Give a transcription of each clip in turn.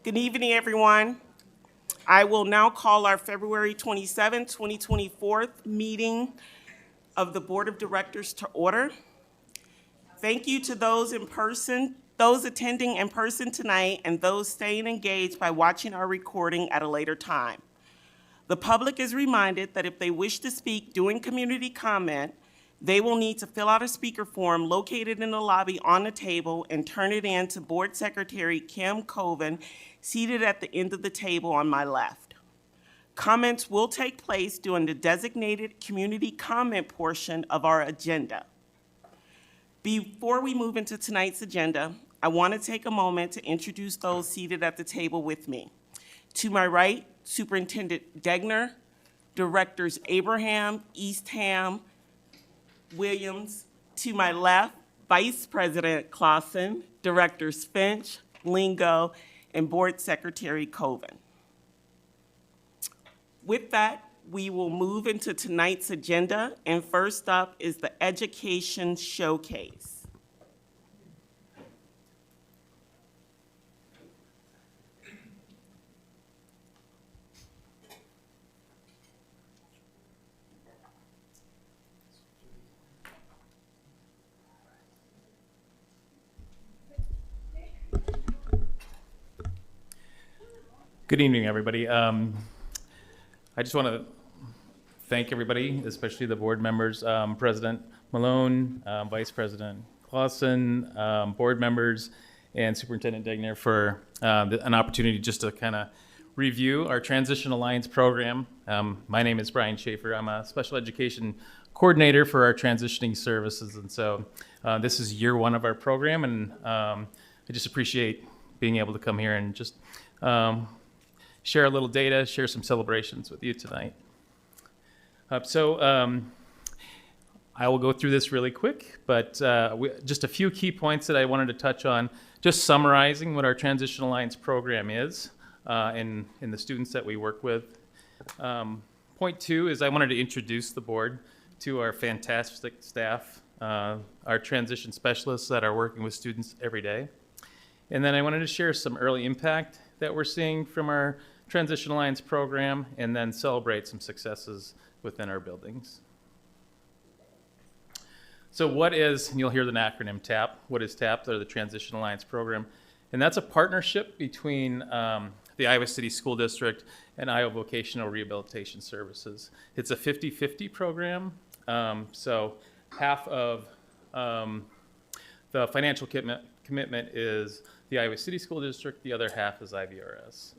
Good evening, everyone. I will now call our February 27, 2024 meeting of the Board of Directors to order. Thank you to those attending in person tonight, and those staying engaged by watching our recording at a later time. The public is reminded that if they wish to speak during community comment, they will need to fill out a speaker form located in the lobby on the table and turn it in to Board Secretary Kemp, seated at the end of the table on my left. Comments will take place during the designated community comment portion of our agenda. Before we move into tonight's agenda, I want to take a moment to introduce those seated at the table with me. To my right, Superintendent Degner, Directors Abraham, Eastham, Williams. To my left, Vice President Clausen, Directors Finch, Lingo, and Board Secretary Colvin. With that, we will move into tonight's agenda, and first up is the Education Showcase. Good evening, everybody. I just want to thank everybody, especially the board members, President Malone, Vice President Clausen, board members, and Superintendent Degner for an opportunity just to kind of review our Transition Alliance program. My name is Brian Schaefer. I'm a special education coordinator for our transitioning services, and so this is year one of our program, and I just appreciate being able to come here and just share a little data, share some celebrations with you tonight. I will go through this really quick, but just a few key points that I wanted to touch on, just summarizing what our Transition Alliance program is and the students that we work with. Point two is I wanted to introduce the board to our fantastic staff, our transition specialists that are working with students every day. And then I wanted to share some early impact that we're seeing from our Transition Alliance program, and then celebrate some successes within our buildings. So what is, and you'll hear the acronym TAP, what is TAP? They're the Transition Alliance program. And that's a partnership between the Iowa City School District and Iowa Vocational Rehabilitation Services. It's a 50-50 program. So half of the financial commitment is the Iowa City School District, the other half is IVRS.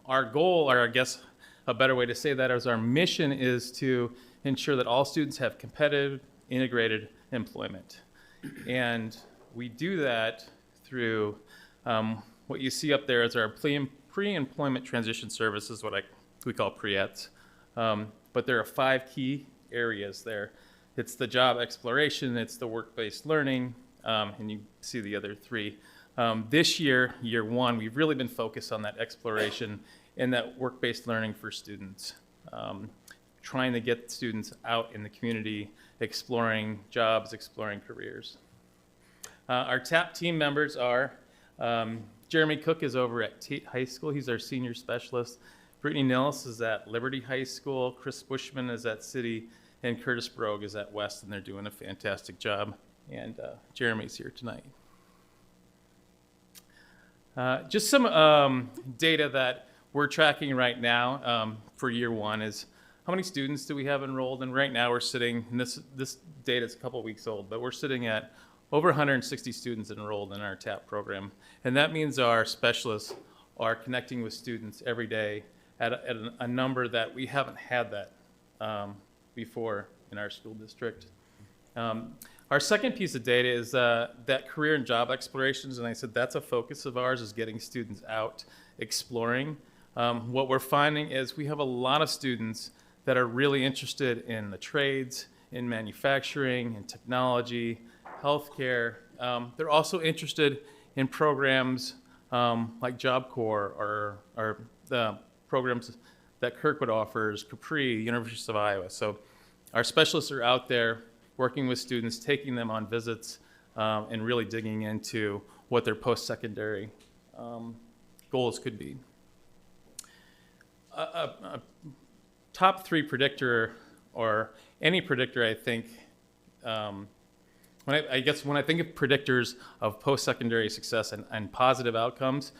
Our goal, or I guess a better way to say that is our mission, is to ensure that all students have competitive, integrated employment. And we do that through what you see up there is our pre-employment transition services, what we call PREETs. But there are 5 key areas there. It's the job exploration, it's the work-based learning, and you see the other 3. This year, year one, we've really been focused on that exploration and that work-based learning for students, trying to get students out in the community, exploring jobs, exploring careers. Our TAP team members are Jeremy Cook is over at Tate High School. He's our senior specialist. Brittany Nillis is at Liberty High School. Chris Bushman is at City, and Curtis Brogue is at West, and they're doing a fantastic job. And Jeremy's here tonight. Just some data that we're tracking right now for year one is how many students do we have enrolled? And right now we're sitting, and this data is a couple weeks old, but we're sitting at over 160 students enrolled in our TAP program. And that means our specialists are connecting with students every day at a number that we haven't had that before in our school district. Our second piece of data is that career and job explorations, and I said that's a focus of ours, is getting students out exploring. What we're finding is we have a lot of students that are really interested in the trades, in manufacturing, in technology, healthcare. They're also interested in programs like Job Corps or the programs that Kirkwood offers, Capri, University of Iowa. So our specialists are out there working with students, taking them on visits, and really digging into what their post-secondary goals could be. A top 3 predictor, or any predictor, I think, when I think of predictors of post-secondary success and positive outcomes,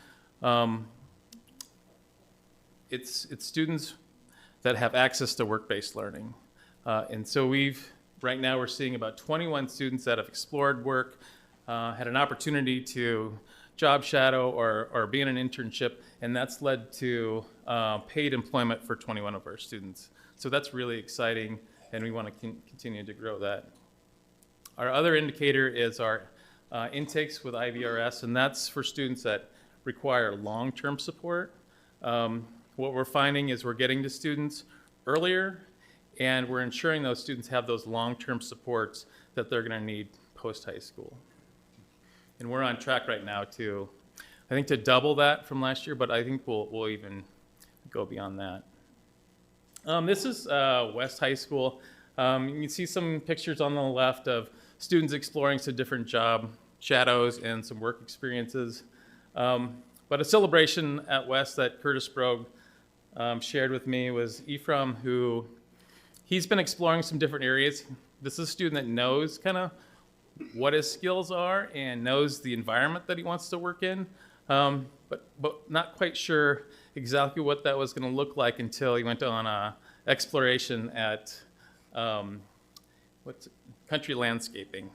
it's students that have access to work-based learning. And so right now we're seeing about 21 students that have explored work, had an opportunity to job shadow or be in an internship, and that's led to paid employment for 21 of our students. So that's really exciting, and we want to continue to grow that. Our other indicator is our intakes with IVRS, and that's for students that require long-term support. What we're finding is we're getting to students earlier, and we're ensuring those students have those long-term supports that they're going to need post-high school. And we're on track right now to double that from last year, but I think we'll even go beyond that. This is West High School. You can see some pictures on the left of students exploring some different job shadows and some work experiences. But a celebration at West that Curtis Brogue shared with me was Ephraim, who he's been exploring some different areas. This is a student that knows kind of what his skills are and knows the environment that he wants to work in, but not quite sure exactly what that was going to look like until he went on a exploration at Country Landscaping.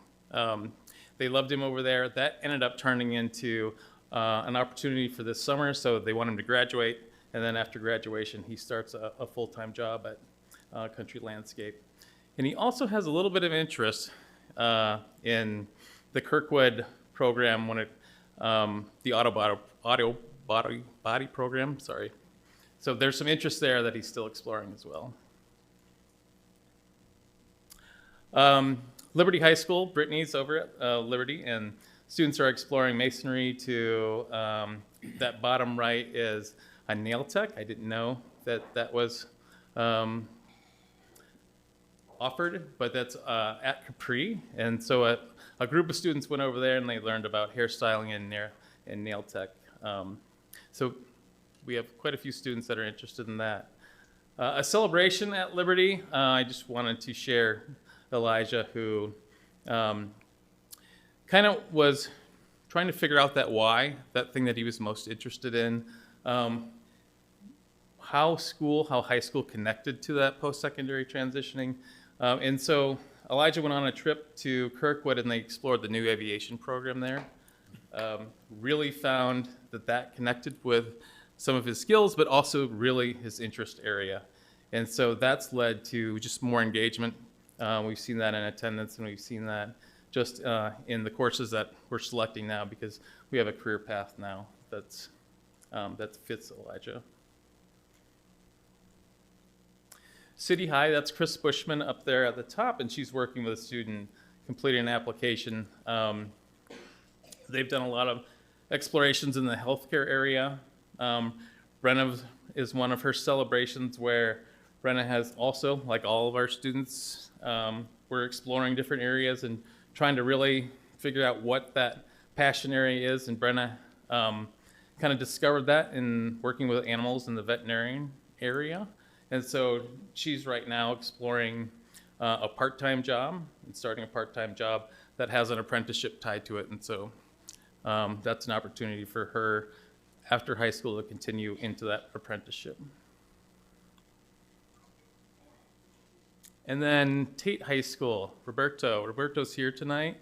They loved him over there. That ended up turning into an opportunity for this summer, so they want him to graduate, and then after graduation he starts a full-time job at Country Landscape. And he also has a little bit of interest in the Kirkwood program, the auto body program, sorry. So there's some interest there that he's still exploring as well. Liberty High School, Brittany's over at Liberty, and students are exploring masonry to, that bottom right is a nail tech. I didn't know that was offered, but that's at Capri. And so a group of students went over there and they learned about hairstyling and nail tech. So we have quite a few students that are interested in that. A celebration at Liberty, I just wanted to share Elijah, who kind of was trying to figure out that why, that thing that he was most interested in, how high school connected to that post-secondary transitioning. And so Elijah went on a trip to Kirkwood and they explored the new aviation program there. Really found that connected with some of his skills, but also really his interest area. And so that's led to just more engagement. We've seen that in attendance, and we've seen that just in the courses that we're selecting now, because we have a career path now that fits Elijah. City High, that's Chris Bushman up there at the top, and she's working with a student completing an application. They've done a lot of explorations in the healthcare area. Brenna is one of her celebrations where Brenna has also, like all of our students, we're exploring different areas and trying to really figure out what that passion area is. And Brenna kind of discovered that in working with animals in the veterinarian area. And so she's right now exploring a part-time job and starting a part-time job that has an apprenticeship tied to it. And so that's an opportunity for her after high school to continue into that apprenticeship. And then Tate High School, Roberto. Roberto's here tonight.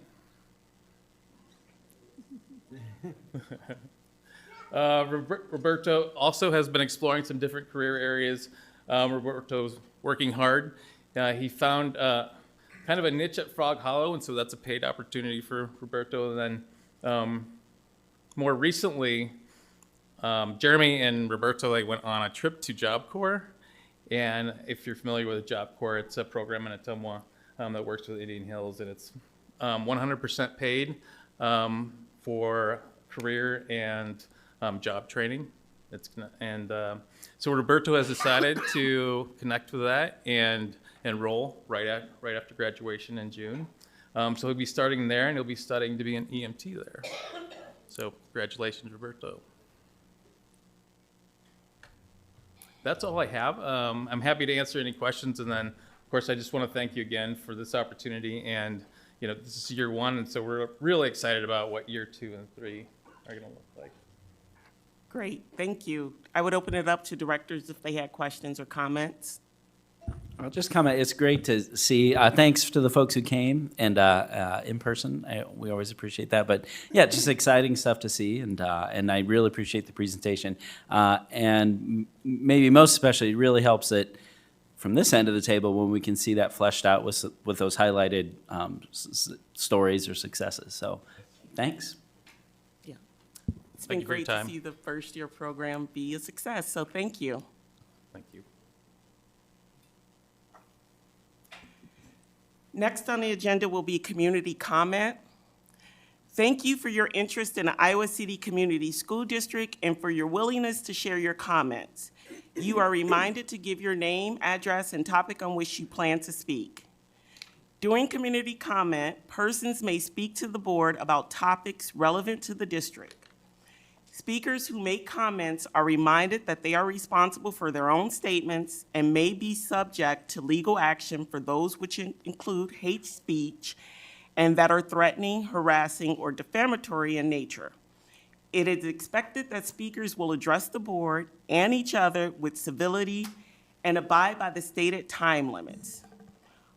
Roberto also has been exploring some different career areas. Roberto's working hard. He found kind of a niche at Frog Hollow, and so that's a paid opportunity for Roberto. And then more recently, Jeremy and Roberto, they went on a trip to Job Corps. And if you're familiar with Job Corps, it's a program in Ottumwa that works with Indian Hills, and it's 100% paid for career and job training. So Roberto has decided to connect with that and enroll right after graduation in June. So he'll be starting there, and he'll be studying to be an EMT there. So congratulations, Roberto. That's all I have. I'm happy to answer any questions, and then, of course, I just want to thank you again for this opportunity. And this is year 1, and so we're really excited about what year 2 and 3 are going to look like. Great, thank you. I would open it up to directors if they had questions or comments. I'll just comment, it's great to see, thanks to the folks who came and in person, we always appreciate that, but yeah, just exciting stuff to see, and I really appreciate the presentation. And maybe most especially, it really helps that from this end of the table when we can see that fleshed out with those highlighted stories or successes, so thanks. Yeah, it's Thank been you for your great to time. see the first year program be a success, so thank you. Thank you. Next on the agenda will be community comment. Thank you for your interest in the Iowa City Community School District and for your willingness to share your comments. You are reminded to give your name, address, and topic on which you plan to speak. During community comment, persons may speak to the board about topics relevant to the district. Speakers who make comments are reminded that they are responsible for their own statements and may be subject to legal action for those which include hate speech and that are threatening, harassing, or defamatory in nature. It is expected that speakers will address the board and each other with civility and abide by the stated time limits.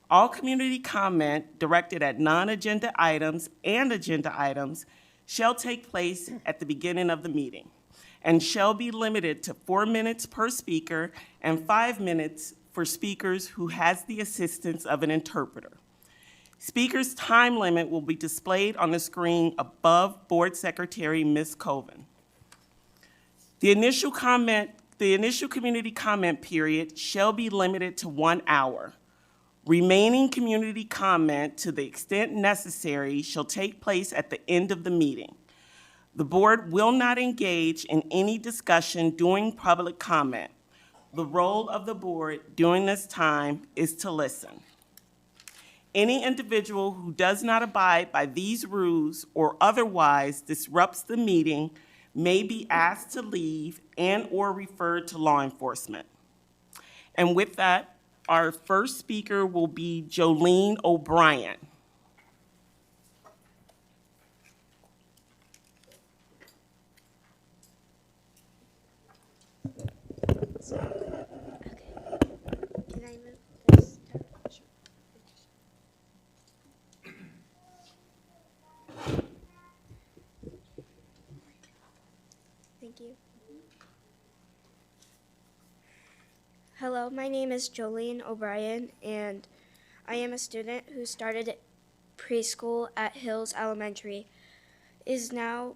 All community comment directed at non-agenda items and agenda items shall take place at the beginning of the meeting and shall be limited to 4 minutes per speaker and 5 minutes for speakers who has the assistance of an interpreter. Speaker's time limit will be displayed on the screen above Board Secretary Ms. Colvin. The initial community comment period shall be limited to 1 hour. Remaining community comment, to the extent necessary, shall take place at the end of the meeting. The board will not engage in any discussion during public comment. The role of the board during this time is to listen. Any individual who does not abide by these rules or otherwise disrupts the meeting may be asked to leave and/or referred to law enforcement. And with that, our first speaker will be Jolene OBrien. Can I move this? Thank you. Hello, my name is Jolene OBrien, and I am a student who started preschool at Hills Elementary. I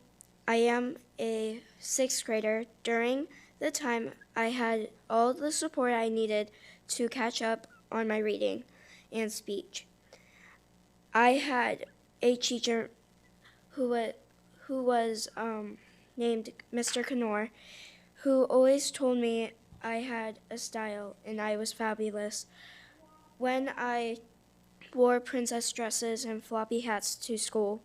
am a 6th grader. During the time, I had all the support I needed to catch up on my reading and speech. I had a teacher who was named Mr. Knorr, who always told me I had a style and I was fabulous. When I wore princess dresses and floppy hats to school,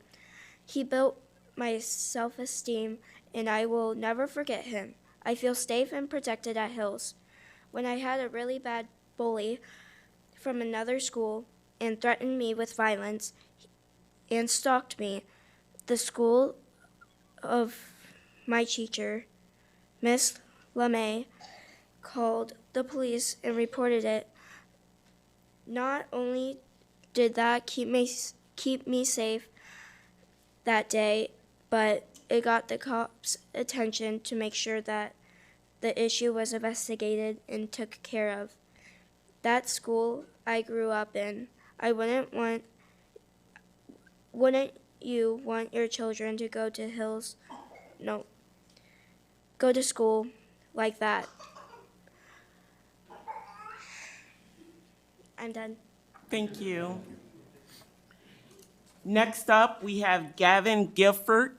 he built my self-esteem, and I will never forget him. I feel safe and protected at Hills. When I had a really bad bully from another school and threatened me with violence and stalked me, the school of my teacher, Miss LeMay, called the police and reported it. Not only did that keep me safe that day, but it got the cops' attention to make sure that the issue was investigated and took care of. That school I grew up in, wouldn't you want your children to go to Hills? No. Go to school like that. I'm done. Thank you. Next up, we have Gavin Gord.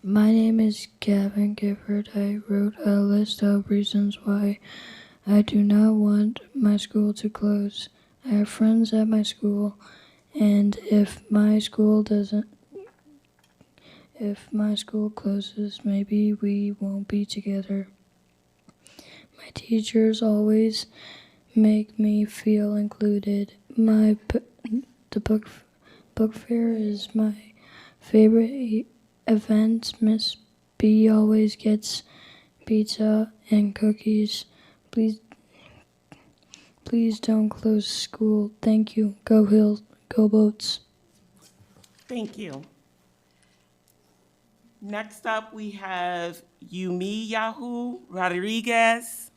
My name is Gavin Gord. I wrote a list of reasons why I do not want my school to close. I have friends at my school, and if my school closes, maybe we won't be together. My teachers always make me feel included. The book fair is my favorite event. Miss B always gets pizza and cookies. Please don't close school. Thank you. Go Hills. Go Boats. Thank you. Next up, we have Yahoo Rodriguez.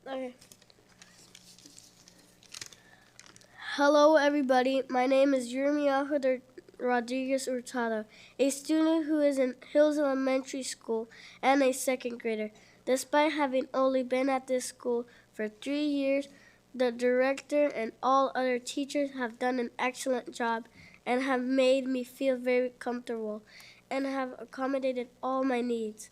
Okay. Hello, everybody. My name is Yurmiyahu Rodriguez Hurtado, a student who is in Hills Elementary School and a second grader. Despite having only been at this school for 3 years, the director and all other teachers have done an excellent job and have made me feel very comfortable and have accommodated all my needs.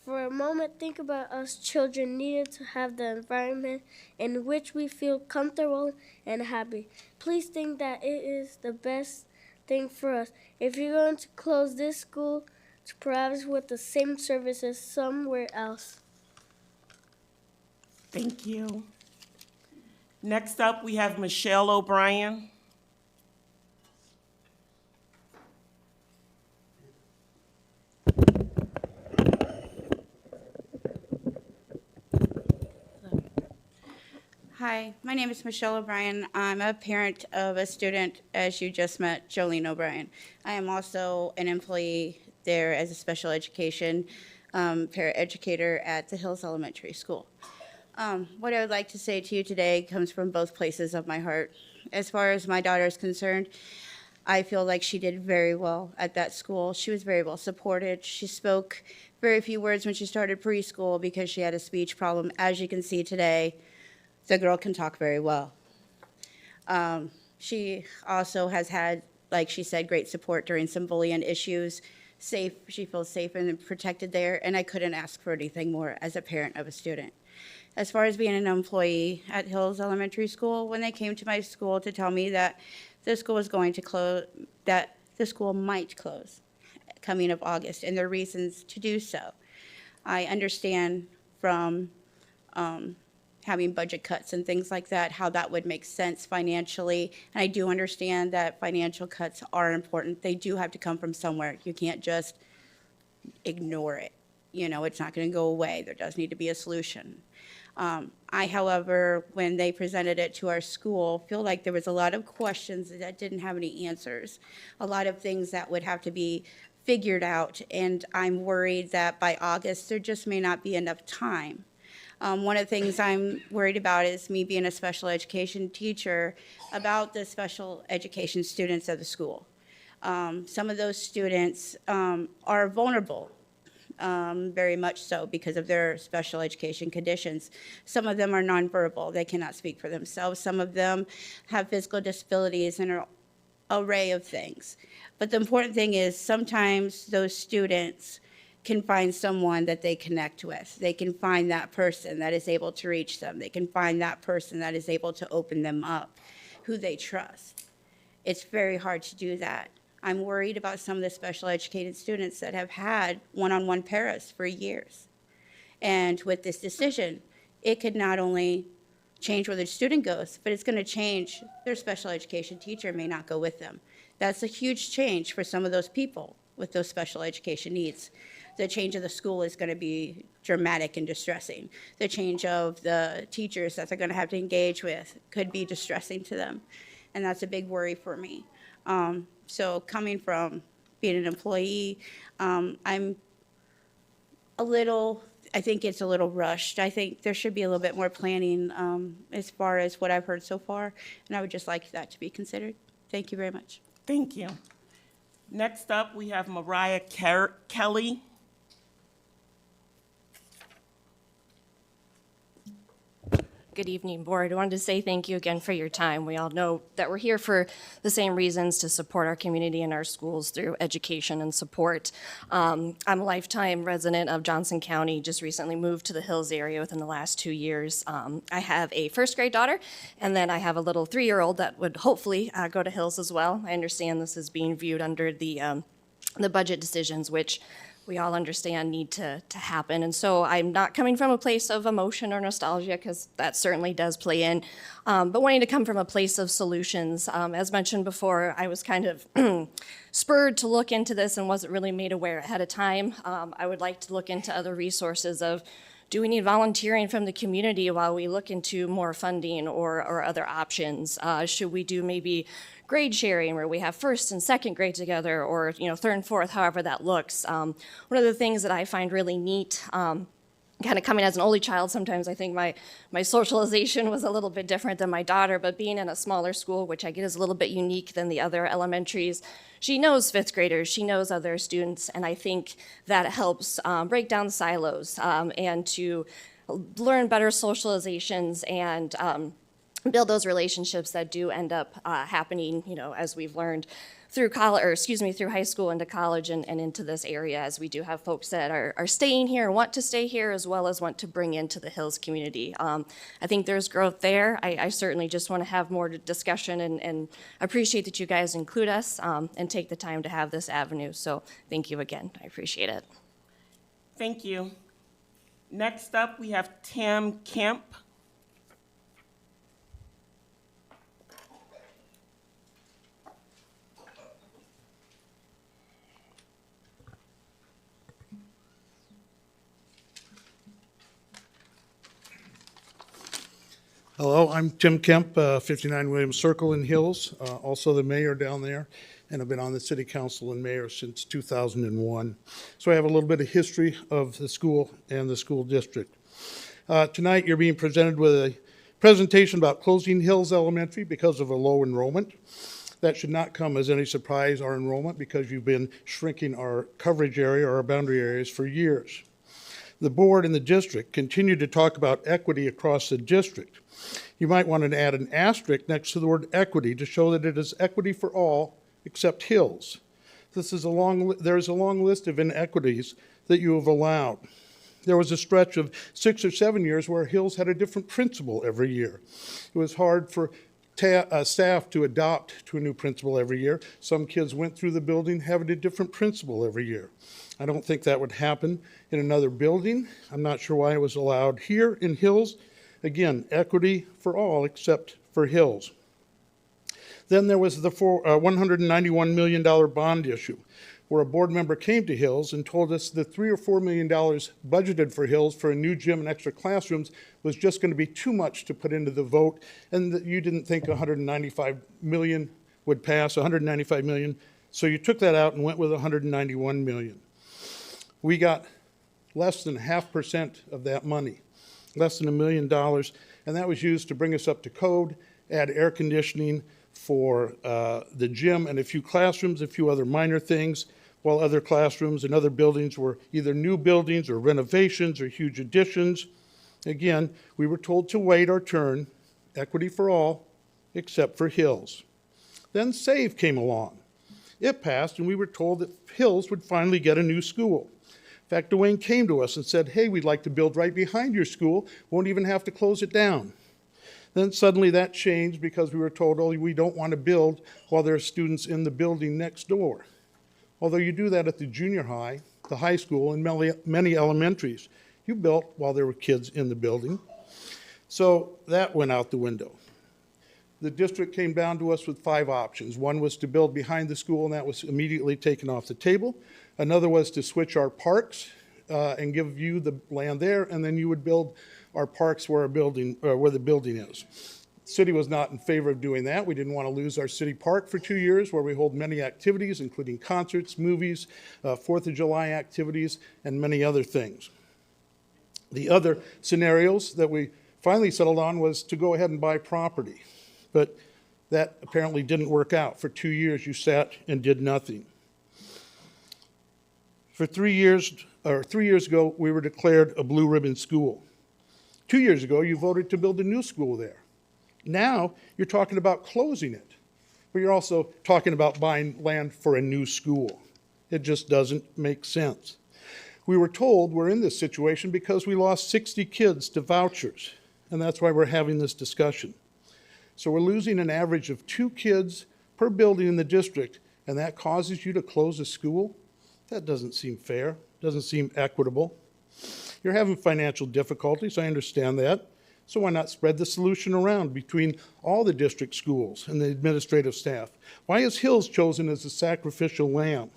For a moment, think about us children needing to have the environment in which we feel comfortable and happy. Please think that it is the best thing for us. If you're going to close this school, perhaps with the same services somewhere else. Thank you. Next up, we have Marcel Ortiz. Hi, my name is Marcel Ortiz. I'm a parent of a student, as you just met, Jolene OBrien. I am also an employee there as a special education paraeducator at the Hills Elementary School. What I would like to say to you today comes from both places of my heart. As far as my daughter is concerned, I feel like she did very well at that school. She was very well supported. She spoke very few words when she started preschool because she had a speech problem. As you can see today, the girl can talk very well. She also has had, like she said, great support during some bullying issues. She feels safe and protected there, and I couldn't ask for anything more as a parent of a student. As far as being an employee at Hills Elementary School, when they came to my school to tell me that the school was going to close, that the school might close coming of August, and their reasons to do so, I understand from having budget cuts and things like that, how that would make sense financially. And I do understand that financial cuts are important. They do have to come from somewhere. You can't just ignore it. You know, it's not going to go away. There does need to be a solution. I, however, when they presented it to our school, feel like there was a lot of questions that didn't have any answers, a lot of things that would have to be figured out, and I'm worried that by August, there just may not be enough time. One of the things I'm worried about is me being a special education teacher about the special education students of the school. Some of those students are vulnerable, very much so because of their special education conditions. Some of them are nonverbal. They cannot speak for themselves. Some of them have physical disabilities and an array of things. But the important thing is sometimes those students can find someone that they connect with. They can find that person that is able to reach them. They can find that person that is able to open them up, who they trust. It's very hard to do that. I'm worried about some of the special educated students that have had one-on-one paras for years. And with this decision, it could not only change where the student goes, but it's going to change their special education teacher may not go with them. That's a huge change for some of those people with those special education needs. The change of the school is going to be dramatic and distressing. The change of the teachers that they're going to have to engage with could be distressing to them. And that's a big worry for me. So coming from being an employee, I think it's a little rushed. I think there should be a little bit more planning as far as what I've heard so far, and I would just like that to be considered. Thank you very much. Thank you. Next up, we have Mariah Kelly. Good evening, Board. I wanted to say thank you again for your time. We all know that we're here for the same reasons, to support our community and our schools through education and support. I'm a lifetime resident of Johnson County, just recently moved to the Hills area within the last 2 years. I have a first grade daughter, and then I have a little 3-year-old that would hopefully go to Hills as well. I understand this is being viewed under the budget decisions, which we all understand need to happen. And so I'm not coming from a place of emotion or nostalgia, because that certainly does play in, but wanting to come from a place of solutions. As mentioned before, I was kind of spurred to look into this and wasn't really made aware ahead of time. I would like to look into other resources of, do we need volunteering from the community while we look into more funding or other options? Should we do maybe grade sharing where we have first and second grade together, or third and fourth, however that looks? One of the things that I find really neat, kind of coming as an only child, sometimes I think my socialization was a little bit different than my daughter, but being in a smaller school, which I get is a little bit unique than the other elementaries, she knows fifth graders, she knows other students, and I think that helps break down silos and to learn better socializations and build those relationships that do end up happening, as we've learned through through high school into college and into this area, as we do have folks that are staying here, want to stay here, as well as want to bring into the Hills community. I think there's growth there. I certainly just want to have more discussion and appreciate that you guys include us and take the time to have this avenue. So thank you again. I appreciate it. Thank you. Next up, we have Tim Kemp. Hello, I'm Tim Kemp, 59 Williams Circle in Hills, also the mayor down there, and I've been on the city council and mayor since 2001. So I have a little bit of history of the school and the school district. Tonight you're being presented with a presentation about closing Hills Elementary because of a low enrollment. That should not come as any surprise, our enrollment, because you've been shrinking our coverage area or our boundary areas for years. The board and the district continue to talk about equity across the district. You might want to add an asterisk next to the word equity to show that it is equity for all except Hills. There is a long list of inequities that you have allowed. There was a stretch of 6 or 7 years where Hills had a different principal every year. It was hard for staff to adopt to a new principal every year. Some kids went through the building having a different principal every year. I don't think that would happen in another building. I'm not sure why it was allowed here in Hills. Again, equity for all except for Hills. Then there was the $191 million bond issue, where a board member came to Hills and told us the $3 or $4 million budgeted for Hills for a new gym and extra classrooms was just going to be too much to put into the vote, and that you didn't think $195 million would pass, $195 million. So you took that out and went with $191 million. We got less than 0.5% of that money, less than $1 million, and that was used to bring us up to code, add air conditioning for the gym and a few classrooms, a few other minor things, while other classrooms and other buildings were either new buildings or renovations or huge additions. Again, we were told to wait our turn, equity for all, except for Hills. Then SAVE came along. It passed, and we were told that Hills would finally get a new school. In fact, Dwayne came to us and said, hey, we'd like to build right behind your school, won't even have to close it down. Then suddenly that changed because we were told, oh, we don't want to build while there are students in the building next door. Although you do that at the junior high, the high school, and many elementaries. You built while there were kids in the building. So that went out the window. The district came down to us with 5 options. One was to build behind the school, and that was immediately taken off the table. Another was to switch our parks and give you the land there, and then you would build our parks where the building is. The city was not in favor of doing that. We didn't want to lose our city park for 2 years, where we hold many activities, including concerts, movies, 4th of July activities, and many other things. The other scenarios that we finally settled on was to go ahead and buy property. But that apparently didn't work out. For 2 years, you sat and did nothing. For 3 years ago, we were declared a blue ribbon school. 2 years ago, you voted to build a new school there. Now, you're talking about closing it, but you're also talking about buying land for a new school. It just doesn't make sense. We were told we're in this situation because we lost 60 kids to vouchers, and that's why we're having this discussion. So we're losing an average of 2 kids per building in the district, and that causes you to close a school? That doesn't seem fair, doesn't seem equitable. You're having financial difficulties, I understand that. So why not spread the solution around between all the district schools and the administrative staff? Why is Hills chosen as the sacrificial lamb?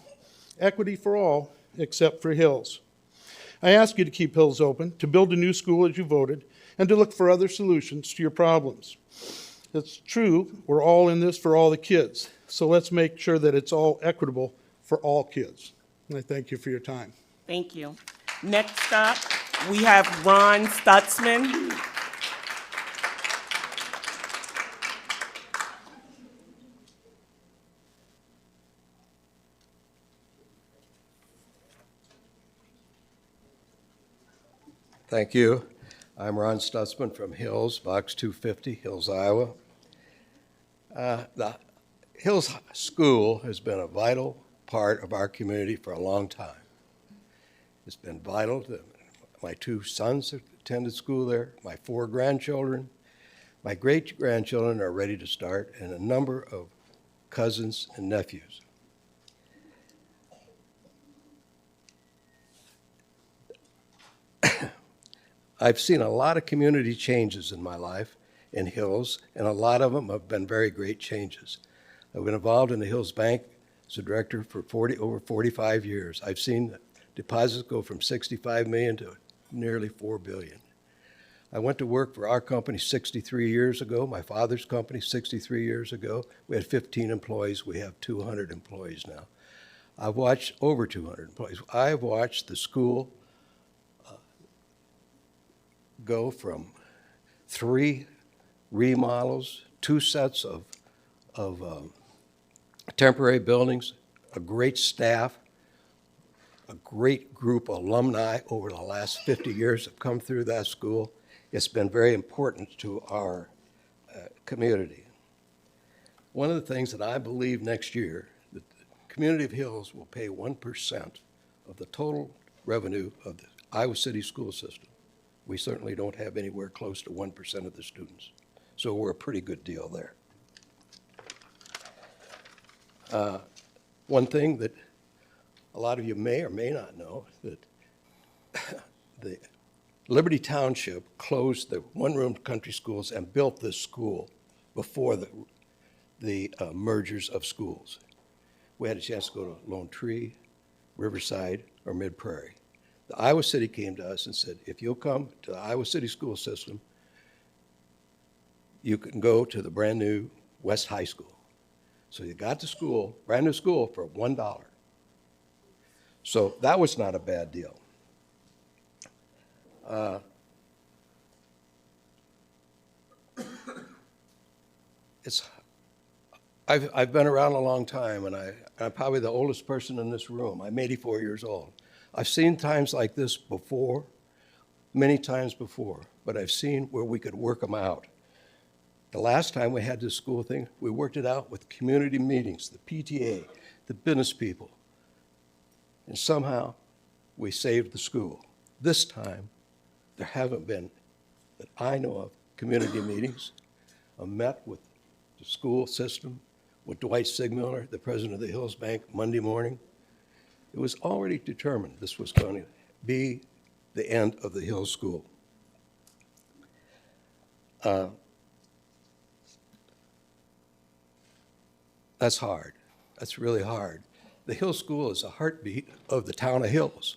Equity for all, except for Hills. I ask you to keep Hills open, to build a new school as you voted, and to look for other solutions to your problems. It's true, we're all in this for all the kids, so let's make sure that it's all equitable for all kids. And I thank you for your time. Thank you. Next up, we have Ron Stutzman. Thank you. I'm Ron Stutzman from Hills, Box 250, Hills, Iowa. The Hills School has been a vital part of our community for a long time. It's been vital to my 2 sons who attended school there, my 4 grandchildren. My great-grandchildren are ready to start, and a number of cousins and nephews. I've seen a lot of community changes in my life in Hills, and a lot of them have been very great changes. I've been involved in the Hills Bank as a director for over 45 years. I've seen deposits go from $65 million to nearly $4 billion. I went to work for our company 63 years ago, my father's company 63 years ago. We had 15 employees. We have 200 employees now. I've watched over 200 employees. I've watched the school go from 3 remodels, 2 sets of temporary buildings, a great staff, a great group of alumni over the last 50 years have come through that school. It's been very important to our community. One of the things that I believe next year, that the community of Hills will pay 1% of the total revenue of the Iowa City school system. We certainly don't have anywhere close to 1% of the students. So we're a pretty good deal there. One thing that a lot of you may or may not know, that the Liberty Township closed the one-room country schools and built this school before the mergers of schools. We had a chance to go to Lone Tree, Riverside, or Mid-Prairie. The Iowa City came to us and said, if you'll come to the Iowa City school system, you can go to the brand new West High School. So you got to school, brand new school, for $1. So that was not a bad deal. I've been around a long time, and I'm probably the oldest person in this room. I'm 84 years old. I've seen times like this before, many times before, but I've seen where we could work them out. The last time we had this school thing, we worked it out with community meetings, the PTA, the business people, and somehow we saved the school. This time, there haven't been, that I know of, community meetings. I met with the school system, with Dwight Sigmiller, the president of the Hills Bank, Monday morning. It was already determined this was going to be the end of the Hills School. That's hard. That's really hard. The Hills School is a heartbeat of the town of Hills.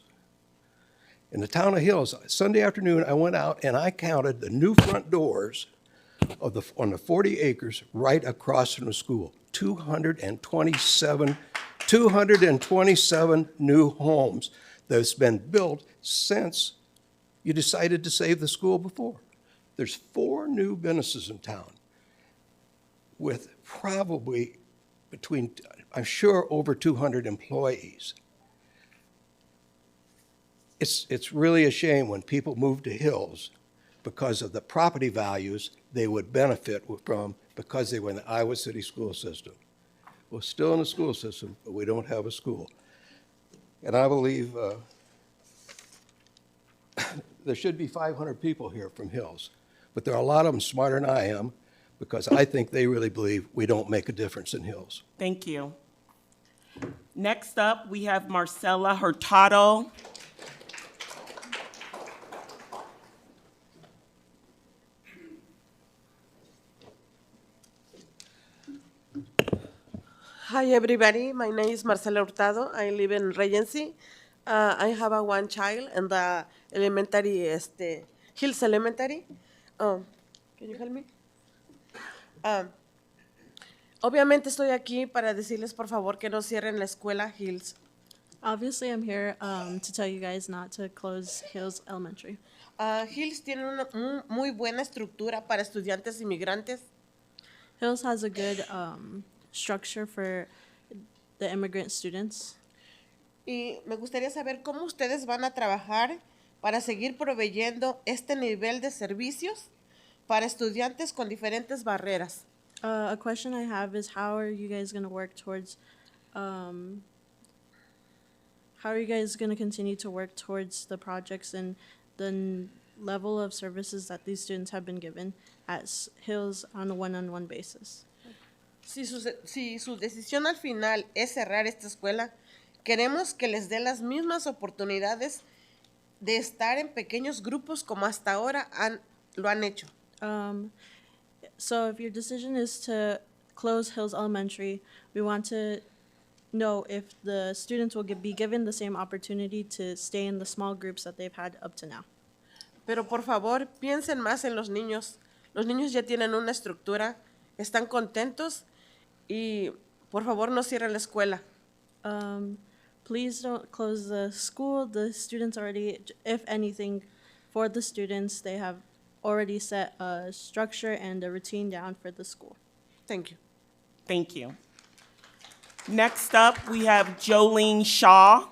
In the town of Hills, Sunday afternoon, I went out and I counted the new front doors on the 40 acres right across from the school. 227 new homes that's been built since you decided to save the school before. There's 4 new businesses in town with probably between, I'm sure, over 200 employees. It's really a shame when people move to Hills because of the property values they would benefit from because they were in the Iowa City school system. We're still in the school system, but we don't have a school. And I believe there should be 500 people here from Hills, but there are a lot of them smarter than I am because I think they really believe we don't make a difference in Hills. Thank you. Next up, we have Marcela Hurtado. Hi, everybody. My name is Marcel Hurtado. I live in Regency. I have one child in the elementary, Hills Elementary. Can you help me? Obviamente estoy aquí para decirles, por favor, que no cierren la escuela Hills. Obviously, I'm here to tell you guys not to close Hills Elementary. Hills tiene una muy buena estructura para estudiantes inmigrantes. Hills has a good structure for the immigrant students. Y me gustaría saber cómo ustedes van a trabajar para seguir proveyendo este nivel de servicios para estudiantes con diferentes barreras. A question I have is how are you guys going to work towards, how are you guys going to continue to work towards the projects and the level of services that these students have been given at Hills on a one-on-one basis? Si su decisión al final es cerrar esta escuela, queremos que les dé las mismas oportunidades de estar en pequeños grupos como hasta ahora lo han hecho. So if your decision is to close Hills Elementary, we want to know if the students will be given the same opportunity to stay in the small groups that they've had up to now. Pero por favor, piensen más en los niños. Los niños ya tienen una estructura, están contentos y por favor no cierren la escuela. Please don't close the school. The students already, if anything, for the students, they have already set a structure and a routine down for the school. Thank you. Thank you. Next up, we have Jolene Shaw.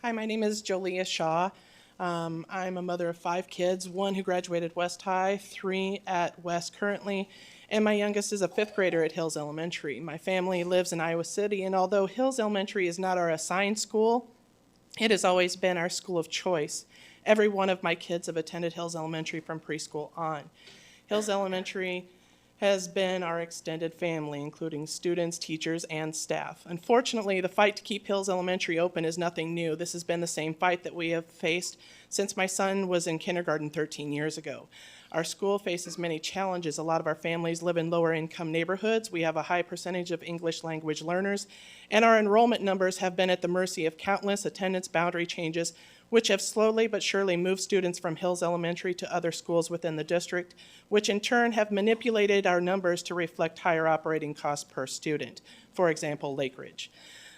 Hi, my name is Jodi Shaw. I'm a mother of 5 kids, 1 who graduated West High, 3 at West currently, and my youngest is a 5th grader at Hills Elementary. My family lives in Iowa City, and although Hills Elementary is not our assigned school, it has always been our school of choice. Every one of my kids have attended Hills Elementary from preschool on. Hills Elementary has been our extended family, including students, teachers, and staff. Unfortunately, the fight to keep Hills Elementary open is nothing new. This has been the same fight that we have faced since my son was in kindergarten 13 years ago. Our school faces many challenges. A lot of our families live in lower income neighborhoods. We have a high percentage of English language learners, and our enrollment numbers have been at the mercy of countless attendance boundary changes, which have slowly but surely moved students from Hills Elementary to other schools within the district, which in turn have manipulated our numbers to reflect higher operating costs per student. For example, Lake Ridge.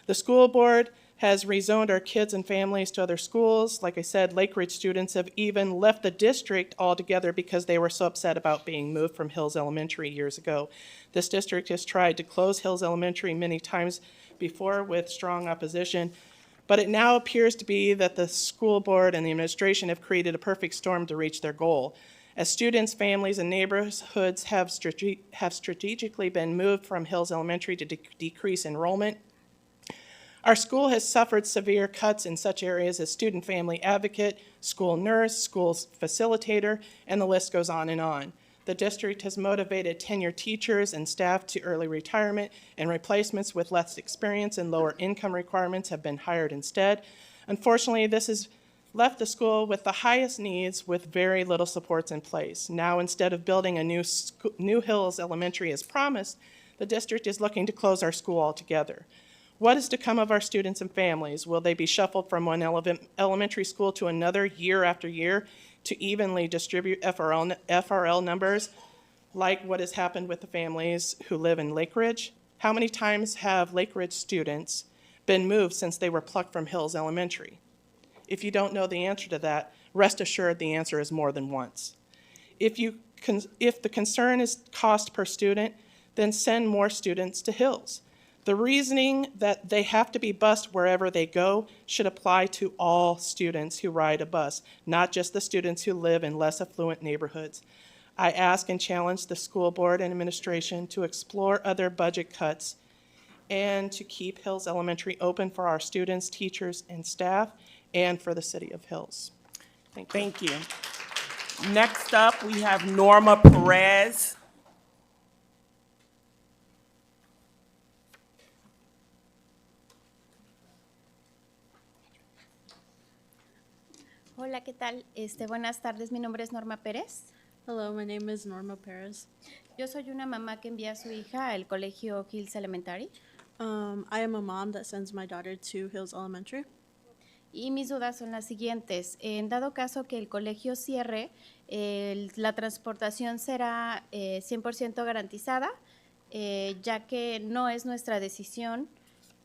The school board has rezoned our kids and families to other schools. Like I said, Lake Ridge students have even left the district altogether because they were so upset about being moved from Hills Elementary years ago. This district has tried to close Hills Elementary many times before with strong opposition, but it now appears to be that the school board and the administration have created a perfect storm to reach their goal. As students, families, and neighborhoods have strategically been moved from Hills Elementary to decrease enrollment, our school has suffered severe cuts in such areas as student family advocate, school nurse, school facilitator, and the list goes on and on. The district has motivated tenured teachers and staff to early retirement, and replacements with less experience and lower income requirements have been hired instead. Unfortunately, this has left the school with the highest needs with very little supports in place. Now, instead of building a new Hills Elementary as promised, the district is looking to close our school altogether. What is to come of our students and families? Will they be shuffled from one elementary school to another year after year to evenly distribute FRL numbers, like what has happened with the families who live in Lake Ridge? How many times have Lake Ridge students been moved since they were plucked from Hills Elementary? If you don't know the answer to that, rest assured the answer is more than once. If the concern is cost per student, then send more students to Hills. The reasoning that they have to be bused wherever they go should apply to all students who ride a bus, not just the students who live in less affluent neighborhoods. I ask and challenge the school board and administration to explore other budget cuts and to keep Hills Elementary open for our students, teachers, and staff, and for the city of Hills. Thank you. Thank you. Next up, we have Norma Perez. Hola, ¿qué tal? Buenas tardes, mi nombre es Norma Pérez. Hello, my name is Norma Perez. Yo soy una mamá que envía a su hija al colegio Hills Elementary. I am a mom that sends my daughter to Hills Elementary. Y mis dudas son las siguientes. En dado caso que el colegio cierre, la transportación será 100% garantizada, ya que no es nuestra decisión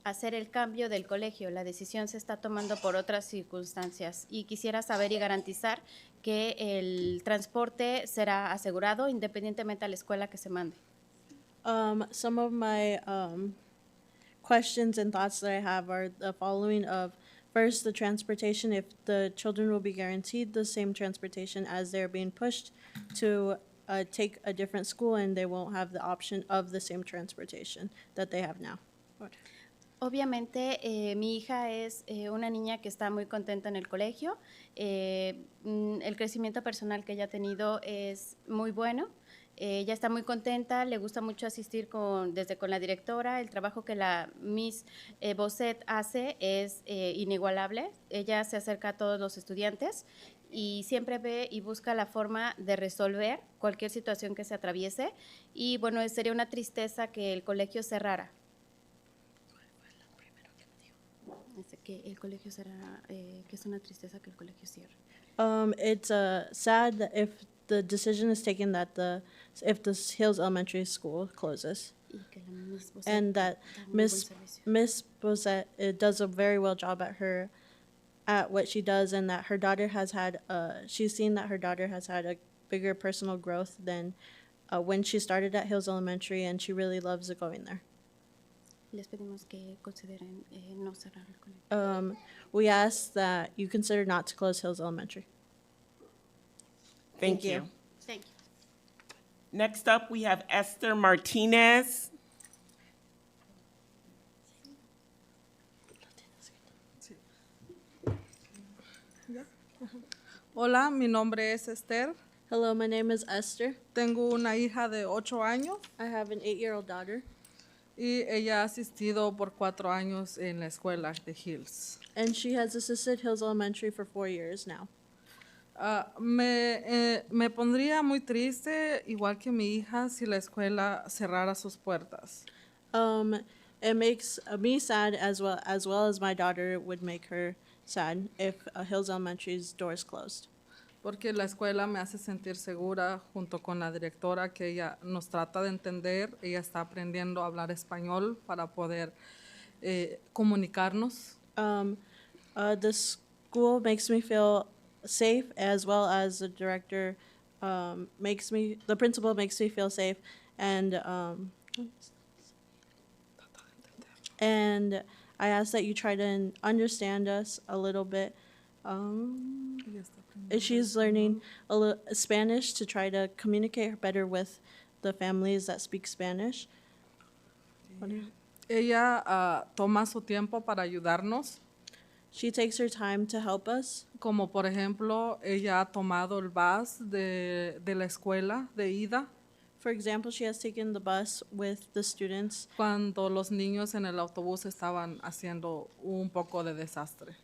hacer el cambio del colegio. La decisión se está tomando por otras circunstancias. Y quisiera saber y garantizar que el transporte será asegurado independientemente a la escuela que se mande. Some of my questions and thoughts that I have are the following of, first, the transportation, if the children will be guaranteed the same transportation as they're being pushed to take a different school and they won't have the option of the same transportation that they have now. Obviamente, mi hija es una niña que está muy contenta en el colegio. El crecimiento personal que ella ha tenido es muy bueno. Ella está muy contenta, le gusta mucho asistir desde con la directora. El trabajo que la Miss Bosset hace es inigualable. Ella se acerca a todos los estudiantes y siempre ve y busca la forma de resolver cualquier situación que se atraviese. Y bueno, sería una tristeza que el colegio cerrara. Que el colegio cerrara, que es una tristeza que el colegio cierre. It's sad that if the decision is taken that if the Hills Elementary School closes, and that Miss Bosset does a very well job at what she does, and that her daughter has had she's seen that her daughter has had a bigger personal growth than when she started at Hills Elementary, and she really loves going there. Les pedimos que consideren no cerrar el colegio. We ask that you consider not to close Hills Elementary. Thank you. Thank you. Next up, we have Esther Martinez. Hola, mi nombre es Esther. Hello, my name is Esther. Tengo una hija de 8 años. I have an 8-year-old daughter. Y ella ha asistido por 4 años en la escuela de Hills. And she has assisted Hills Elementary for 4 years now. Me pondría muy triste, igual que mi hija, si la escuela cerrara sus puertas. It makes me sad as well as my daughter would make her sad if Hills Elementary's doors closed. Porque la escuela me hace sentir segura junto con la directora, que ella nos trata de entender. Ella está aprendiendo a hablar español para poder comunicarnos. The school makes me feel safe, as well as the director the principal makes me feel safe, and I ask that you try to understand us a little bit. She's learning a little Spanish to try to communicate better with the families that speak Spanish. Ella toma su tiempo para ayudarnos. She takes her time to help us. Como por ejemplo, ella ha tomado el bus de la escuela de ida. For example, she has taken the bus with the students. Cuando los niños en el autobús estaban haciendo un poco de desastre.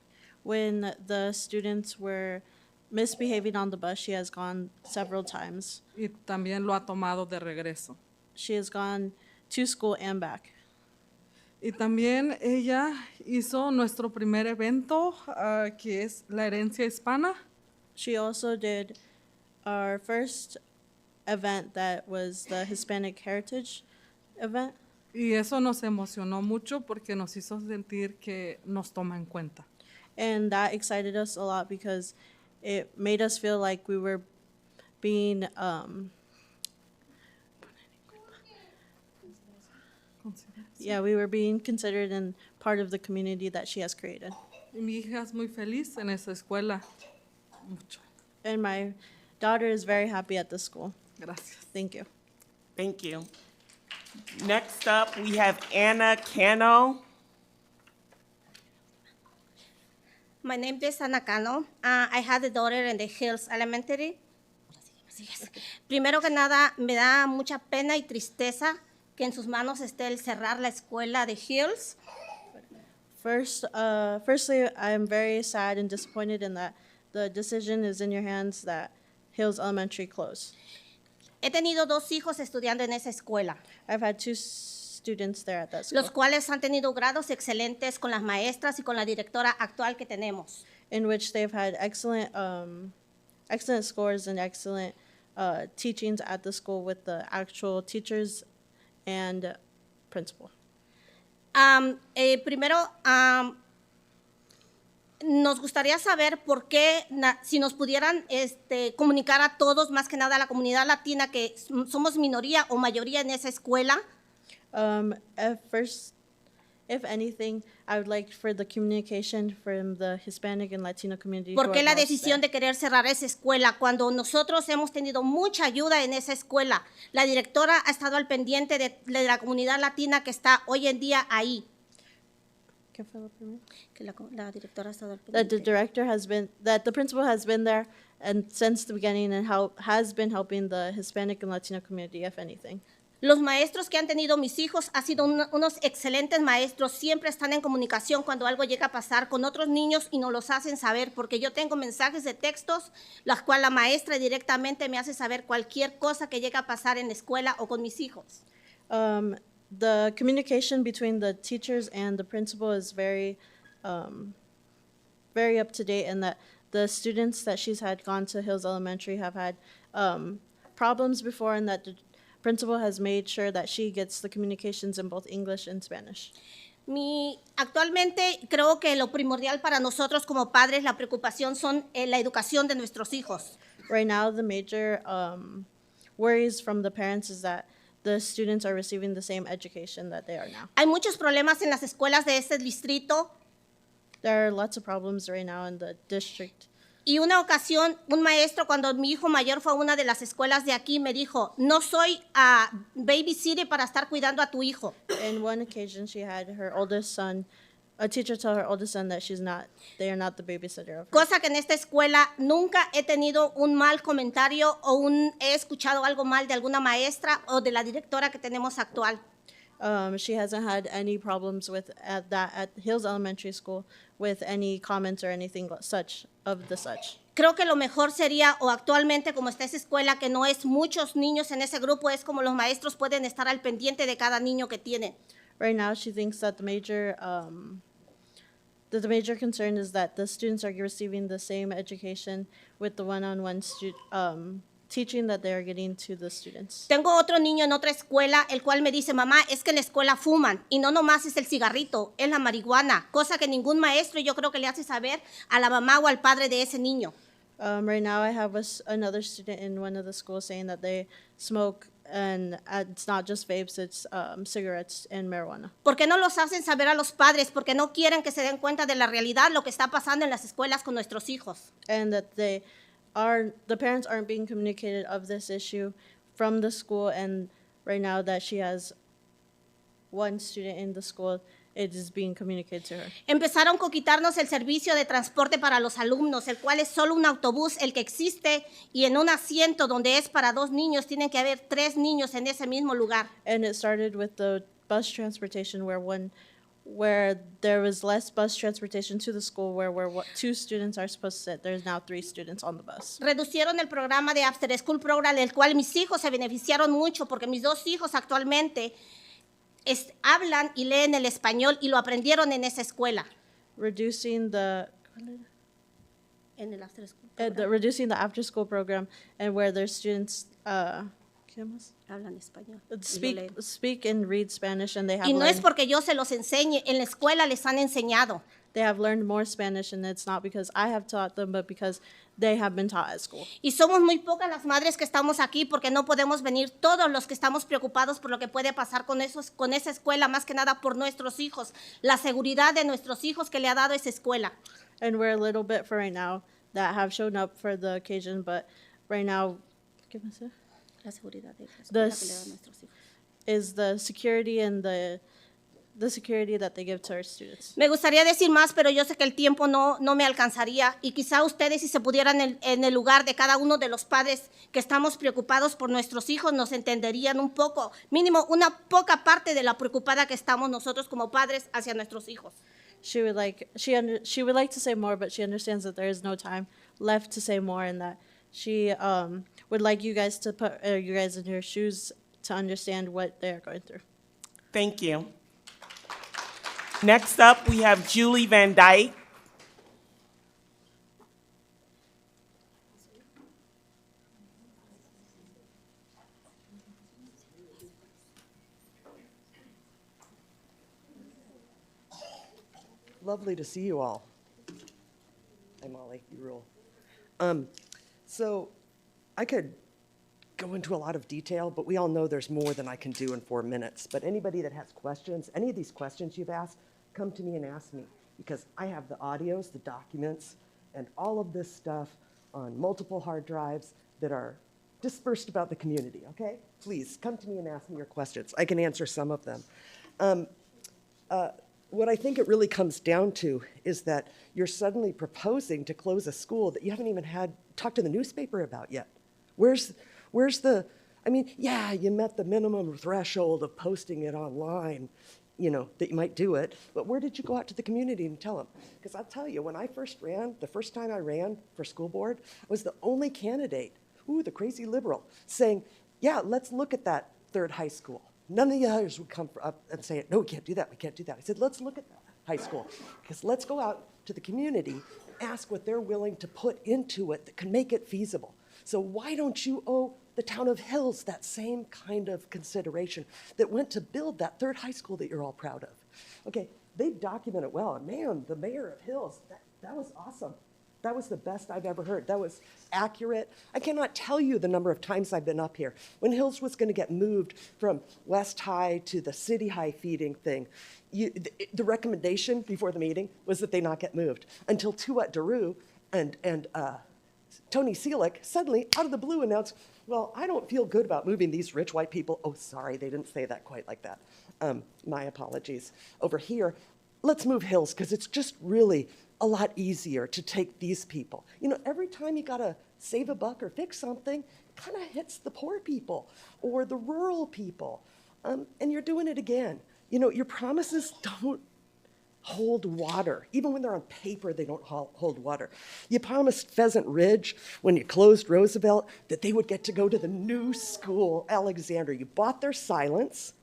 When the students were misbehaving on the bus, she has gone several times. Y también lo ha tomado de regreso. She has gone to school and back. Y también ella hizo nuestro primer evento, que es la herencia hispana. She also did our first event, that was the Hispanic Heritage event. Y eso nos emocionó mucho porque nos hizo sentir que nos toma en cuenta. And that excited us a lot because it made us feel like we were being Yeah, we were being considered and part of the community that she has created. Y mi hija es muy feliz en esa escuela. Mucho. And my daughter is very happy at the school. Gracias. Thank you. Thank you. Next up, we have Anna Cano. My name is Ana Cano. I had a daughter in the Hills Elementary. Primero que nada, me da mucha pena y tristeza que en sus manos esté el cerrar la escuela de Hills. Firstly, I'm very sad and disappointed in that the decision is in your hands that Hills Elementary close. He tenido dos hijos estudiando en esa escuela, I've had two students there at that school, los cuales han tenido grados excelentes con las maestras y con la directora actual que tenemos. in which they've had excellent scores and excellent teachings at the school with the actual teachers and principal. Primero, nos gustaría saber por qué, si nos pudieran comunicar a todos, más que nada a la comunidad latina, que somos minoría o mayoría en esa escuela. If anything, I would like for the communication from the Hispanic and Latino community. ¿Por qué la decisión de querer cerrar esa escuela cuando nosotros hemos tenido mucha ayuda en esa escuela? La directora ha estado al pendiente de la comunidad latina que está hoy en día ahí. ¿Qué fue lo primero? Que la directora ha estado al That the pendiente. director has been, that the principal has been there and since the beginning and has been helping the Hispanic and Latino community, if anything. Los maestros que han tenido mis hijos han sido unos excelentes maestros, siempre están en comunicación cuando algo llega a pasar con otros niños y nos los hacen saber, porque yo tengo mensajes de textos, las cuales la maestra directamente me hace saber cualquier cosa que llega a pasar en la escuela o con mis hijos. The communication between the teachers and the principal is very up to date, and that the students that she's had gone to Hills Elementary have had problems before, and that the principal has made sure that she gets the communications in both English and Spanish. Actualmente creo que lo primordial para nosotros como padres, la preocupación son la educación de nuestros hijos. Right now, the major worries from the parents is that the students are receiving the same education that they are now. Hay muchos problemas en las escuelas de este distrito. There are lots of problems right now in the district. Y una ocasión, un maestro, cuando mi hijo mayor fue a una de las escuelas de aquí, me dijo, no soy babysitter para estar cuidando a tu hijo. In one occasion, she had her oldest son, a teacher tell her oldest son that they are not the babysitter of her. Cosa que en esta escuela nunca he tenido un mal comentario o he escuchado algo mal de alguna maestra o de la directora que tenemos actual. She hasn't had any problems with at Hills Elementary School with any comments or anything such. Creo que lo mejor sería, o actualmente como está esa escuela, que no es muchos niños en ese grupo, es como los maestros pueden estar al pendiente de cada niño que tienen. Right now, she thinks that the major concern is that the students are receiving the same education with the one-on-one teaching that they are getting to the students. Tengo otro niño en otra escuela, el cual me dice, mamá, es que en la escuela fuman, y no nomás es el cigarrito, es la marihuana, cosa que ningún maestro yo creo que le hace saber a la mamá o al padre de ese niño. Right now I have another student in one of the schools saying that they smoke, and it's not just vapes, it's cigarettes and marijuana. ¿Por qué no los hacen saber a los padres? Porque no quieren que se den cuenta de la realidad, lo que está pasando en las escuelas con nuestros hijos. And that the parents aren't being communicated of this issue from the school, and right now that she has one student in the school, it is being communicated to her. Empezaron con quitarnos el servicio de transporte para los alumnos, el cual es solo un autobús el que existe, y en un asiento donde es para 2 niños, tienen que haber 3 niños en ese mismo lugar. And it started with the bus transportation where there was less bus transportation to the school where 2 students are supposed to sit. There's now 3 students on the bus. Reducieron el programa de After School Program, del cual mis hijos se beneficiaron mucho, porque mis 2 hijos actualmente hablan y leen el español y lo aprendieron en esa escuela. Reducing the En el After School Program. reducing the after school program, and where their students Hablan español. speak and read Spanish, and they have Y no es learned. porque yo se los enseñe, en la escuela les han enseñado. they have learned more Spanish, and it's not because I have taught them, but because they have been taught at school. Y somos muy pocas las madres que estamos aquí porque no podemos venir todos los que estamos preocupados por lo que puede pasar con esa escuela, más que nada por nuestros hijos, la seguridad de nuestros hijos que le ha dado esa escuela. And we're a little bit for right now that have shown up for the occasion, but right now, La seguridad de la escuela que le da a nuestros hijos. is the security and the security that they give to our students. Me gustaría decir más, pero yo sé que el tiempo no me alcanzaría y quizá ustedes, si se pudieran en el lugar de cada uno de los padres que estamos preocupados por nuestros hijos, nos entenderían un poco, mínimo una poca parte de la preocupada que estamos nosotros como padres hacia nuestros hijos. She would like to say more, but she understands that there is no time left to say more, and that she would like you guys to put you guys in her shoes to understand what they are going through. Thank you. Next up, we have Julie Van Dyke. Lovely to see you all. Hi, Molly, you rule. So I could go into a lot of detail, but we all know there's more than I can do in 4 minutes. But anybody that has questions, any of these questions you've asked, come to me and ask me, because I have the audios, the documents, and all of this stuff on multiple hard drives that are dispersed about the community, okay? Please, come to me and ask me your questions. I can answer some of them. What I think it really comes down to is that you're suddenly proposing to close a school that you haven't even talked to the newspaper about yet. Where's the, I mean, yeah, you met the minimum threshold of posting it online, you know, that you might do it, but where did you go out to the community and tell them? Because I'll tell you, when I first ran, the first time I ran for school board, I was the only candidate, the crazy liberal, saying, yeah, let's look at that third high school. None of the others would come up and say, no, we can't do that, we can't do that. I said, let's look at that high school, because let's go out to the community and ask what they're willing to put into it that can make it feasible. So why don't you owe the town of Hills that same kind of consideration that went to build that third high school that you're all proud of? Okay, they document it well, and man, the mayor of Hills, that was awesome. That was the best I've ever heard. That was accurate. I cannot tell you the number of times I've been up here. When Hills was going to get moved from West High to the City High feeding thing, the recommendation before the meeting was that they not get moved until Tuat Daru and Tony Seelick suddenly, out of the blue, announced, well, I don't feel good about moving these rich white people. Oh, sorry, they didn't say that quite like that. My apologies. Over here, let's move Hills, because it's just really a lot easier to take these people. You know, every time you gotta save a buck or fix something, it kind of hits the poor people or the rural people. And you're doing it again. You know, your promises don't hold water. Even when they're on paper, they don't hold water. You promised Pheasant Ridge, when you closed Roosevelt, that they would get to go to the new school, Alexander. You bought their silence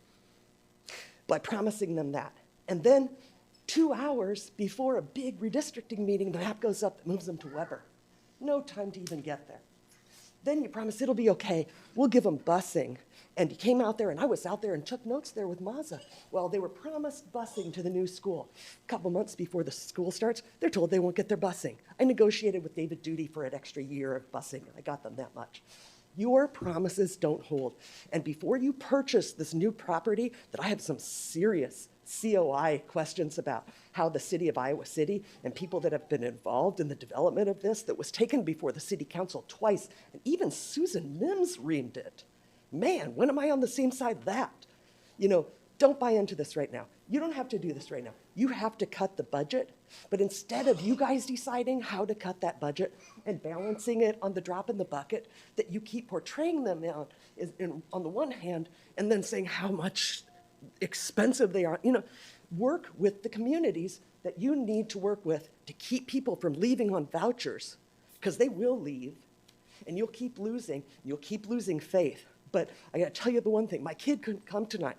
by promising them that. And then 2 hours before a big redistricting meeting, the map goes up that moves them to Weber. No time to even get there. Then you promise it'll be okay. We'll give them busing. And you came out there, and I was out there and took notes there with Maza. Well, they were promised busing to the new school. A couple months before the school starts, they're told they won't get their busing. I negotiated with David Duty for an extra year of busing, and I got them that much. Your promises don't hold. And before you purchase this new property that I have some serious COI questions about how the city of Iowa City and people that have been involved in the development of this, that was taken before the city council twice, and even Susan Mims reamed it. Man, when am I on the same side of that? You know, don't buy into this right now. You don't have to do this right now. You have to cut the budget, but instead of you guys deciding how to cut that budget and balancing it on the drop in the bucket that you keep portraying them on the one hand, and then saying how much expensive they are. You know, work with the communities that you need to work with to keep people from leaving on vouchers, because they will leave, and you'll keep losing faith. But I gotta tell you the one thing, my kid couldn't come tonight,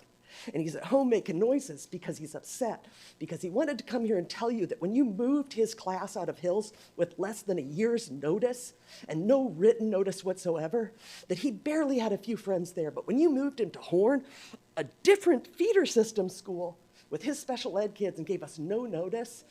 and he's at home making noises because he's upset, because he wanted to come here and tell you that when you moved his class out of Hills with less than a year's notice and no written notice whatsoever, that he barely had a few friends there. But when you moved him to Horn, a different feeder system school with his special ed kids, and gave us no notice,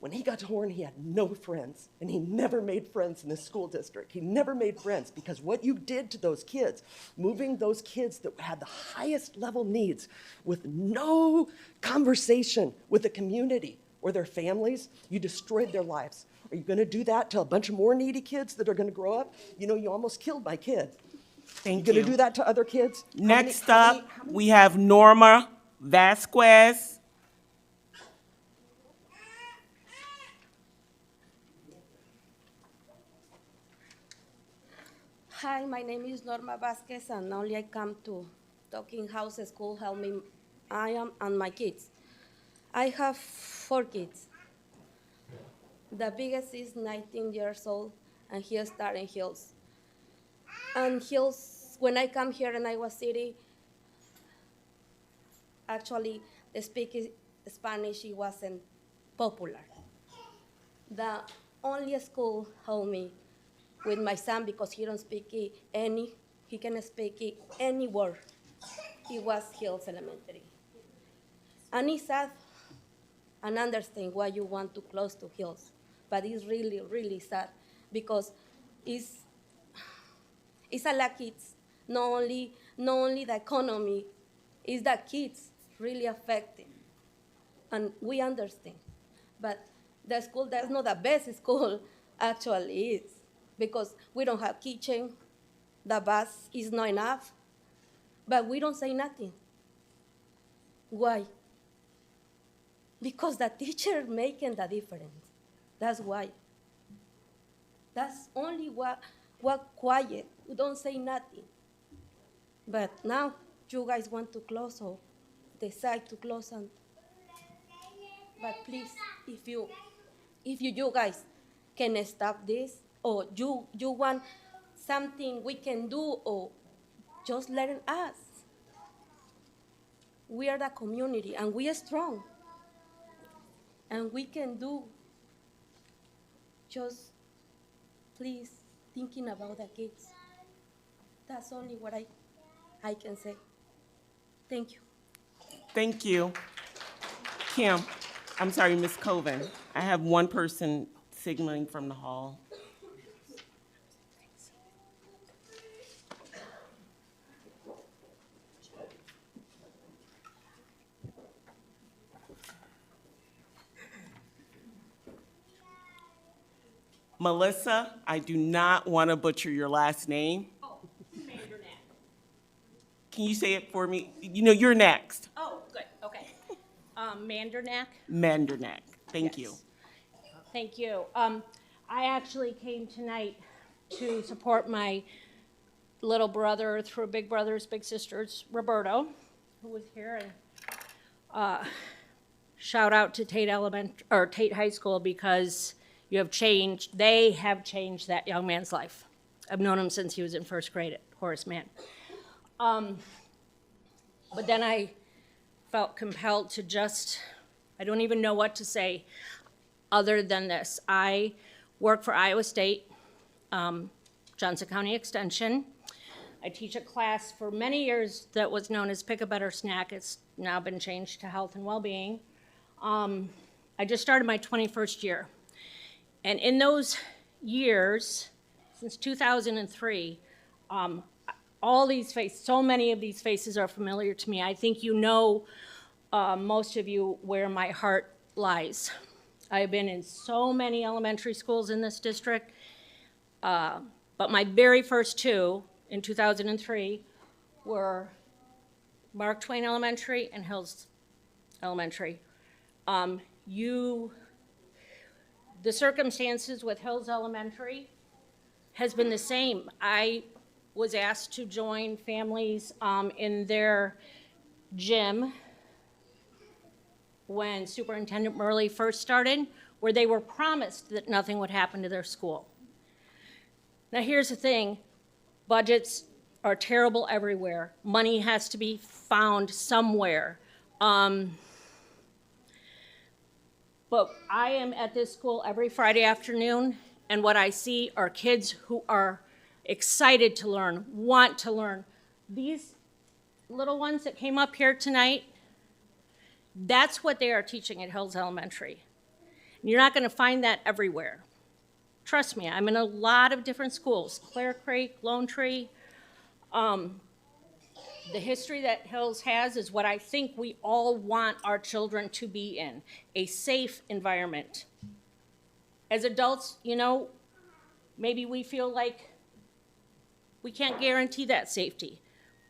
When he got to Horn, he had no friends, and he never made friends in this school district. He never made friends because what you did to those kids, moving those kids that had the highest level needs with no conversation with the community or their families, you destroyed their lives. Are you going to do that to a bunch of more needy kids that are going to grow up? You know, you almost killed my kid. Thank you. you. Going to do that to other kids? Next up, we have Norma Vasquez. Hi, my name is Norma Vasquez, and only I come to Talking House School help me, I am and my kids. I have 4 kids. The biggest is 19 years old, and he is starting Hills. And Hills, when I come here in Iowa City, actually, the speaking Spanish, it wasn't popular. The only school helped me with my son because he don't speak he can speak any word. It was Hills Elementary. And it's sad and understand why you want to close to Hills, but it's really, really sad because it's a lot of kids, not only the economy, it's the kids really affected. And we understand, but the school, that's not the best school actually is, because we don't have kitchen, the bus is not enough, but we don't say nothing. Why? Because the teacher making the difference. That's why. That's only what quiet, we don't say nothing. But now you guys want to close or decide to close, but please, if you guys can stop this, or you want something we can do, or just let us. We are the community, and we are strong, and we can do. Just please thinking about the kids. That's only what I can say. Thank you. Thank you. Kemp, I'm sorry, Ms. Coven. I have one person signaling from the hall. Melissa, I do not want to butcher your last name. Oh, Mandernack. Can you say it for me? You know, you're next. Oh, good, okay. Mandernack. Mandernack. Thank you. Thank you. I actually came tonight to support my little brother through Big Brothers Big Sisters, Roberto, who was here, and shout out to Tate Tate High School, because they have changed that young man's life. I've known him since he was in first grade at Horace Mann. But then I felt compelled to I don't even know what to say other than this. I work for Iowa State, Johnson County Extension. I teach a class for many years that was known as Pick a Better Snack. It's now been changed to Health and Wellbeing. I just started my 21st year. And in those years, since 2003, all these faces, so many of these faces are familiar to me. I think you know, most of you, where my heart lies. I've been in so many elementary schools in this district, but my very first 2 in 2003 were Mark Twain Elementary and Hills Elementary. The circumstances with Hills Elementary has been the same. I was asked to join families in their gym when Superintendent Murley first started, where they were promised that nothing would happen to their school. Now here's the thing, budgets are terrible everywhere. Money has to be found somewhere. But I am at this school every Friday afternoon, and what I see are kids who are excited to learn, want to learn. These little ones that came up here tonight, that's what they are teaching at Hills Elementary. You're not going to find that everywhere. Trust me, I'm in a lot of different schools, Clear Creek, Lone Tree. The history that Hills has is what I think we all want our children to be in, a safe environment. As adults, you know, maybe we feel like we can't guarantee that safety,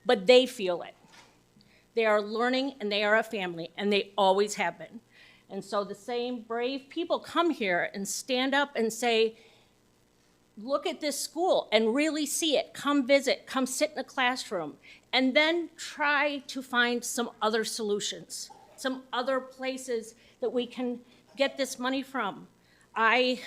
but they feel it. They are learning and they are a family, and they always have been. And so the same brave people come here and stand up and say, look at this school and really see it. Come visit, come sit in a classroom, and then try to find some other solutions, some other places that we can get this money from. I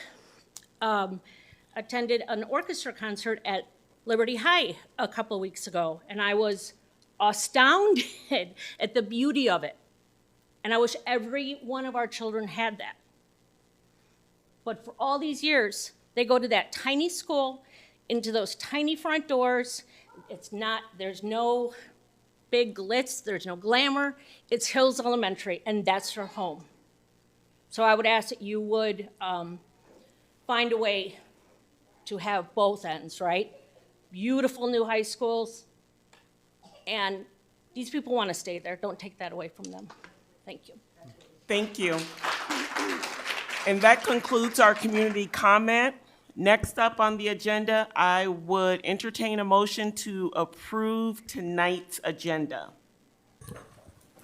attended an orchestra concert at Liberty High a couple of weeks ago, and I was astounded at the beauty of it. And I wish every one of our children had that. But for all these years, they go to that tiny school, into those tiny front doors. There's no big glitz, there's no glamour. It's Hills Elementary, and that's their home. So I would ask that you would find a way to have both ends, right? Beautiful new high schools, and these people want to stay there. Don't take that away from them. Thank you. Thank you. And that concludes our community comment. Next up on the agenda, I would entertain a motion to approve tonight's agenda.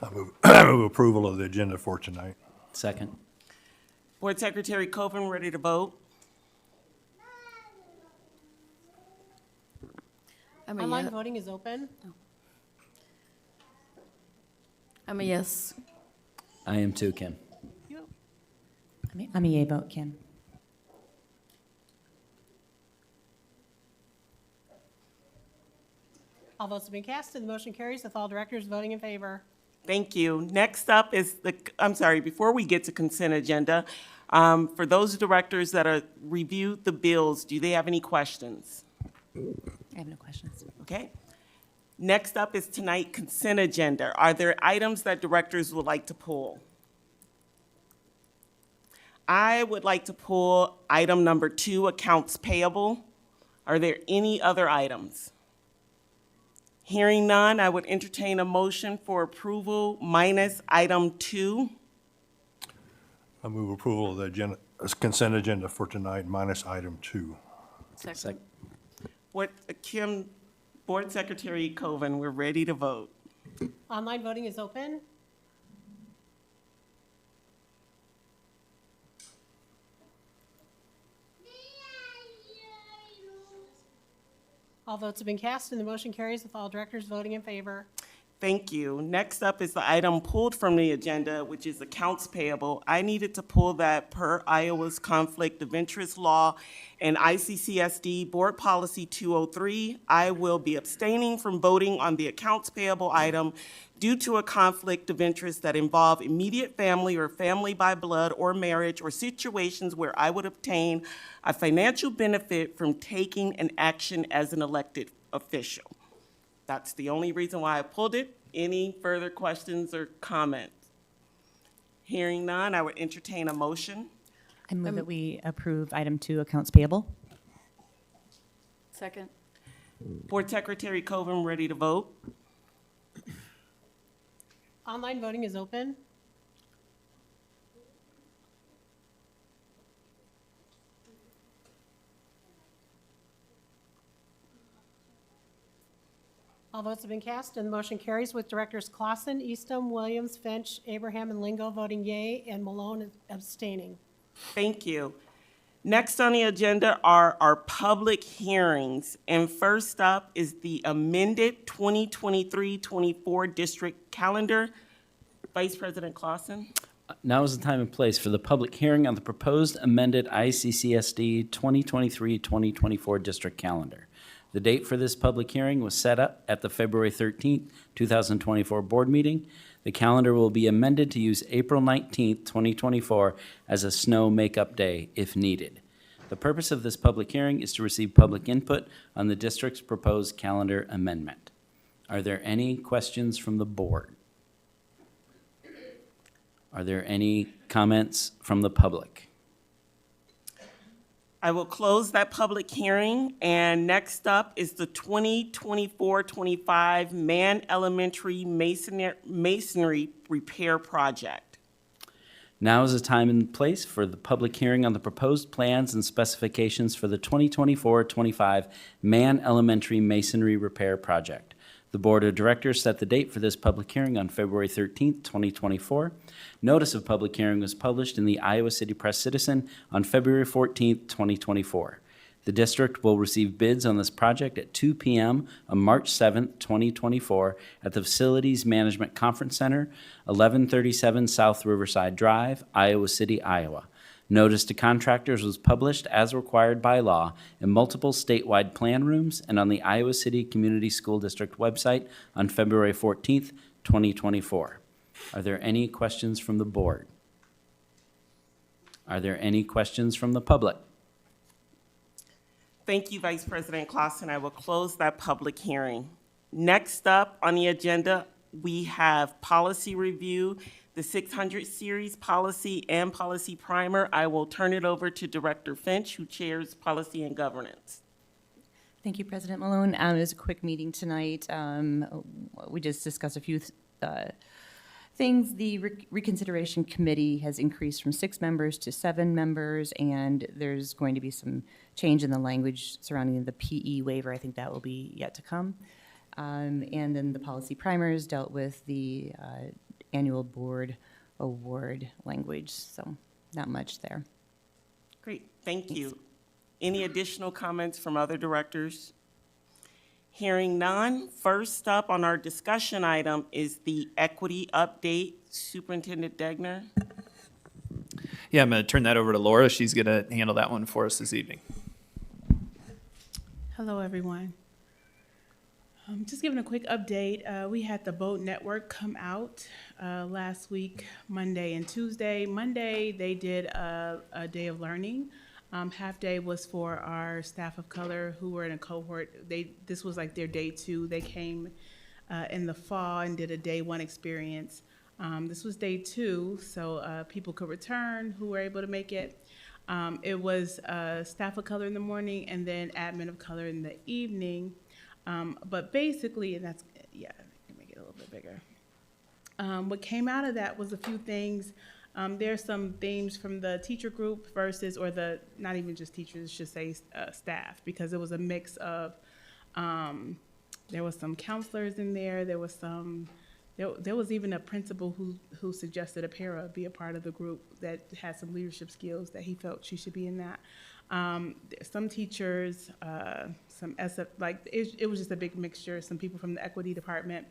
I move approval of the agenda for tonight. Second. Board Secretary Coven, ready to vote? Online voting is open. I'm a yes. I am too, Kim. I'm a yay vote, Kim. All votes have been cast and the motion carries with all directors voting in favor. Thank you. Next up is before we get to consent agenda, for those directors that are reviewed the bills, do they have any questions? I have no questions. Okay. Next up is tonight consent agenda. Are there items that directors would like to pull? I would like to pull item number 2, accounts payable. Are there any other items? Hearing none, I would entertain a motion for approval minus item 2. I move approval of the agenda, consent agenda for tonight minus item 2. Second. Board Secretary Coven, we're ready to vote. Online voting is open. All votes have been cast and the motion carries with all directors voting in favor. Thank you. Next up is the item pulled from the agenda, which is accounts payable. I needed to pull that per Iowa's conflict of interest law and ICCSD Board Policy 203. I will be abstaining from voting on the accounts payable item due to a conflict of interest that involve immediate family or family by blood or marriage or situations where I would obtain a financial benefit from taking an action as an elected official. That's the only reason why I pulled it. Any further questions or comments? Hearing none, I would entertain a motion. I move that we approve item 2, accounts payable. Second. Board Secretary Coven, ready to vote? Online voting is open. All votes have been cast and the motion carries with directors Clausen, Eastham, Williams, Finch, Abraham, and Lingo voting yea and Malone abstaining. Thank you. Next on the agenda are our public hearings. And first up is the amended 2023-24 district calendar. Vice President Clausen. Now is the time and place for the public hearing on the proposed amended ICCSD 2023-2024 district calendar. The date for this public hearing was set up at the February 13th, 2024 board meeting. The calendar will be amended to use April 19th, 2024 as a snow makeup day if needed. The purpose of this public hearing is to receive public input on the district's proposed calendar amendment. Are there any questions from the board? Are there any comments from the public? I will close that public hearing, and next up is the 2024-25 Mann Elementary Masonry Repair Project. Now is the time and place for the public hearing on the proposed plans and specifications for the 2024-25 Mann Elementary Masonry Repair Project. The Board of Directors set the date for this public hearing on February 13th, 2024. Notice of public hearing was published in the Iowa City Press Citizen on February 14th, 2024. The district will receive bids on this project at 2 p.m. on March 7th, 2024 at the Facilities Management Conference Center, 1137 South Riverside Drive, Iowa City, Iowa. Notice to contractors was published as required by law in multiple statewide plan rooms and on the Iowa City Community School District website on February 14th, 2024. Are there any questions from the board? Are there any questions from the public? Thank you, Vice President Clausen. I will close that public hearing. Next up on the agenda, we have policy review, the 600 series policy and policy primer. I will turn it over to Director Finch, who chairs policy and governance. Thank you, President Malone. It was a quick meeting tonight. We just discussed a few things. The reconsideration committee has increased from 6 members to 7 members, and there's going to be some change in the language surrounding the PE waiver. I think that will be yet to come. And then the policy primers dealt with the annual board award language, so not much there. Great, thank you. Any additional comments from other directors? Hearing none, first up on our discussion item is the equity update. Superintendent Degner. Yeah, I'm going to turn that over to Laura. She's going to handle that one for us this evening. Hello, everyone. Just giving a quick update. We had the Boat Network come out last week, Monday and Tuesday. Monday, they did a day of learning. Half day was for our staff of color who were in a cohort. This was like their day 2. They came in the fall and did a day 1 experience. This was day 2, so people could return who were able to make it. It was staff of color in the morning and then admin of color in the evening. But basically, and that's, yeah, I can make it a little bit bigger. What came out of that was a few things. There's some themes from the teacher group versus, or the, not even just teachers, should say staff, because it was a mix of, there was some counselors in there, there was some, there was even a principal who suggested a para be a part of the group that had some leadership skills that he felt she should be in that. Some teachers, some SF, like it was just a big mixture, some people from the equity department,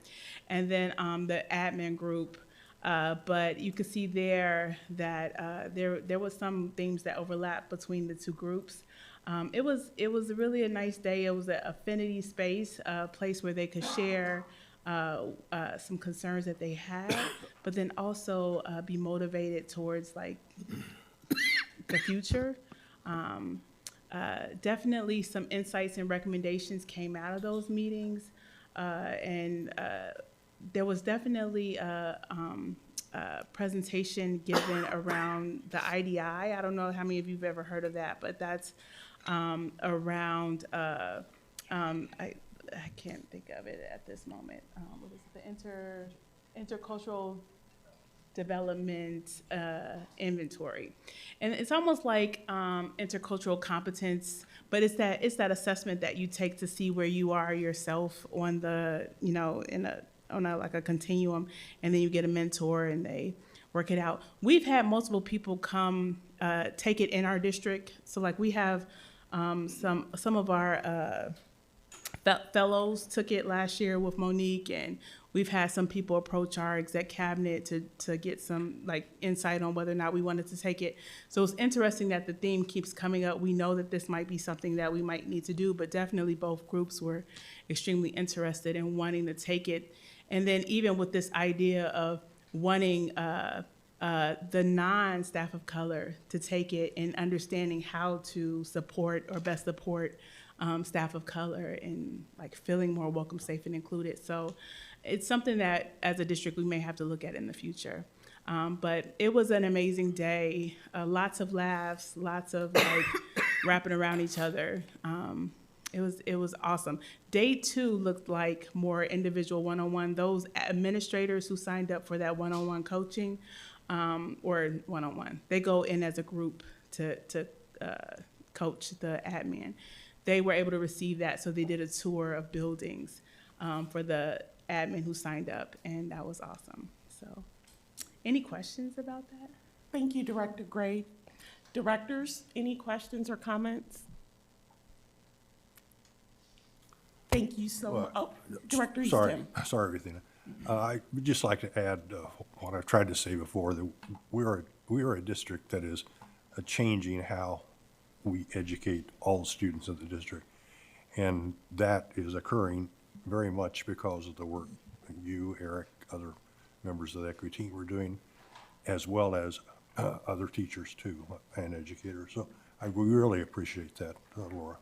and then the admin group. But you could see there that there was some themes that overlap between the two groups. It was really a nice day. It was an affinity space, a place where they could share some concerns that they had, but then also be motivated towards like the future. Definitely some insights and recommendations came out of those meetings, and there was definitely a presentation given around the IDI. I don't know how many of you have ever heard of that, but that's around, I can't think of it at this moment. What is it? The intercultural development inventory, and it's almost like intercultural competence, but it's that assessment that you take to see where you are yourself on the, you know, on a like a continuum, and then you get a mentor and they work it out. We've had multiple people come take it in our district, so like we have some of our fellows took it last year with Monique, and we've had some people approach our exec cabinet to get some like insight on whether or not we wanted to take it. So it's interesting that the theme keeps coming up. We know that this might be something that we might need to do, but definitely both groups were extremely interested in wanting to take it. And then even with this idea of wanting the non-staff of color to take it and understanding how to support or best support staff of color and like feeling more welcome, safe, and included. So it's something that as a district we may have to look at in the future. But it was an amazing day, lots of laughs, lots of like wrapping around each other. It was awesome. Day 2 looked like more individual one-on-one. Those administrators who signed up for that one-on-one coaching or one-on-one, they go in as a group to coach the admin. They were able to receive that, so they did a tour of buildings for the admin who signed up, and that was awesome. So, any questions about that? Thank you, Director Gray. Directors, any questions or comments? Thank you so much. Oh, Director Easton. Sorry, Athena. I would just like to add what I've tried to say before, that we are a district that is changing how we educate all the students in the district. And that is occurring very much because of the work that you, Eric, other members of the equity team were doing, as well as other teachers too, and educators. So we really appreciate that, Laura.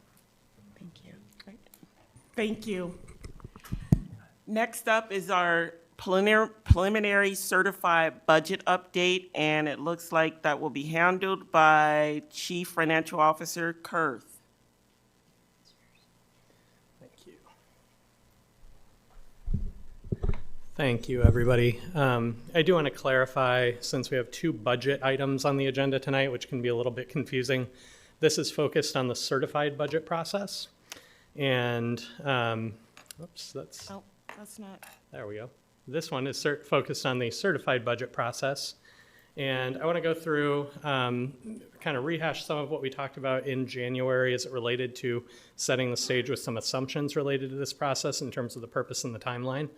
Thank you. Great. Thank you. Next up is our preliminary certified budget update, and it looks like that will be handled by Chief Financial Officer Kurth. Thank you, everybody. I do want to clarify, since we have 2 budget items on the agenda tonight, which can be a little bit confusing, this is focused on the certified budget process. And, oops, that's not. There we go. This one is focused on the certified budget process. And I want to go through, kind of rehash some of what we talked about in January as it related to setting the stage with some assumptions related to this process in terms of the purpose and the timeline.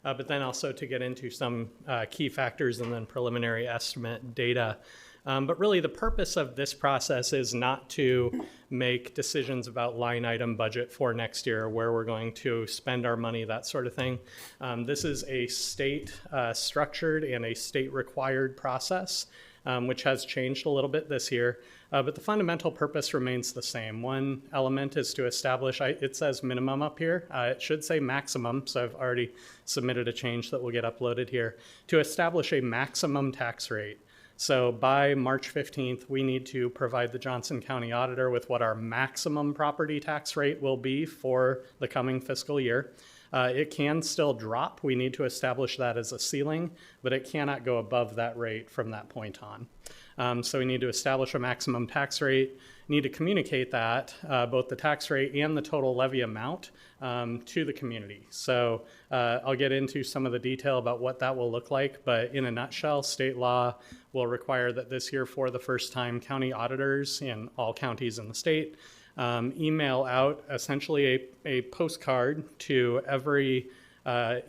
But then also to get into some key factors and then preliminary estimate data. But really the purpose of this process is not to make decisions about line item budget for next year, where we're going to spend our money, that sort of thing. This is a state structured and a state required process, which has changed a little bit this year. But the fundamental purpose remains the same. One element is to establish, it says minimum up here. It should say maximum, so I've already submitted a change that will get uploaded here, to establish a maximum tax rate. So by March 15th, we need to provide the Johnson County Auditor with what our maximum property tax rate will be for the coming fiscal year. It can still drop. We need to establish that as a ceiling, but it cannot go above that rate from that point on. So we need to establish a maximum tax rate, need to communicate that, both the tax rate and the total levy amount, to the community. So I'll get into some of the detail about what that will look like, but in a nutshell, state law will require that this year, for the first time, county auditors in all counties in the state email out essentially a postcard to every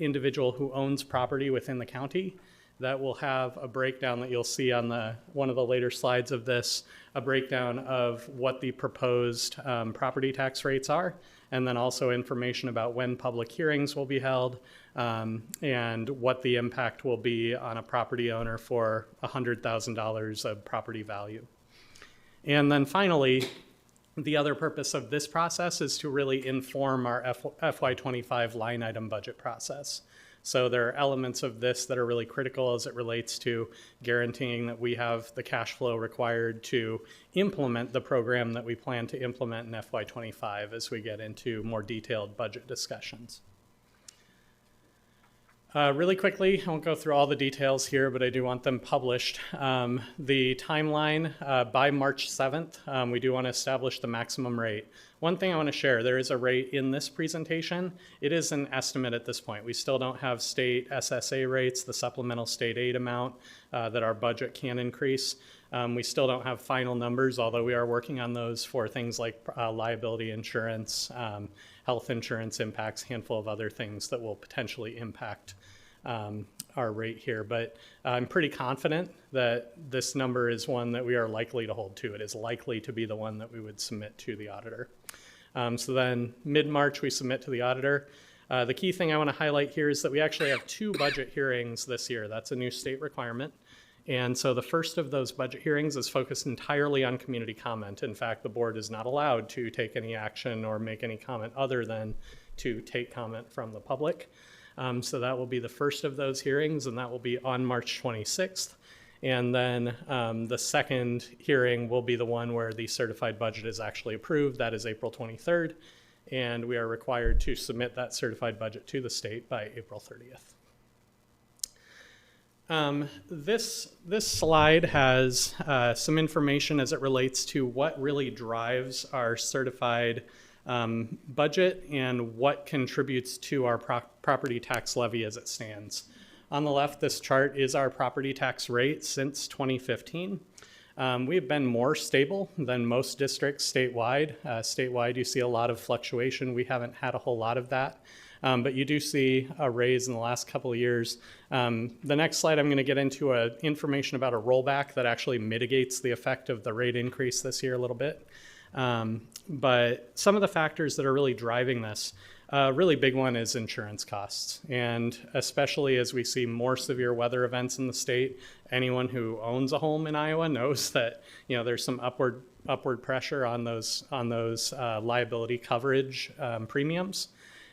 individual who owns property within the county that will have a breakdown that you'll see on one of the later slides of this, a breakdown of what the proposed property tax rates are, and then also information about when public hearings will be held and what the impact will be on a property owner for $100,000 of property value. And then finally, the other purpose of this process is to really inform our FY25 line item budget process. So there are elements of this that are really critical as it relates to guaranteeing that we have the cash flow required to implement the program that we plan to implement in FY25 as we get into more detailed budget discussions. Really quickly, I won't go through all the details here, but I do want them published. The timeline, by March 7th, we do want to establish the maximum rate. One thing I want to share, there is a rate in this presentation. It is an estimate at this point. We still don't have state SSA rates, the supplemental state aid amount that our budget can increase. We still don't have final numbers, although we are working on those for things like liability insurance, health insurance impacts, handful of other things that will potentially impact our rate here. But I'm pretty confident that this number is one that we are likely to hold to. It is likely to be the one that we would submit to the auditor. So then mid-March we submit to the auditor. The key thing I want to highlight here is that we actually have 2 budget hearings this year. That's a new state requirement. And so the first of those budget hearings is focused entirely on community comment. In fact, the board is not allowed to take any action or make any comment other than to take comment from the public. So that will be the first of those hearings, and that will be on March 26th. And then the second hearing will be the one where the certified budget is actually approved. That is April 23rd. And we are required to submit that certified budget to the state by April 30th. This slide has some information as it relates to what really drives our certified budget and what contributes to our property tax levy as it stands. On the left, this chart is our property tax rate since 2015. We've been more stable than most districts statewide. Statewide, you see a lot of fluctuation. We haven't had a whole lot of that. But you do see a raise in the last couple of years. The next slide, I'm going to get into information about a rollback that actually mitigates the effect of the rate increase this year a little bit. But some of the factors that are really driving this, a really big one is insurance costs. And especially as we see more severe weather events in the state, anyone who owns a home in Iowa knows that there's some upward pressure on those liability coverage premiums.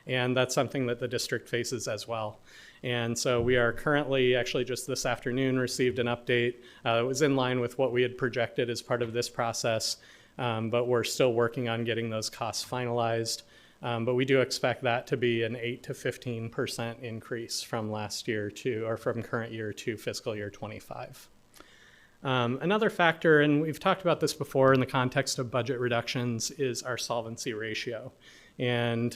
And that's something that the district faces as well. And so we are currently, actually just this afternoon, received an update. It was in line with what we had projected as part of this process, but we're still working on getting those costs finalized. But we do expect that to be an 8 to 15% increase from last year from current year to fiscal year 25. Another factor, and we've talked about this before in the context of budget reductions, is our solvency ratio. And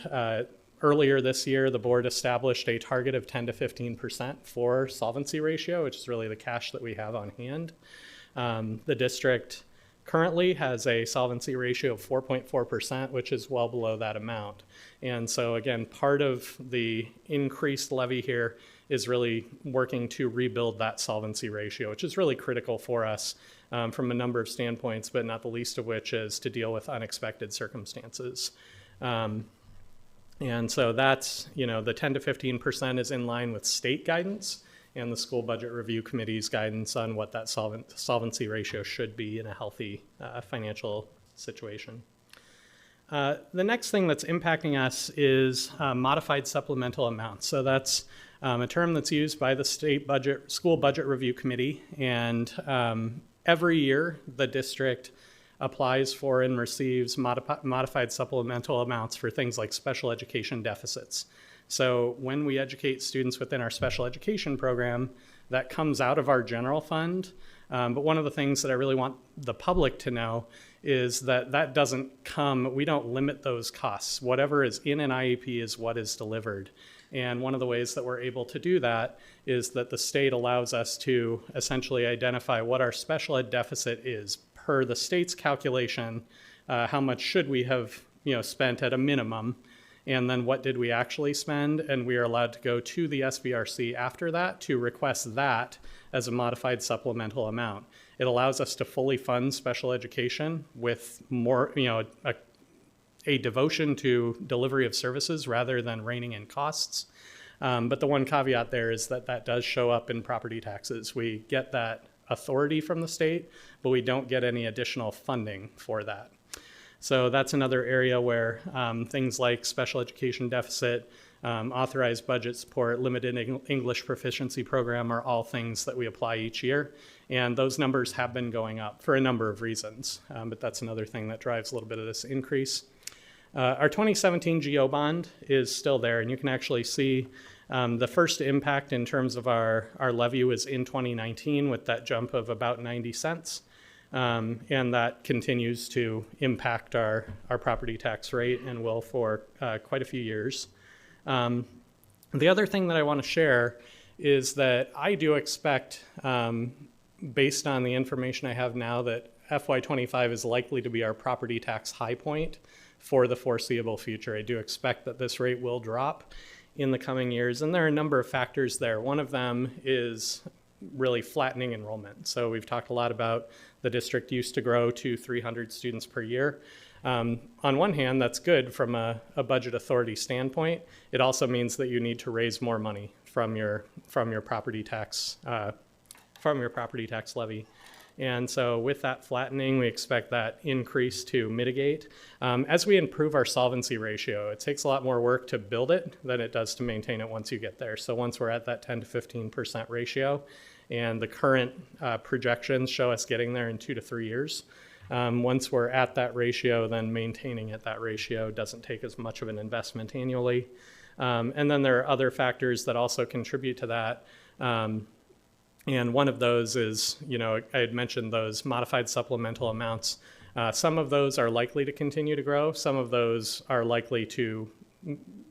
earlier this year, the board established a target of 10 to 15% for solvency ratio, which is really the cash that we have on hand. The district currently has a solvency ratio of 4.4%, which is well below that amount. And so again, part of the increased levy here is really working to rebuild that solvency ratio, which is really critical for us from a number of standpoints, but not the least of which is to deal with unexpected circumstances. And so that's, the 10 to 15% is in line with state guidance and the School Budget Review Committee's guidance on what that solvency ratio should be in a healthy financial situation. The next thing that's impacting us is modified supplemental amounts. So that's a term that's used by the School Budget Review Committee, and every year the district applies for and receives modified supplemental amounts for things like special education deficits. So when we educate students within our special education program, that comes out of our general fund. But one of the things that I really want the public to know is that doesn't come, we don't limit those costs. Whatever is in an IEP is what is delivered. And one of the ways that we're able to do that is that the state allows us to essentially identify what our special ed deficit is. Per the state's calculation, how much should we have spent at a minimum, and then what did we actually spend, and we are allowed to go to the SBRC after that to request that as a modified supplemental amount. It allows us to fully fund special education with more, a devotion to delivery of services rather than reining in costs. But the one caveat there is that does show up in property taxes. We get that authority from the state, but we don't get any additional funding for that. So that's another area where things like special education deficit, authorized budget support, limited English proficiency program are all things that we apply each year. And those numbers have been going up for a number of reasons, but that's another thing that drives a little bit of this increase. Our 2017 GO bond is still there, and you can actually see the first impact in terms of our levy was in 2019 with that jump of about 90 cents. And that continues to impact our property tax rate and will for quite a few years. The other thing that I want to share is that I do expect, based on the information I have now, that FY25 is likely to be our property tax high point for the foreseeable future. I do expect that this rate will drop in the coming years, and there are a number of factors there. One of them is really flattening enrollment. So we've talked a lot about the district used to grow to 300 students per year. On one hand, that's good from a budget authority standpoint. It also means that you need to raise more money from your property tax levy. And so with that flattening, we expect that increase to mitigate. As we improve our solvency ratio, it takes a lot more work to build it than it does to maintain it once you get there. So once we're at that 10 to 15% ratio, And the current projections show us getting there in 2 to 3 years. Once we're at that ratio, then maintaining at that ratio doesn't take as much of an investment annually. And then there are other factors that also contribute to that. And one of those is, I had mentioned those modified supplemental amounts. Some of those are likely to continue to grow. Some of those are likely to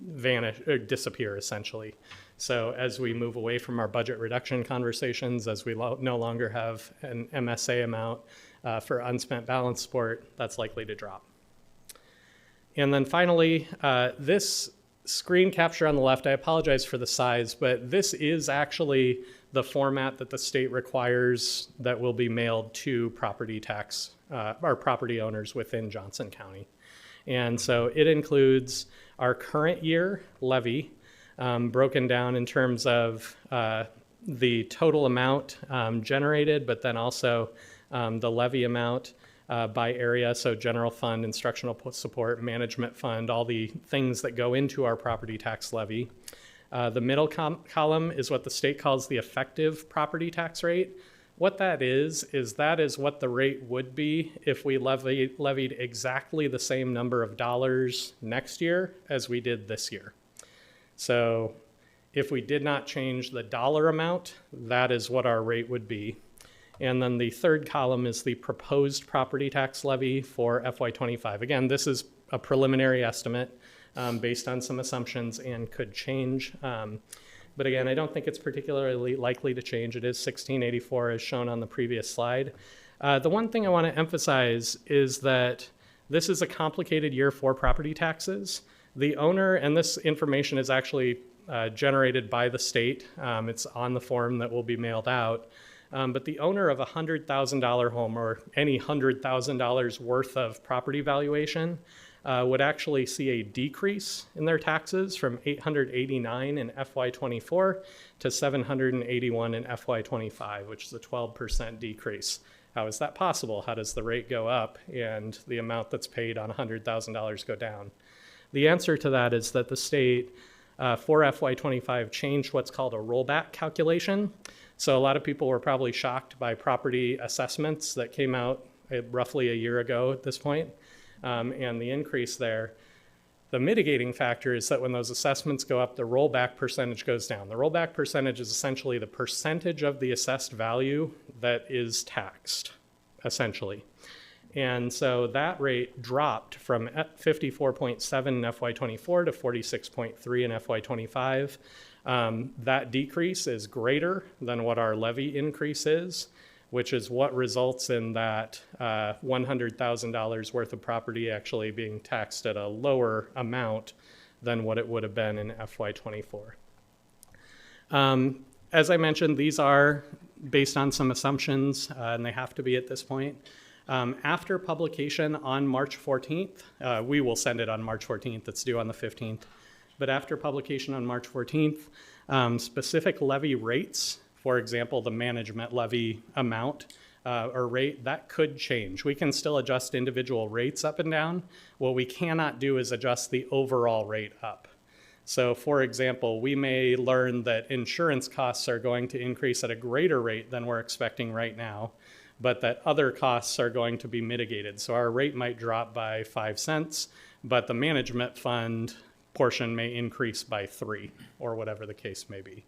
vanish or disappear, essentially. So as we move away from our budget reduction conversations, as we no longer have an MSA amount for unspent balance support, that's likely to drop. And then finally, this screen capture on the left, I apologize for the size, but this is actually the format that the state requires that will be mailed to property tax or property owners within Johnson County. And so it includes our current year levy, broken down in terms of the total amount generated, but then also the levy amount by area, so general fund, instructional support, management fund, all the things that go into our property tax levy. The middle column is what the state calls the effective property tax rate. What that is what the rate would be if we levied exactly the same number of dollars next year as we did this year. So if we did not change the dollar amount, that is what our rate would be. And then the third column is the proposed property tax levy for FY25. Again, this is a preliminary estimate based on some assumptions and could change. But again, I don't think it's particularly likely to change. It is $16.84 as shown on the previous slide. The one thing I want to emphasize is that this is a complicated year for property taxes. The owner, and this information is actually generated by the state. It's on the form that will be mailed out. But the owner of a $100,000 home or any $100,000 worth of property valuation would actually see a decrease in their taxes from $889 in FY24 to $781 in FY25, which is a 12% decrease. How is that possible? How does the rate go up and the amount that's paid on $100,000 go down? The answer to that is that the state for FY25 changed what's called a rollback calculation. So a lot of people were probably shocked by property assessments that came out roughly a year ago at this point. And the increase there. The mitigating factor is that when those assessments go up, the rollback percentage goes down. The rollback percentage is essentially the percentage of the assessed value that is taxed, essentially. And so that rate dropped from 54.7 in FY24 to 46.3 in FY25. That decrease is greater than what our levy increase is, which is what results in that $100,000 worth of property actually being taxed at a lower amount than what it would have been in FY24. As I mentioned, these are based on some assumptions, and they have to be at this point. After publication on March 14th, we will send it on March 14th, it's due on the 15th, but after publication on March 14th, specific levy rates, for example, the management levy amount or rate, that could change. We can still adjust individual rates up and down. What we cannot do is adjust the overall rate up. So for example, we may learn that insurance costs are going to increase at a greater rate than we're expecting right now, but that other costs are going to be mitigated. So our rate might drop by 5 cents, but the management fund portion may increase by 3 or whatever the case may be.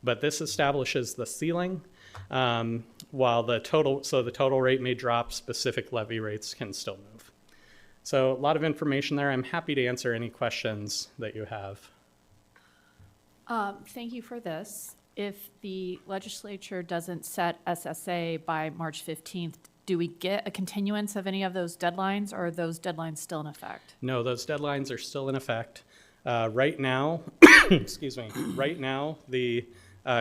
But this establishes the ceiling, while the total rate may drop, specific levy rates can still move. So a lot of information there. I'm happy to answer any questions that you have. Thank you for this. If the legislature doesn't set SSA by March 15th, do we get a continuance of any of those deadlines, or are those deadlines still in effect? No, those deadlines are still in effect. Right now, excuse me, right now, the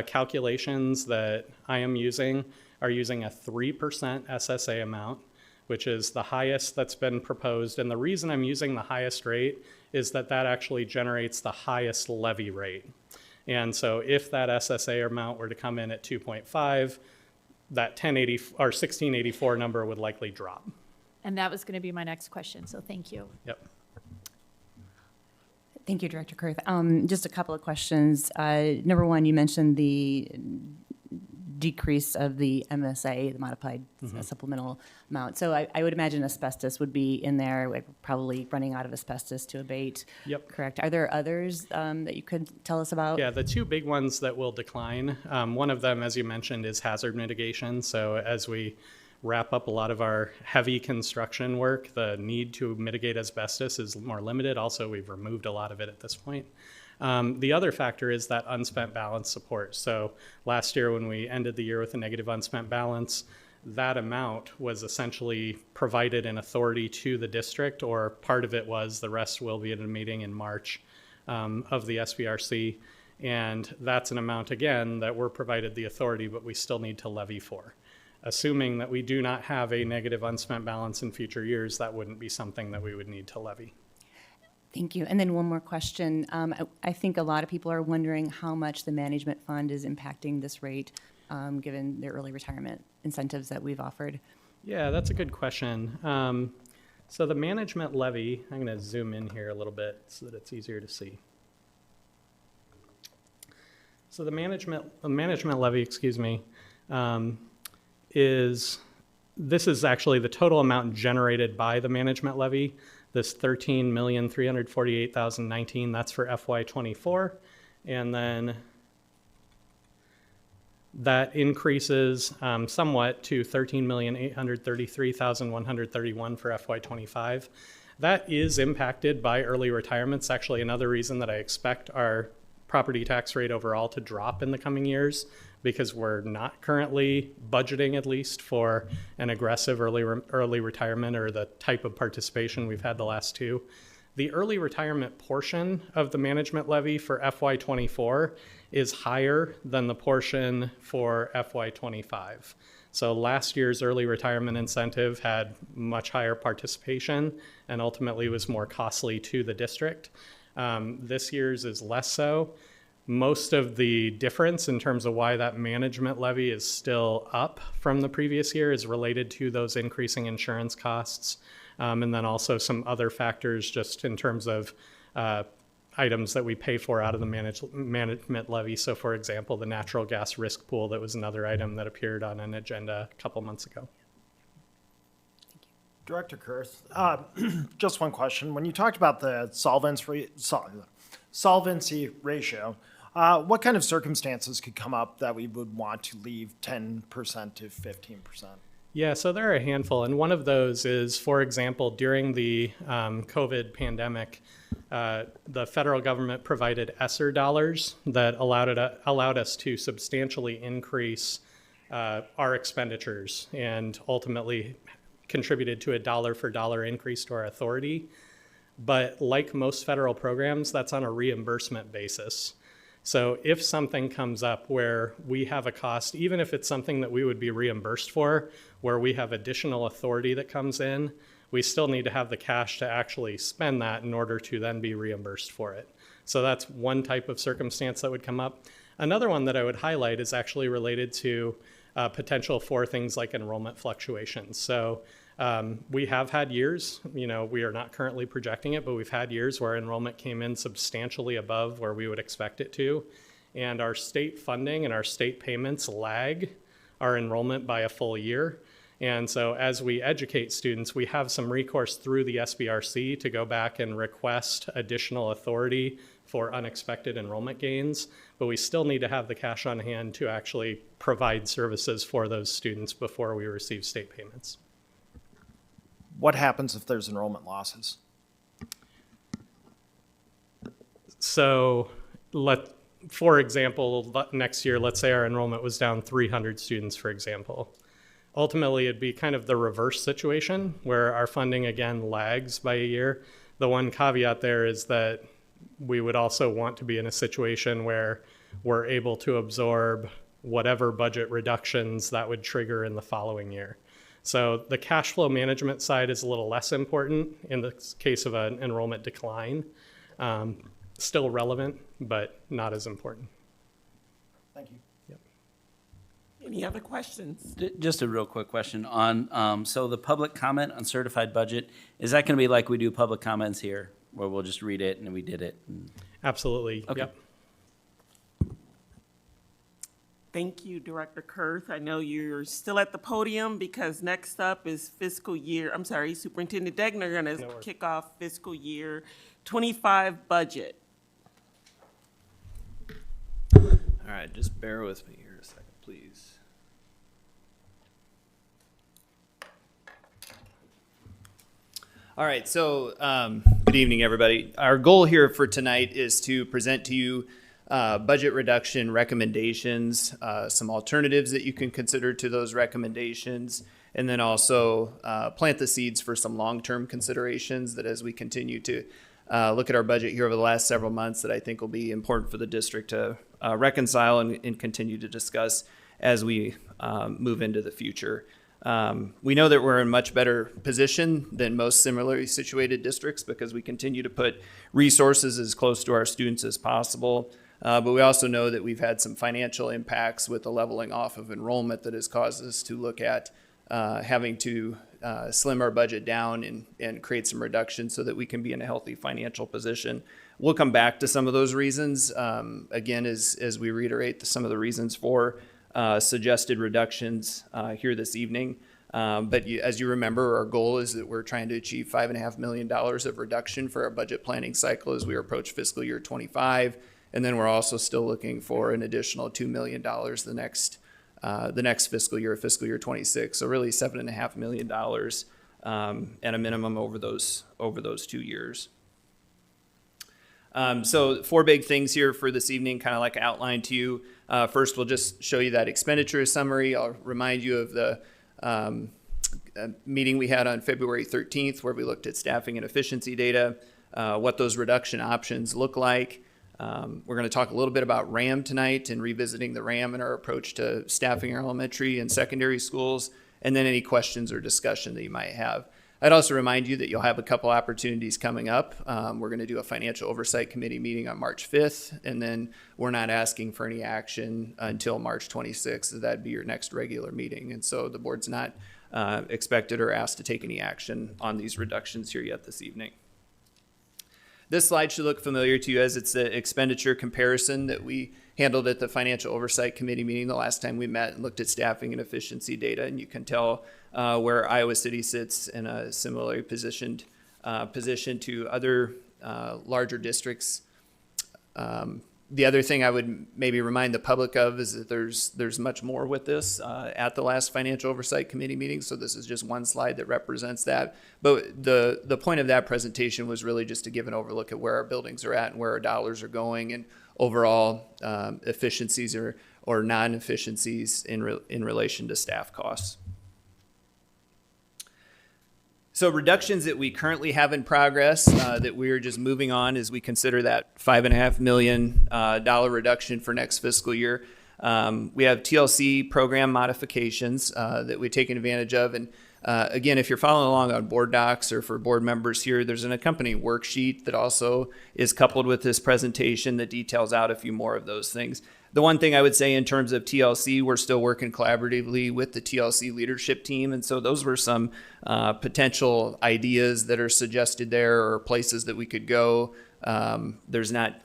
calculations that I am using are using a 3% SSA amount, which is the highest that's been proposed. And the reason I'm using the highest rate is that that actually generates the highest levy rate. And so if that SSA amount were to come in at 2.5, that 1684 number would likely drop. And that was going to be my next question, so thank you. Yep. Thank you, Director Kurth. Just a couple of questions. Number one, you mentioned the decrease of the MSA, the modified supplemental amount. So I would imagine asbestos would be in there. We're probably running out of asbestos to abate. Yep. Correct. Are there others that you could tell us about? Yeah, the two big ones that will decline, one of them, as you mentioned, is hazard mitigation. So as we wrap up a lot of our heavy construction work, the need to mitigate asbestos is more limited. Also, we've removed a lot of it at this point. The other factor is that unspent balance support. So last year when we ended the year with a negative unspent balance, that amount was essentially provided in authority to the district, or part of it was, the rest will be at a meeting in March of the SBRC. And that's an amount, again, that we're provided the authority, but we still need to levy for. Assuming that we do not have a negative unspent balance in future years, that wouldn't be something that we would need to levy. Thank you. And then one more question. I think a lot of people are wondering how much the management fund is impacting this rate, given the early retirement incentives that we've offered. Yeah, that's a good question. So the management levy, I'm going to zoom in here a little bit so that it's easier to see. So the management levy, this is actually the total amount generated by the management levy. This $13,348,019, that's for FY24. And then that increases somewhat to $13,833,131 for FY25. That is impacted by early retirements. Actually, another reason that I expect our property tax rate overall to drop in the coming years, because we're not currently budgeting, at least, for an aggressive early retirement or the type of participation we've had the last two. The early retirement portion of the management levy for FY24 is higher than the portion for FY25. So last year's early retirement incentive had much higher participation and ultimately was more costly to the district. This year's is less so. Most of the difference in terms of why that management levy is still up from the previous year is related to those increasing insurance costs, and then also some other factors just in terms of items that we pay for out of the management levy. So for example, the natural gas risk pool, that was another item that appeared on an agenda a couple months ago. Director Kurth, just one question. When you talked about the solvency ratio, what kind of circumstances could come up that we would want to leave 10% to 15%? Yeah, so there are a handful, and one of those is, for example, during the COVID pandemic, the federal government provided ESSER dollars that allowed us to substantially increase our expenditures and ultimately contributed to a dollar for dollar increase to our authority. But like most federal programs, that's on a reimbursement basis. So if something comes up where we have a cost, even if it's something that we would be reimbursed for, where we have additional authority that comes in, we still need to have the cash to actually spend that in order to then be reimbursed for it. So that's one type of circumstance that would come up. Another one that I would highlight is actually related to potential for things like enrollment fluctuations. So we have had years, we are not currently projecting it, but we've had years where enrollment came in substantially above where we would expect it to. And our state funding and our state payments lag our enrollment by a full year. And so as we educate students, we have some recourse through the SBRC to go back and request additional authority for unexpected enrollment gains, but we still need to have the cash on hand to actually provide services for those students before we receive state payments. What happens if there's enrollment losses? So for example, next year, let's say our enrollment was down 300 students, for example. Ultimately, it'd be kind of the reverse situation where our funding again lags by a year. The one caveat there is that we would also want to be in a situation where we're able to absorb whatever budget reductions that would trigger in the following year. So the cash flow management side is a little less important in the case of an enrollment decline. Still relevant, but not as important. Thank you. Yep. Any other questions? Just a real quick question on, so the public comment on certified budget, is that going to be like we do public comments here, where we'll just read it and we did it? Absolutely. Okay. Yep. Thank you, Director Kurth. I know you're still at the podium because next up is Superintendent Degner going to kick off fiscal year 25 budget. All right, just bear with me here a second, please. All right, so good evening, everybody. Our goal here for tonight is to present to you budget reduction recommendations, some alternatives that you can consider to those recommendations, and then also plant the seeds for some long-term considerations that as we continue to look at our budget here over the last several months that I think will be important for the district to reconcile and continue to discuss as we move into the future. We know that we're in a much better position than most similarly situated districts because we continue to put resources as close to our students as possible. But we also know that we've had some financial impacts with the leveling off of enrollment that has caused us to look at having to slim our budget down and create some reductions so that we can be in a healthy financial position. We'll come back to some of those reasons, again, as we reiterate some of the reasons for suggested reductions here this evening. But as you remember, our goal is that we're trying to achieve $5.5 million of reduction for our budget planning cycle as we approach fiscal year 25. And then we're also still looking for an additional $2 million the next fiscal year 26. So really $7.5 million at a minimum over those 2 years. So 4 big things here for this evening, kind of like I outlined to you. First, we'll just show you that expenditure summary. I'll remind you of the meeting we had on February 13th where we looked at staffing and efficiency data, what those reduction options look like. We're going to talk a little bit about RAM tonight and revisiting the RAM and our approach to staffing our elementary and secondary schools, and then any questions or discussion that you might have. I'd also remind you that you'll have a couple opportunities coming up. We're going to do a financial oversight committee meeting on March 5th, and then we're not asking for any action until March 26th. So that'd be your next regular meeting. And so the board's not expected or asked to take any action on these reductions here yet this evening. This slide should look familiar to you as it's the expenditure comparison that we handled at the Financial Oversight Committee meeting the last time we met and looked at staffing and efficiency data. And you can tell where Iowa City sits in a similarly position to other larger districts. The other thing I would maybe remind the public of is that there's much more with this at the last Financial Oversight Committee meeting, so this is just one slide that represents that. But the point of that presentation was really just to give an overlook at where our buildings are at and where our dollars are going and overall efficiencies or non-efficiencies in relation to staff costs. So reductions that we currently have in progress that we are just moving on as we consider that $5.5 million reduction for next fiscal year. We have TLC program modifications that we've taken advantage of. And again, if you're following along on board docs or for board members here, there's an accompanying worksheet that also is coupled with this presentation that details out a few more of those things. The one thing I would say in terms of TLC, we're still working collaboratively with the TLC leadership team. And so those were some potential ideas that are suggested there or places that we could go. There's not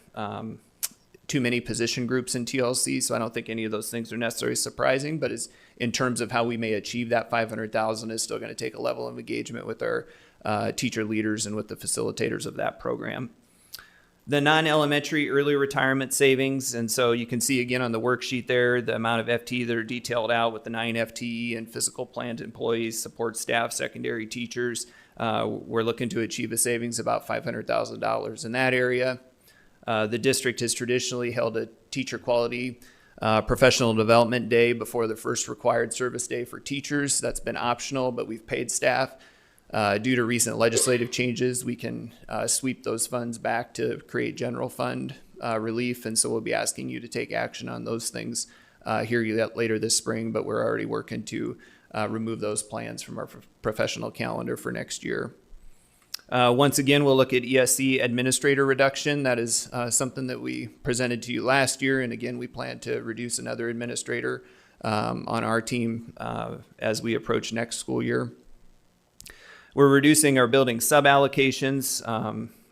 too many position groups in TLC, so I don't think any of those things are necessarily surprising. But as in terms of how we may achieve that $500,000 is still going to take a level of engagement with our teacher leaders and with the facilitators of that program. The non-elementary early retirement savings, and so you can see again on the worksheet there the amount of FTE that are detailed out with the 9 FTE and physical plant employees, support staff, secondary teachers. We're looking to achieve a savings of about $500,000 in that area. The district has traditionally held a teacher quality professional development day before the first required service day for teachers. That's been optional, but we've paid staff. Due to recent legislative changes, we can sweep those funds back to create general fund relief, and so we'll be asking you to take action on those things here later this spring, but we're already working to remove those plans from our professional calendar for next year. Once again, we'll look at ESC administrator reduction. That is something that we presented to you last year, and again, we plan to reduce another administrator on our team as we approach next school year. We're reducing our building sub-allocations,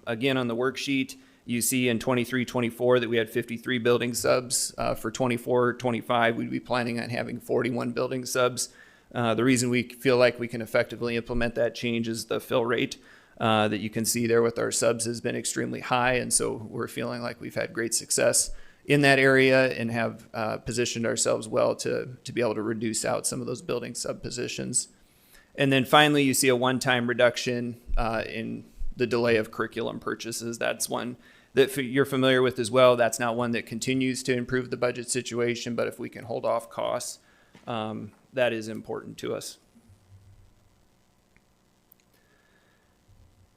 again on the worksheet. You see in 23-24 that we had 53 building subs. For 24-25, we'd be planning on having 41 building subs. The reason we feel like we can effectively implement that change is the fill rate that you can see there with our subs has been extremely high, and so we're feeling like we've had great success in that area and have positioned ourselves well to be able to reduce out some of those building sub positions. And then finally, you see a one-time reduction in the delay of curriculum purchases. That's one that you're familiar with as well. That's not one that continues to improve the budget situation, but if we can hold off costs, that is important to us.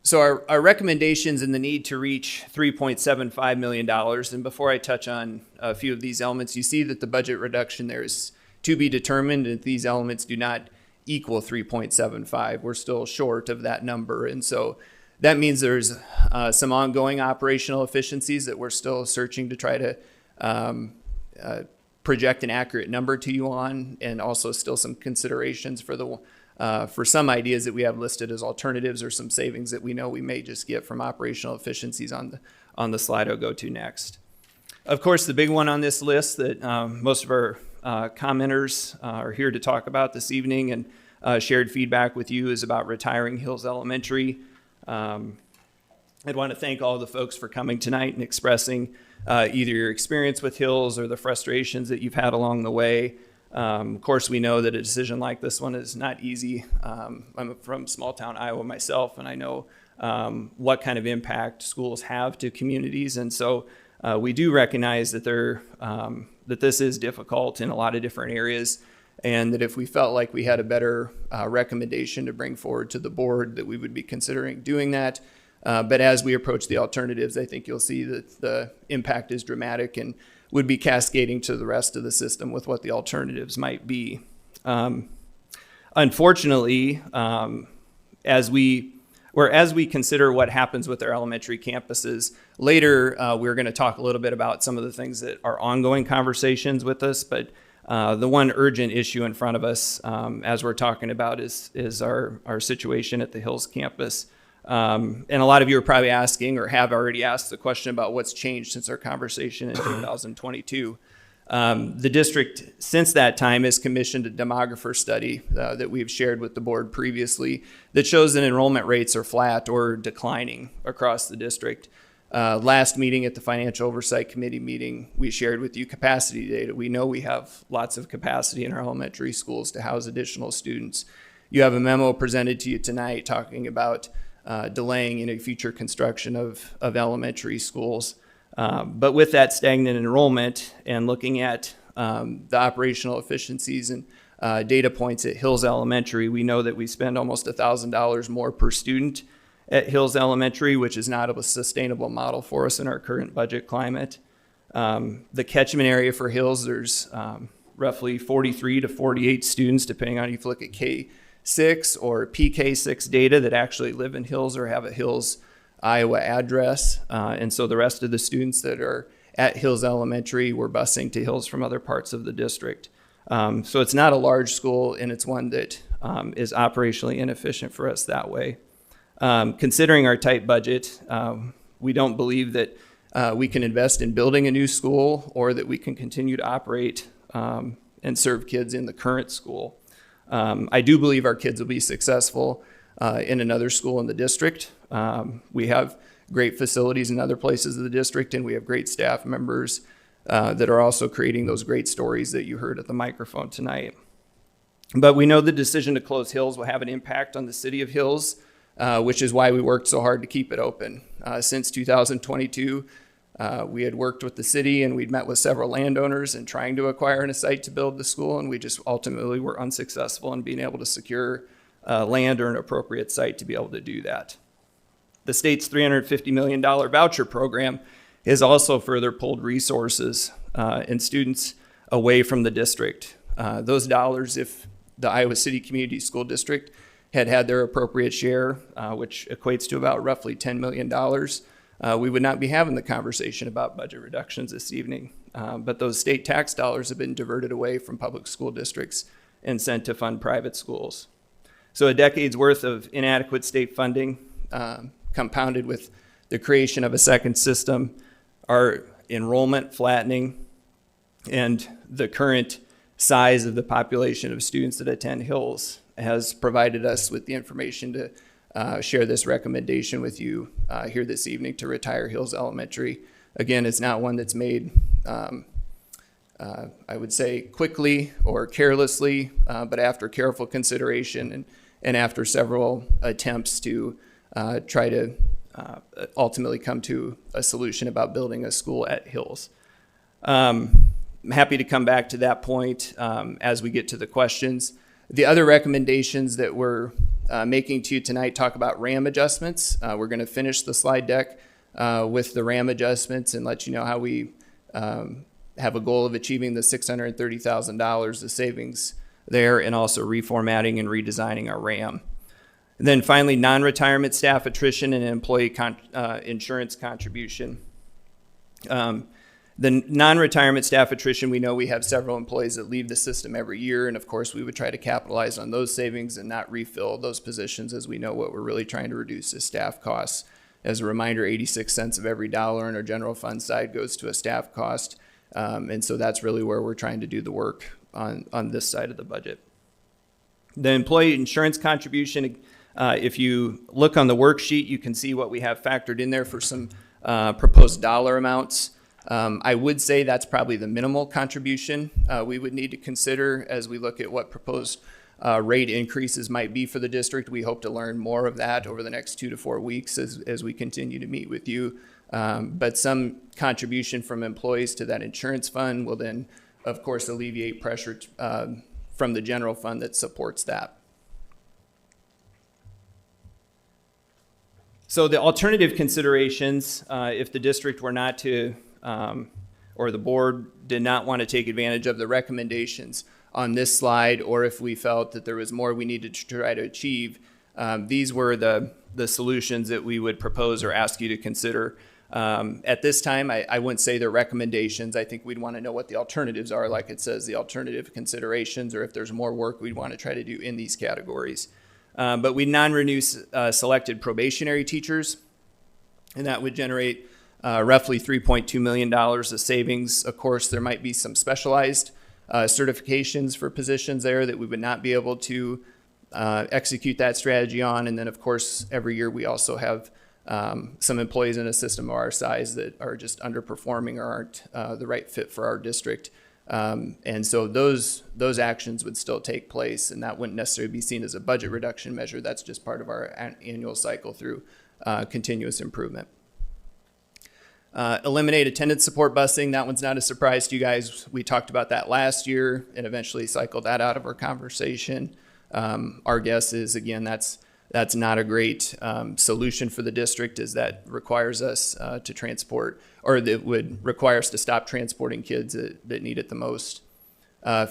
So our recommendations and the need to reach $3.75 million, and before I touch on a few of these elements, you see that the budget reduction there is to be determined, and these elements do not equal 3.75. We're still short of that number, and so that means there's some ongoing operational efficiencies that we're still searching to try to project an accurate number to you on, and also still some considerations for some ideas that we have listed as alternatives or some savings that we know we may just get from operational efficiencies on the slide I'll go to next. Of course, the big one on this list that most of our commenters are here to talk about this evening and shared feedback with you is about retiring Hills Elementary. I'd want to thank all the folks for coming tonight and expressing either your experience with Hills or the frustrations that you've had along the way. Of course, we know that a decision like this one is not easy. I'm from small town Iowa myself, and I know what kind of impact schools have to communities. And so we do recognize that that this is difficult in a lot of different areas, and that if we felt like we had a better recommendation to bring forward to the board, that we would be considering doing that. But as we approach the alternatives, I think you'll see that the impact is dramatic and would be cascading to the rest of the system with what the alternatives might be. Unfortunately, as we consider what happens with our elementary campuses, later we're going to talk a little bit about some of the things that are ongoing conversations with us, but the one urgent issue in front of us as we're talking about is our situation at the Hills campus. And a lot of you are probably asking or have already asked the question about what's changed since our conversation in 2022. The district since that time has commissioned a demographer study that we've shared with the board previously that shows that enrollment rates are flat or declining across the district. Last meeting at the Financial Oversight Committee meeting, we shared with you capacity data. We know we have lots of capacity in our elementary schools to house additional students. You have a memo presented to you tonight talking about delaying future construction of elementary schools. But with that stagnant enrollment and looking at the operational efficiencies and data points at Hills Elementary, we know that we spend almost $1,000 more per student at Hills Elementary, which is not a sustainable model for us in our current budget climate. The catchment area for Hills, there's roughly 43 to 48 students, depending on if you look at K6 or PK6 data, that actually live in Hills or have a Hills, Iowa address. And so the rest of the students that are at Hills Elementary, we're busing to Hills from other parts of the district. So it's not a large school, and it's one that is operationally inefficient for us that way. Considering our tight budget, we don't believe that we can invest in building a new school or that we can continue to operate and serve kids in the current school. I do believe our kids will be successful in another school in the district. We have great facilities in other places of the district, and we have great staff members that are also creating those great stories that you heard at the microphone tonight. But we know the decision to close Hills will have an impact on the city of Hills, which is why we worked so hard to keep it open. Since 2022, we had worked with the city, and we'd met with several landowners in trying to acquire a site to build the school, and we just ultimately were unsuccessful in being able to secure land or an appropriate site to be able to do that. The state's $350 million voucher program has also further pulled resources and students away from the district. Those dollars, if the Iowa City Community School District had their appropriate share, which equates to about roughly $10 million, we would not be having the conversation about budget reductions this evening. But those state tax dollars have been diverted away from public school districts and sent to fund private schools. So a decade's worth of inadequate state funding, compounded with the creation of a second system, our enrollment flattening, and the current size of the population of students that attend Hills has provided us with the information to share this recommendation with you here this evening to retire Hills Elementary. Again, it's not one that's made, I would say, quickly or carelessly, but after careful consideration and after several attempts to try to ultimately come to a solution about building a school at Hills. I'm happy to come back to that point as we get to the questions. The other recommendations that we're making to you tonight talk about RAM adjustments. We're going to finish the slide deck with the RAM adjustments and let you know how we have a goal of achieving the $630,000 of savings there, and also reformatting and redesigning our RAM. And then finally, non-retirement staff attrition and employee insurance contribution. The non-retirement staff attrition, we know we have several employees that leave the system every year, and of course we would try to capitalize on those savings and not refill those positions, as we know what we're really trying to reduce is staff costs. As a reminder, 86 cents of every dollar in our general fund side goes to a staff cost, and so that's really where we're trying to do the work on this side of the budget. The employee insurance contribution, if you look on the worksheet, you can see what we have factored in there for some proposed dollar amounts. I would say that's probably the minimal contribution we would need to consider as we look at what proposed rate increases might be for the district. We hope to learn more of that over the next 2 to 4 weeks as we continue to meet with you. But some contribution from employees to that insurance fund will then, of course, alleviate pressure from the general fund that supports that. So the alternative considerations, if the district were not to or the board did not want to take advantage of the recommendations on this slide, or if we felt that there was more we needed to try to achieve, these were the solutions that we would propose or ask you to consider. At this time, I wouldn't say they're recommendations. I think we'd want to know what the alternatives are, like it says, the alternative considerations, or if there's more work we'd want to try to do in these categories. But we non-renew selected probationary teachers, and that would generate roughly $3.2 million of savings. Of course, there might be some specialized certifications for positions there that we would not be able to execute that strategy on. And then, of course, every year we also have some employees in a system of our size that are just underperforming or aren't the right fit for our district. And so those actions would still take place, and that wouldn't necessarily be seen as a budget reduction measure. That's just part of our annual cycle through continuous improvement. Eliminate attendance support busing. That one's not a surprise to you guys. We talked about that last year and eventually cycled that out of our conversation. Our guess is, again, that's not a great solution for the district, as that requires us to transport, or that would require us to stop transporting kids that need it the most.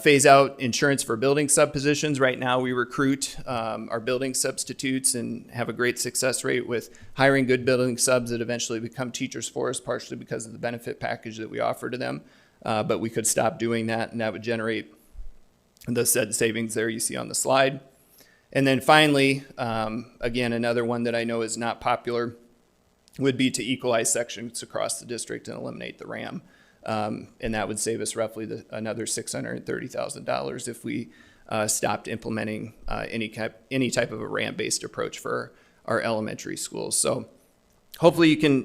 Phase out insurance for building sub positions. Right now we recruit our building substitutes and have a great success rate with hiring good building subs that eventually become teachers for us, partially because of the benefit package that we offer to them. But we could stop doing that, and that would generate the said savings there you see on the slide. And then finally, again, another one that I know is not popular would be to equalize sections across the district and eliminate the RAM. And that would save us roughly another $630,000 if we stopped implementing any type of a RAM-based approach for our elementary schools. So hopefully you can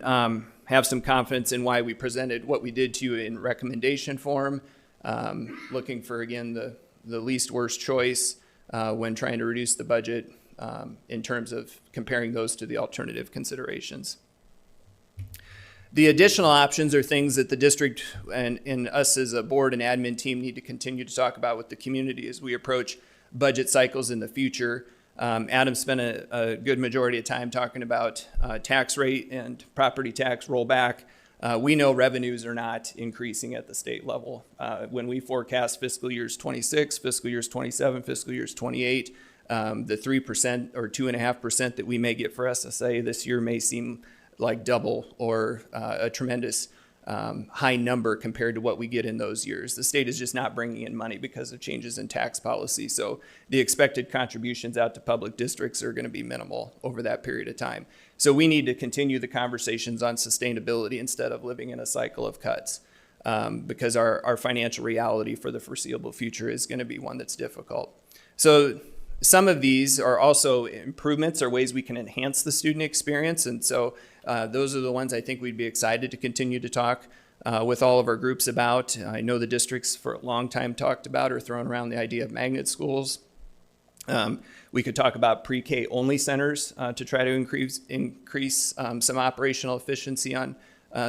have some confidence in why we presented what we did to you in recommendation form, looking for, again, the least worst choice when trying to reduce the budget in terms of comparing those to the alternative considerations. The additional options are things that the district and us as a board and admin team need to continue to talk about with the community as we approach budget cycles in the future. Adam spent a good majority of time talking about tax rate and property tax rollback. We know revenues are not increasing at the state level. When we forecast fiscal years 26, fiscal years 27, fiscal years 28, the 3% or 2.5% that we may get for SSA this year may seem like double or a tremendous high number compared to what we get in those years. The state is just not bringing in money because of changes in tax policy. So the expected contributions out to public districts are going to be minimal over that period of time. So we need to continue the conversations on sustainability instead of living in a cycle of cuts, because our financial reality for the foreseeable future is going to be one that's difficult. So some of these are also improvements or ways we can enhance the student experience. And so those are the ones I think we'd be excited to continue to talk with all of our groups about. I know the districts for a long time talked about or thrown around the idea of magnet schools. We could talk about pre-K only centers to try to increase some operational efficiency on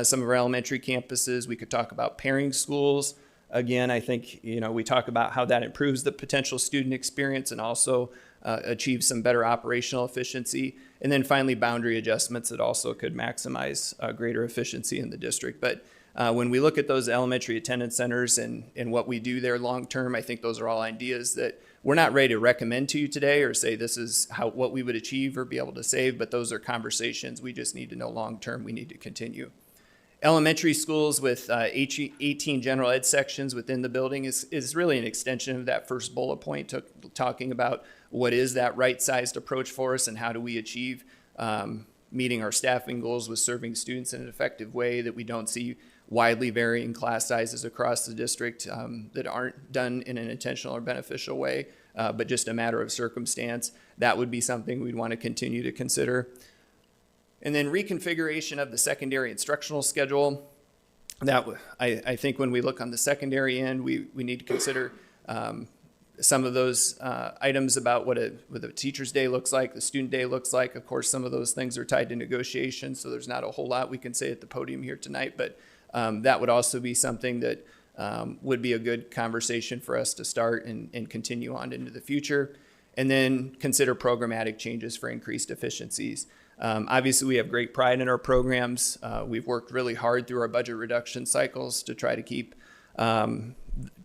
some of our elementary campuses. We could talk about pairing schools. Again, I think, we talk about how that improves the potential student experience and also achieves some better operational efficiency. And then finally, boundary adjustments that also could maximize greater efficiency in the district. But when we look at those elementary attendance centers and what we do there long-term, I think those are all ideas that we're not ready to recommend to you today or say this is what we would achieve or be able to save, but those are conversations we just need to know long-term we need to continue. Elementary schools with 18 general ed sections within the building is really an extension of that first bullet point, talking about what is that right-sized approach for us and how do we achieve meeting our staffing goals with serving students in an effective way, that we don't see widely varying class sizes across the district that aren't done in an intentional or beneficial way, but just a matter of circumstance. That would be something we'd want to continue to consider. And then reconfiguration of the secondary instructional schedule. That I think when we look on the secondary end, we need to consider some of those items about what a teacher's day looks like, the student day looks like. Of course, some of those things are tied to negotiations, so there's not a whole lot we can say at the podium here tonight, but that would also be something that would be a good conversation for us to start and continue on into the future. And then consider programmatic changes for increased efficiencies. Obviously, we have great pride in our programs. We've worked really hard through our budget reduction cycles to try to keep, to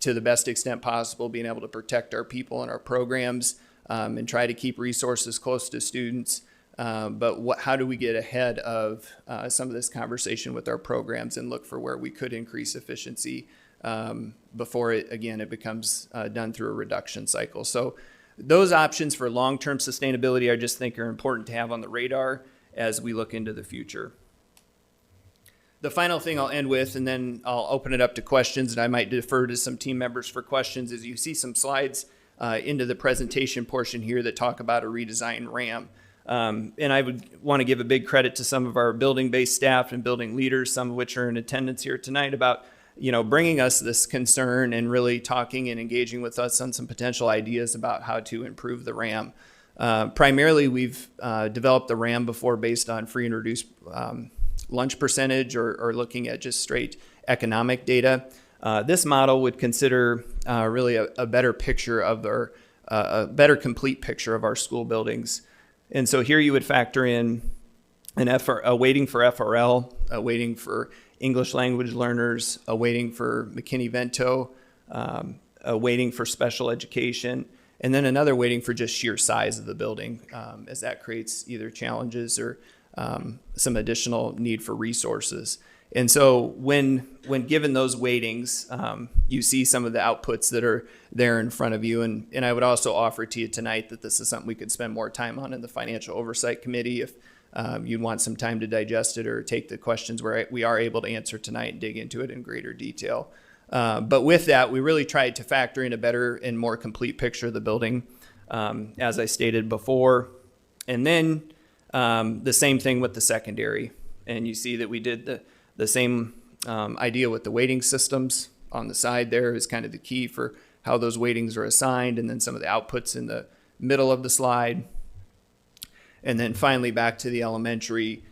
the best extent possible, being able to protect our people and our programs and try to keep resources close to students. But how do we get ahead of some of this conversation with our programs and look for where we could increase efficiency before it becomes done through a reduction cycle? So those options for long-term sustainability I just think are important to have on the radar as we look into the future. The final thing I'll end with, and then I'll open it up to questions, and I might defer to some team members for questions, is you see some slides into the presentation portion here that talk about a redesigned RAM. And I would want to give a big credit to some of our building-based staff and building leaders, some of which are in attendance here tonight, about bringing us this concern and really talking and engaging with us on some potential ideas about how to improve the RAM. Primarily, we've developed the RAM before based on free and reduced lunch percentage or looking at just straight economic data. This model would consider really a better picture of a better complete picture of our school buildings. And so here you would factor in a weighting for FRL, a weighting for English language learners, a weighting for McKinney-Vento, a weighting for special education, and then another weighting for just sheer size of the building, as that creates either challenges or some additional need for resources. And so when given those weightings, you see some of the outputs that are there in front of you. And I would also offer to you tonight that this is something we could spend more time on in the Financial Oversight Committee if you'd want some time to digest it or take the questions where we are able to answer tonight and dig into it in greater detail. But with that, we really tried to factor in a better and more complete picture of the building, as I stated before. And then the same thing with the secondary. And you see that we did the same idea with the weighting systems on the side there is kind of the key for how those weightings are assigned, and then some of the outputs in the middle of the slide. And then finally back to the elementary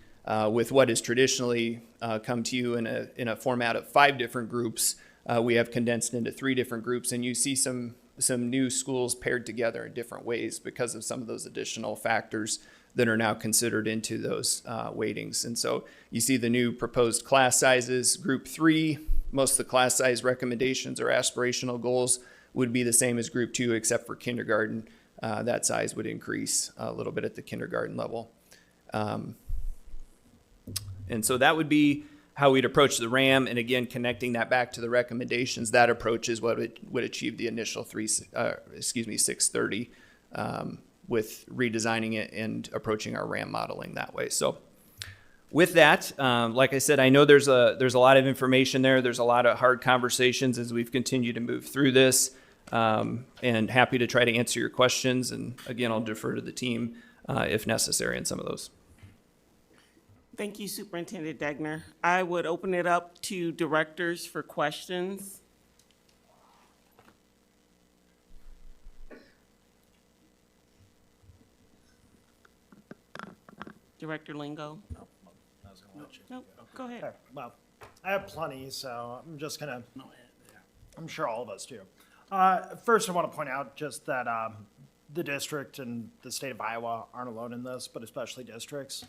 with what has traditionally come to you in a format of 5 different groups. We have condensed into 3 different groups, and you see some new schools paired together in different ways because of some of those additional factors that are now considered into those weightings. And so you see the new proposed class sizes. Group 3, most of the class size recommendations or aspirational goals would be the same as Group 2, except for kindergarten. That size would increase a little bit at the kindergarten level. And so that would be how we'd approach the RAM, and again, connecting that back to the recommendations, that approach is what would achieve the initial 630 with redesigning it and approaching our RAM modeling that way. So with that, like I said, I know there's a lot of information there. There's a lot of hard conversations as we've continued to move through this, and happy to try to answer your questions. And again, I'll defer to the team if necessary in some of those. Thank you, Superintendent Degner. I would open it up to directors for questions. Director Lingo? No, go ahead. Okay, well, I have plenty, so I'm just gonna, I'm sure all of us do. First, I want to point out just that the district and the state of Iowa aren't alone in this, but especially districts.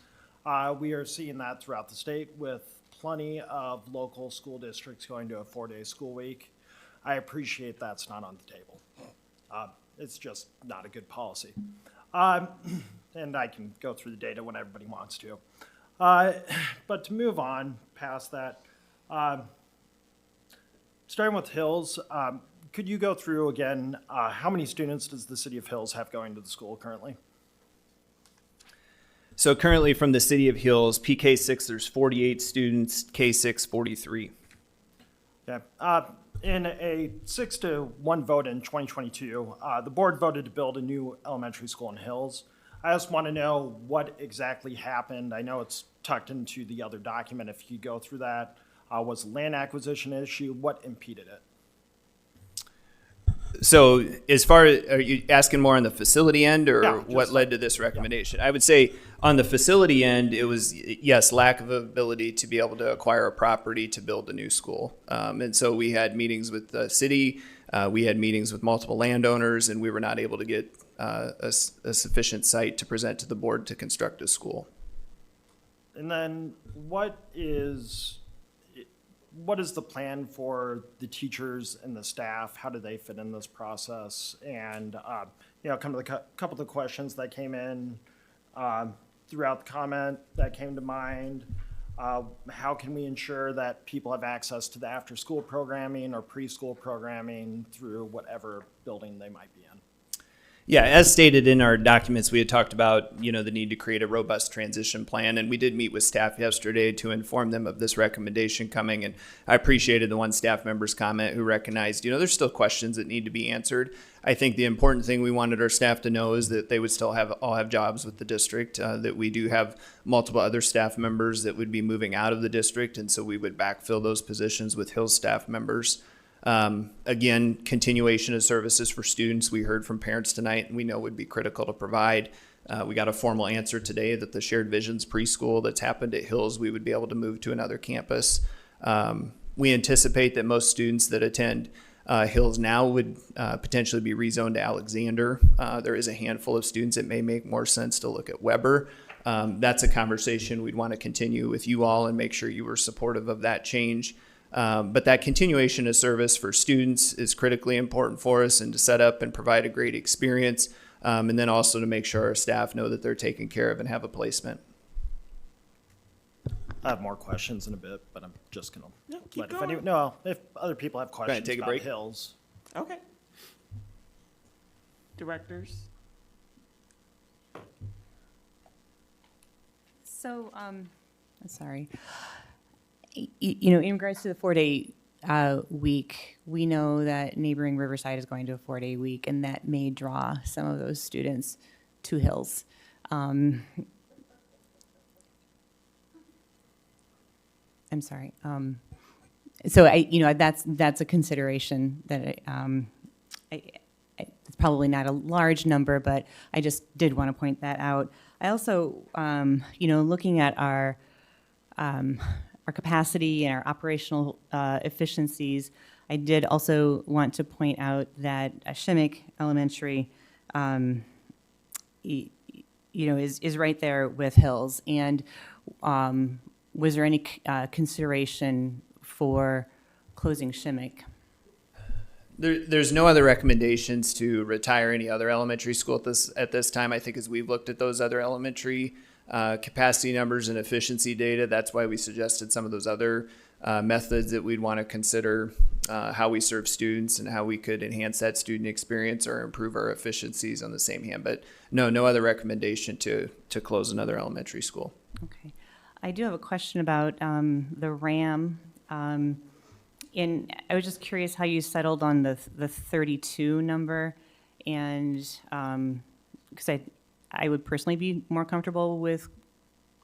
We are seeing that throughout the state with plenty of local school districts going to a 4-day school week. I appreciate that's not on the table. It's just not a good policy. And I can go through the data when everybody wants to. But to move on past that, starting with Hills, could you go through again, how many students does the city of Hills have going to the school currently? So currently from the City of Hills, PK6, there's 48 students, K6, 43. Yeah. In a 6-1 vote in 2022, the board voted to build a new elementary school in Hills. I just want to know what exactly happened. I know it's tucked into the other document. If you go through that, was land acquisition an issue? What impeded it? So as far as, are you asking more on the facility end or Yeah, what led to this recommendation? I would say on the facility end, it was, yes, lack of ability to be able to acquire a property to build a new school. And so we had meetings with the city, we had meetings with multiple landowners, and we were not able to get a sufficient site to present to the board to construct a school. And then what is the plan for the teachers and the staff? How do they fit in this process? And, come to the couple of the questions that came in throughout the comment that came to mind. How can we ensure that people have access to the after-school programming or preschool programming through whatever building they might be in? Yeah, as stated in our documents, we had talked about, the need to create a robust transition plan, and we did meet with staff yesterday to inform them of this recommendation coming, and I appreciated the one staff member's comment who recognized, there's still questions that need to be answered. I think the important thing we wanted our staff to know is that they would still all have jobs with the district, that we do have multiple other staff members that would be moving out of the district, and so we would backfill those positions with Hills staff members. Again, continuation of services for students we heard from parents tonight and we know would be critical to provide. We got a formal answer today that the Shared Visions preschool that's happened at Hills, we would be able to move to another campus. We anticipate that most students that attend Hills now would potentially be rezoned to Alexander. There is a handful of students it may make more sense to look at Weber. That's a conversation we'd want to continue with you all and make sure you were supportive of that change. But that continuation of service for students is critically important for us and to set up and provide a great experience. And then also to make sure our staff know that they're taken care of and have a placement. I have more questions in a bit, but I'm just going to keep let going. if other people have questions take a about break. Hills. Okay. Directors? So, sorry. In regards to the 4-day week, we know that neighboring Riverside is going to a 4-day week, and that may draw some of those students to Hills. I'm sorry. So that's a consideration that it's probably not a large number, but I just did want to point that out. I also, looking at our capacity and our operational efficiencies, I did also want to point out that Shimmick Elementary, is right there with Hills. And was there any consideration for closing Shimmick? There's no other recommendations to retire any other elementary school at this time. I think as we've looked at those other elementary capacity numbers and efficiency data. That's why we suggested some of those other methods that we'd want to consider, how we serve students and how we could enhance that student experience or improve our efficiencies on the same hand. But no other recommendation to close another elementary school. Okay. I do have a question about the RAM. And I was just curious how you settled on the 32 number, and because I would personally be more comfortable with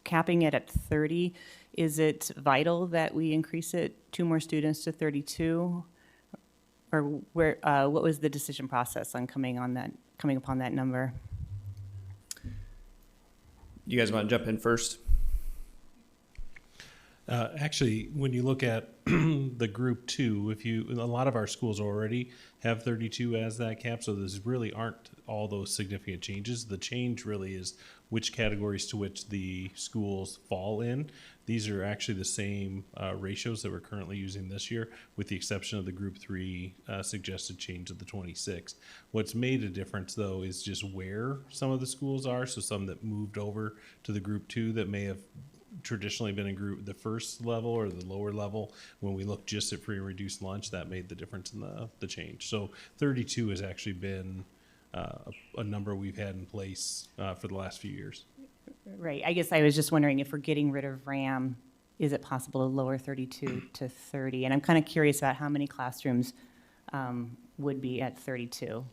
capping it at 30. Is it vital that we increase it 2 more students to 32? Or where? What was the decision process on coming upon that number? You guys want to jump in first? Actually, when you look at the group 2, a lot of our schools already have 32 as that cap, so there's really aren't all those significant changes. The change really is which categories to which the schools fall in. These are actually the same ratios that we're currently using this year, with the exception of the group 3 suggested change of the 26. What's made a difference, though, is just where some of the schools are. So some that moved over to the group 2 that may have traditionally been in the first level or the lower level. When we looked just at free and reduced lunch, that made the difference in the change. So 32 has actually been a number we've had in place for the last few years. Right. I guess I was just wondering, if we're getting rid of RAM, is it possible to lower 32 to 30? And I'm kind of curious about how many classrooms would be at 32.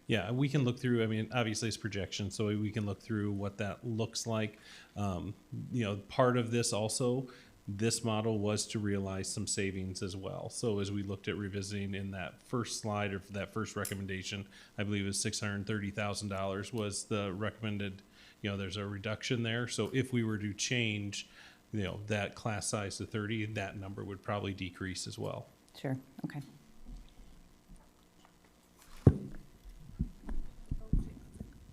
Yeah, we can look through, I mean, obviously it's projection, so we can look through what that looks like. Part of this also, this model was to realize some savings as well. So as we looked at revisiting in that first slide, or for that first recommendation, I believe it was $630,000 was the recommended, there's a reduction there. So if we were to change, that class size to 30, that number would probably decrease as well. Sure, okay.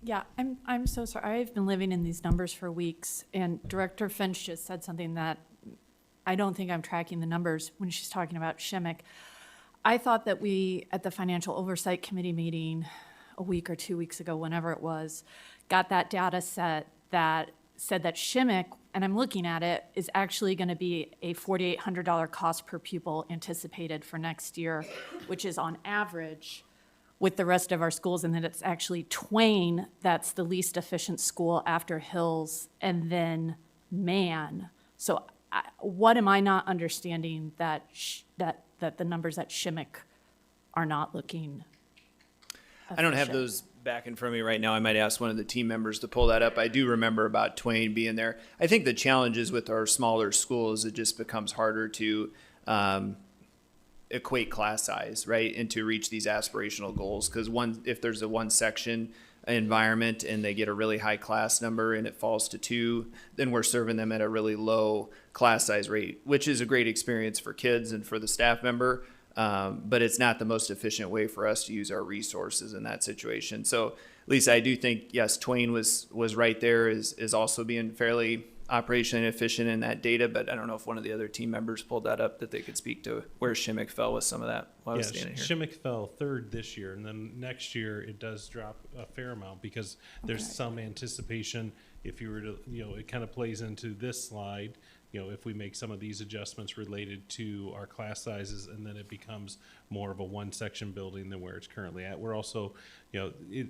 Yeah, I'm so sorry. I've been living in these numbers for weeks, and Director Finch just said something that I don't think I'm tracking the numbers when she's talking about Shimmick. I thought that we, at the Financial Oversight Committee meeting a week or 2 weeks ago, whenever it was, got that data set that said that Shimmick, and I'm looking at it, is actually going to be a $4,800 cost per pupil anticipated for next year, which is on average with the rest of our schools, and that it's actually Twain that's the least efficient school after Hills, and then Man. So what am I not understanding that the numbers at Shimmick are not looking efficient? I don't have those back in front of me right now. I might ask one of the team members to pull that up. I do remember about Twain being there. I think the challenges with our smaller schools, it just becomes harder to equate class size, right, and to reach these aspirational goals. Because if there's a one section environment and they get a really high class number and it falls to 2, then we're serving them at a really low class size rate, which is a great experience for kids and for the staff member. But it's not the most efficient way for us to use our resources in that situation. So Lisa, I do think, yes, Twain was right there, is also being fairly operationally efficient in that data, but I don't know if one of the other team members pulled that up that they could speak to where Shimmick fell with some of that while I was standing here. Shimmick fell 3rd this year, and then next year it does drop a fair amount because there's some anticipation. If you were to, it kind of plays into this slide, if we make some of these adjustments related to our class sizes, and then it becomes more of a one section building than where it's currently at. We're also,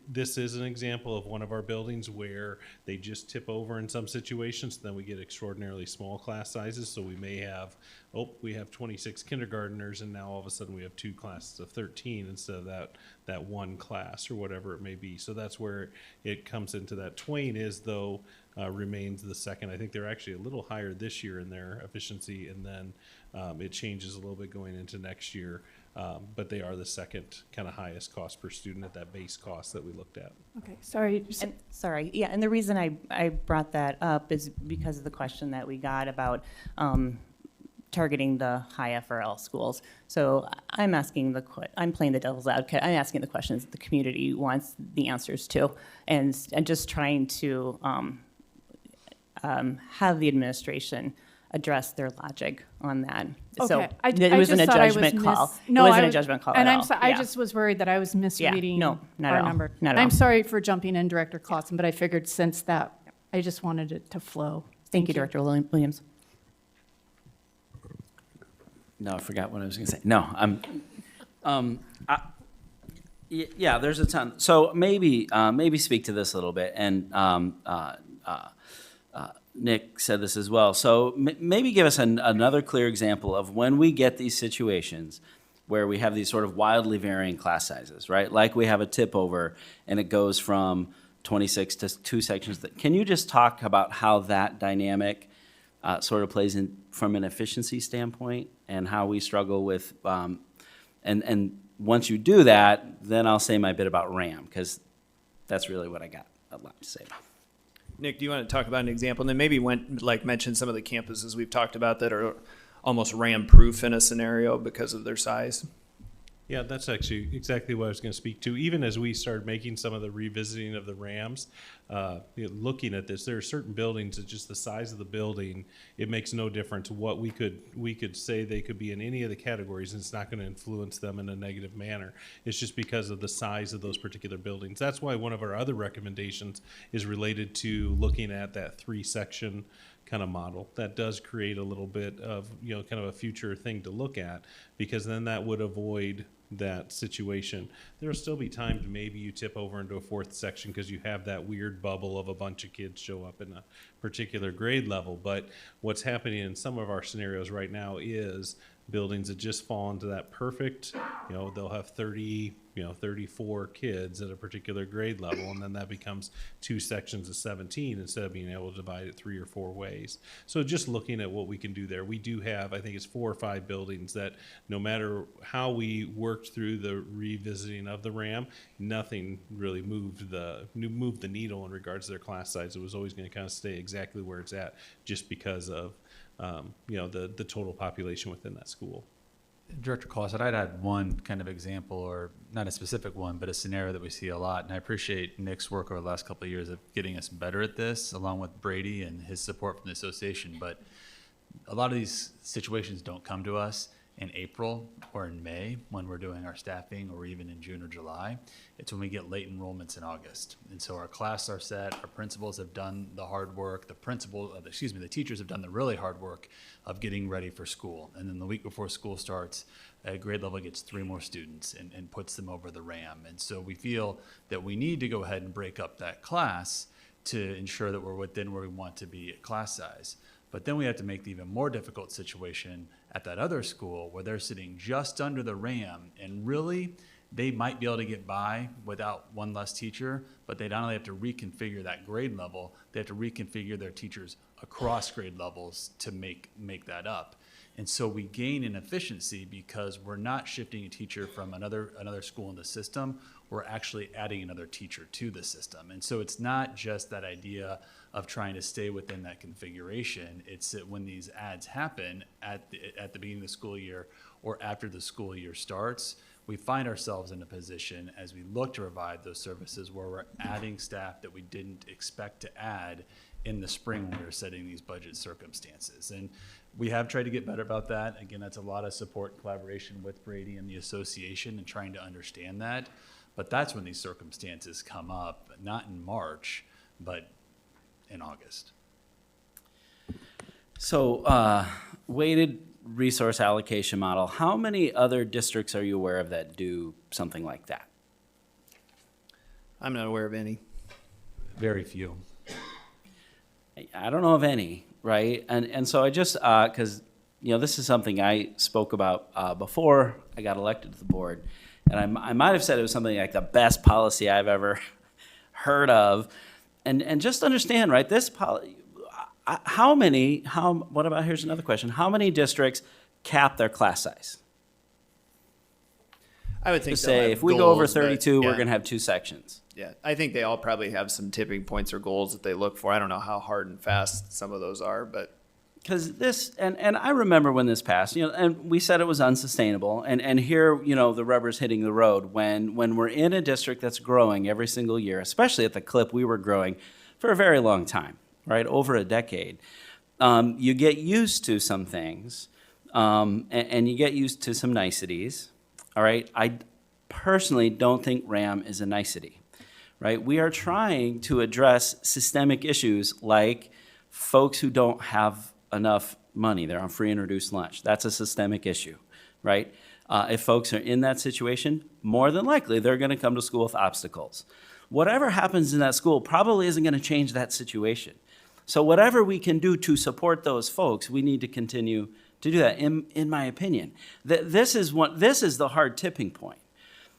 this is an example of one of our buildings where they just tip over in some situations, then we get extraordinarily small class sizes. So we may have, we have 26 kindergartners, and now all of a sudden we have 2 classes of 13 instead of that one class or whatever it may be. So that's where it comes into that. Twain is, though, remains the second. I think they're actually a little higher this year in their efficiency, and then it changes a little bit going into next year. But they are the second kind of highest cost per student at that base cost that we looked at. Okay, sorry. Sorry, yeah, and the reason I brought that up is because of the question that we got about targeting the high FRL schools. So I'm playing the devil's advocate. I'm asking the questions that the community wants the answers to, and just trying to have the administration address their logic on that. Okay. So I it wasn't a just thought I was judgment call. No, it wasn't a judgment call and at I'm all. sorry, I just was worried that I was misreading no, not our at all. number. Not at I'm all. sorry for jumping in, Director Clausen, but I figured since that I just wanted it to flow. Thank you, Director Williams. No, I forgot what I was going to say. No, yeah, there's a ton. So maybe speak to this a little bit. And Nick said this as well. So maybe give us another clear example of when we get these situations where we have these sort of wildly varying class sizes, right? Like we have a tip over and it goes from 26 to 2 sections. Can you just talk about how that dynamic sort of plays in from an efficiency standpoint and how we struggle with, and once you do that, then I'll say my bit about RAM, because that's really what I got a lot to say about. Nick, do you want to talk about an example? And then maybe mention some of the campuses we've talked about that are almost RAM-proof in a scenario because of their size. Yeah, that's actually exactly what I was going to speak to. Even as we started making some of the revisiting of the RAMs, looking at this, there are certain buildings that just the size of the building, it makes no difference what we could say they could be in any of the categories, and it's not going to influence them in a negative manner. It's just because of the size of those particular buildings. That's why one of our other recommendations is related to looking at that 3-section kind of model. That does create a little bit of, kind of a future thing to look at, because then that would avoid that situation. There'll still be times maybe you tip over into a 4th section because you have that weird bubble of a bunch of kids show up in a particular grade level. But what's happening in some of our scenarios right now is buildings that just fall into that perfect, they'll have 34 kids at a particular grade level, and then that becomes 2 sections of 17 instead of being able to divide it 3 or 4 ways. So just looking at what we can do there, we do have, I think it's 4 or 5 buildings that no matter how we worked through the revisiting of the RAM, nothing really moved the needle in regards to their class size. It was always going to kind of stay exactly where it's at, just because of the total population within that school. Director Clausen, I'd add one kind of example, or not a specific one, but a scenario that we see a lot. And I appreciate Nick's work over the last couple of years of getting us better at this, along with Brady and his support from the association. But a lot of these situations don't come to us in April or in May when we're doing our staffing, or even in June or July. It's when we get late enrollments in August. And so our classes are set, our principals have done the hard work, the teachers have done the really hard work of getting ready for school. And then the week before school starts, a grade level gets 3 more students and puts them over the RAM. And so we feel that we need to go ahead and break up that class to ensure that we're within where we want to be at class size. But then we have to make the even more difficult situation at that other school where they're sitting just under the RAM, and really they might be able to get by without one less teacher, but they not only have to reconfigure that grade level, they have to reconfigure their teachers across grade levels to make that up. And so we gain in efficiency because we're not shifting a teacher from another school in the system, we're actually adding another teacher to the system. And so it's not just that idea of trying to stay within that configuration. It's that when these adds happen at the beginning of the school year or after the school year starts, we find ourselves in a position as we look to provide those services where we're adding staff that we didn't expect to add in the spring when we were setting these budget circumstances. And we have tried to get better about that. Again, that's a lot of support and collaboration with Brady and the association and trying to understand that. But that's when these circumstances come up, not in March, but in August. So, weighted resource allocation model, how many other districts are you aware of that do something like that? I'm not aware of any. Very few. I don't know of any, right? And so I just, because, this is something I spoke about before I got elected to the board. And I might have said it was something like the best policy I've ever heard of. And just understand, right, this policy, here's another question. How many districts cap their class size? I would think to say, if we go over 32, we're going to have 2 sections. Yeah, I think they all probably have some tipping points or goals that they look for. I don't know how hard and fast some of those are, but. Because this, and I remember when this passed, and we said it was unsustainable. And here, the rubber's hitting the road. When we're in a district that's growing every single year, especially at the clip we were growing for a very long time, right, over a decade, you get used to some things, and you get used to some niceties, all right? I personally don't think RAM is a nicety, right? We are trying to address systemic issues like folks who don't have enough money. They're on free and reduced lunch. That's a systemic issue, right? If folks are in that situation, more than likely they're going to come to school with obstacles. Whatever happens in that school probably isn't going to change that situation. So whatever we can do to support those folks, we need to continue to do that, in my opinion. This is the hard tipping point,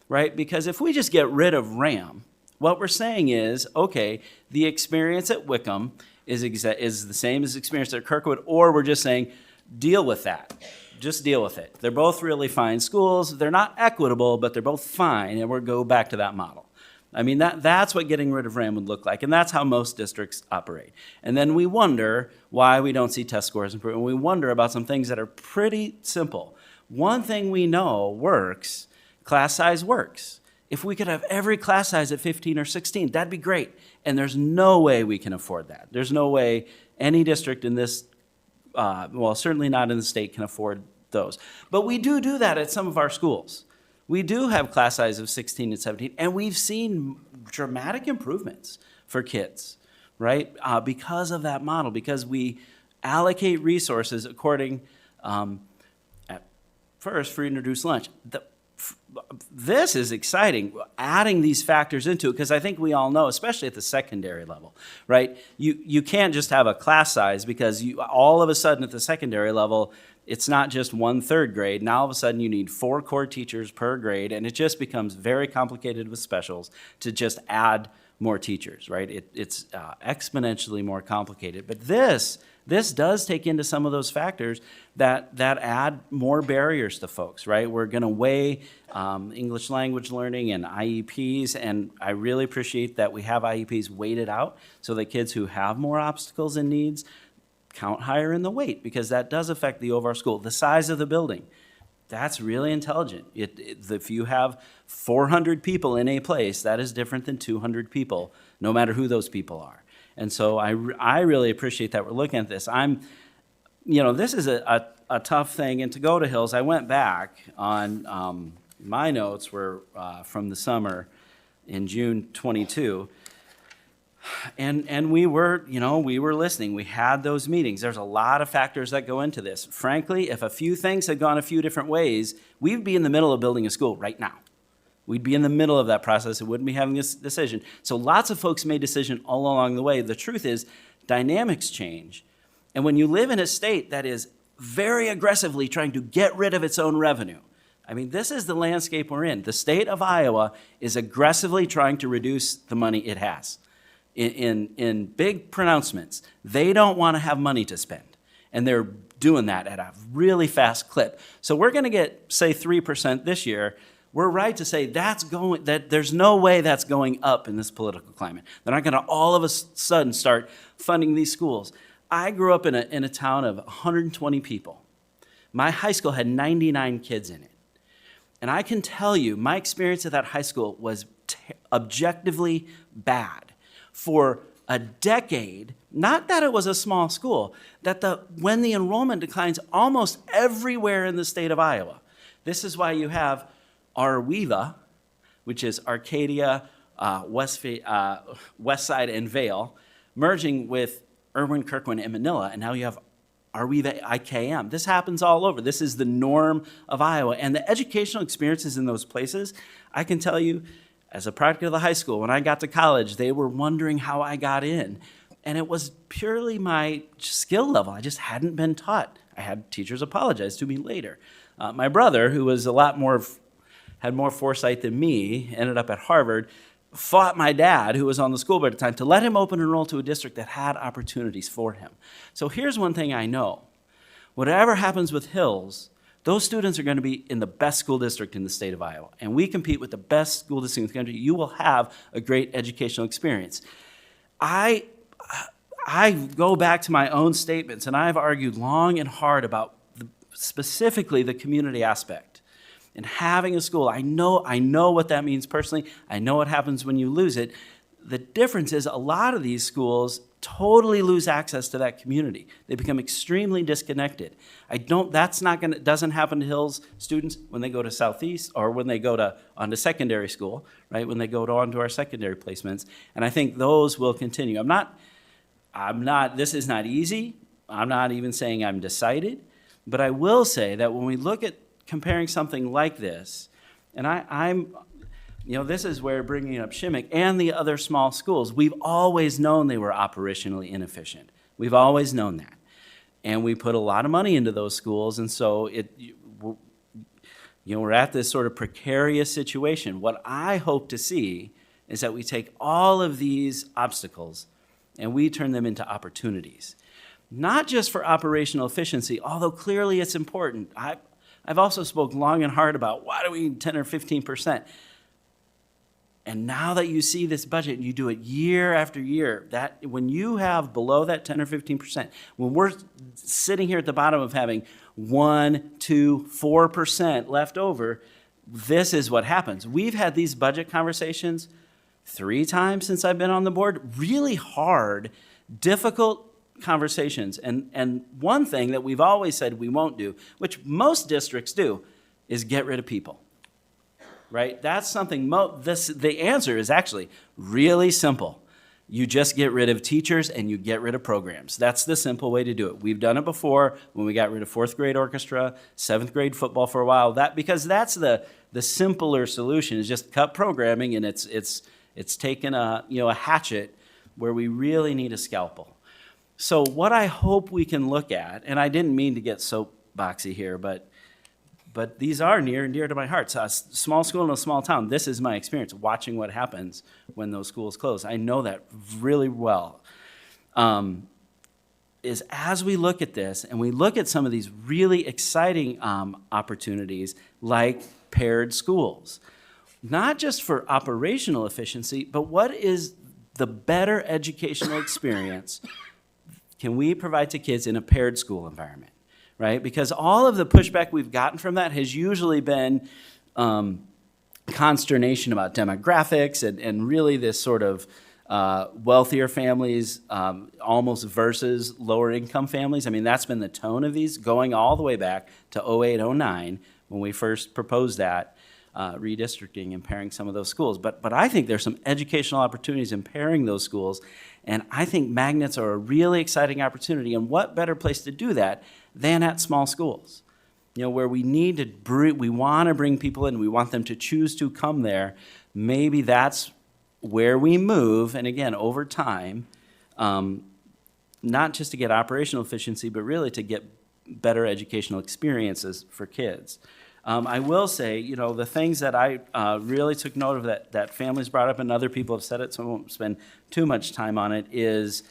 right? Because if we just get rid of RAM, what we're saying is, okay, the experience at Wickham is the same as the experience at Kirkwood, or we're just saying, deal with that. Just deal with it. They're both really fine schools. They're not equitable, but they're both fine, and we'll go back to that model. I mean, that's what getting rid of RAM would look like, and that's how most districts operate. And then we wonder why we don't see test scores improve, and we wonder about some things that are pretty simple. One thing we know works, class size works. If we could have every class size at 15 or 16, that'd be great. And there's no way we can afford that. There's no way any district in this, well, certainly not in the state, can afford those. But we do that at some of our schools. We do have class size of 16 and 17, and we've seen dramatic improvements for kids, right? Because of that model, because we allocate resources according, at first, free and reduced lunch. This is exciting, adding these factors into it, because I think we all know, especially at the secondary level, right? You can't just have a class size, because all of a sudden at the secondary level, it's not just 1/3 grade. Now all of a sudden you need 4 core teachers per grade, and it just becomes very complicated with specials to just add more teachers, right? It's exponentially more complicated. But this does take into some of those factors that add more barriers to folks, right? We're going to weigh English language learning and IEPs, and I really appreciate that we have IEPs weighted out so that kids who have more obstacles and needs count higher in the weight, because that does affect the overall school. The size of the building, that's really intelligent. If you have 400 people in a place, that is different than 200 people, no matter who those people are. And so I really appreciate that we're looking at this. This is a tough thing, and to go to Hills, I went back on my notes were from the summer in June 22. And we were listening. We had those meetings. There's a lot of factors that go into this. Frankly, if a few things had gone a few different ways, we'd be in the middle of building a school right now. We'd be in the middle of that process and wouldn't be having this decision. So lots of folks made decisions all along the way. The truth is, dynamics change. And when you live in a state that is very aggressively trying to get rid of its own revenue, I mean, this is the landscape we're in. The state of Iowa is aggressively trying to reduce the money it has. In big pronouncements, they don't want to have money to spend, and they're doing that at a really fast clip. So we're going to get, say, 3% this year. We're right to say that there's no way that's going up in this political climate. They're not going to all of a sudden start funding these schools. I grew up in a town of 120 people. My high school had 99 kids in it, and I can tell you, my experience at that high school was objectively bad. For a decade, not that it was a small school, that when the enrollment declines almost everywhere in the state of Iowa. This is why you have Arweva, which is Arcadia, West Side, and Vale, merging with Irwin, Kirkland, and Manila, and now you have Arweva IKM. This happens all over. This is the norm of Iowa, and the educational experiences in those places, I can tell you, as a product of the high school, when I got to college, they were wondering how I got in. And it was purely my skill level. I just hadn't been taught. I had teachers apologize to me later. My brother, who was had more foresight than me, ended up at Harvard, fought my dad, who was on the school board at the time, to let him open and enroll to a district that had opportunities for him. So here's one thing I know. Whatever happens with Hills, those students are going to be in the best school district in the state of Iowa, and we compete with the best school district in the country. You will have a great educational experience. I go back to my own statements, and I've argued long and hard about specifically the community aspect and having a school. I know what that means personally. I know what happens when you lose it. The difference is a lot of these schools totally lose access to that community. They become extremely disconnected. Doesn't happen to Hills students when they go to Southeast or when they go onto secondary school, right? When they go onto our secondary placements. And I think those will continue. This is not easy. I'm not even saying I'm decided, but I will say that when we look at comparing something like this, and this is where bringing up Shimmick and the other small schools, we've always known they were operationally inefficient. We've always known that. And we put a lot of money into those schools, and so we're at this sort of precarious situation. What I hope to see is that we take all of these obstacles and we turn them into opportunities. Not just for operational efficiency, although clearly it's important. I've also spoke long and hard about why do we need 10 or 15%. And now that you see this budget, and you do it year after year, that when you have below that 10 or 15%, when we're sitting here at the bottom of having 1, 2, 4% left over, this is what happens. We've had these budget conversations 3 times since I've been on the board, really hard, difficult conversations. And one thing that we've always said we won't do, which most districts do, is get rid of people. Right? That's something, the answer is actually really simple. You just get rid of teachers and you get rid of programs. That's the simple way to do it. We've done it before when we got rid of 4th grade orchestra, 7th grade football for a while. Because that's the simpler solution, is just cut programming, and it's taken a hatchet where we really need a scalpel. So what I hope we can look at, and I didn't mean to get soapboxy here, but these are near and dear to my heart. So a small school in a small town, this is my experience, watching what happens when those schools close. I know that really well. Is as we look at this, and we look at some of these really exciting opportunities, like paired schools, not just for operational efficiency, but what is the better educational experience can we provide to kids in a paired school environment? Right? Because all of the pushback we've gotten from that has usually been consternation about demographics and really this sort of wealthier families almost versus lower income families. I mean, that's been the tone of these going all the way back to 08, 09 when we first proposed that redistricting and pairing some of those schools. But I think there's some educational opportunities in pairing those schools, and I think magnets are a really exciting opportunity. And what better place to do that than at small schools, where we want to bring people in, we want them to choose to come there. Maybe that's where we move, and again, over time, not just to get operational efficiency, but really to get better educational experiences for kids. I will say, the things that I really took note of that families brought up, and other people have said it, so I won't spend too much time on it, is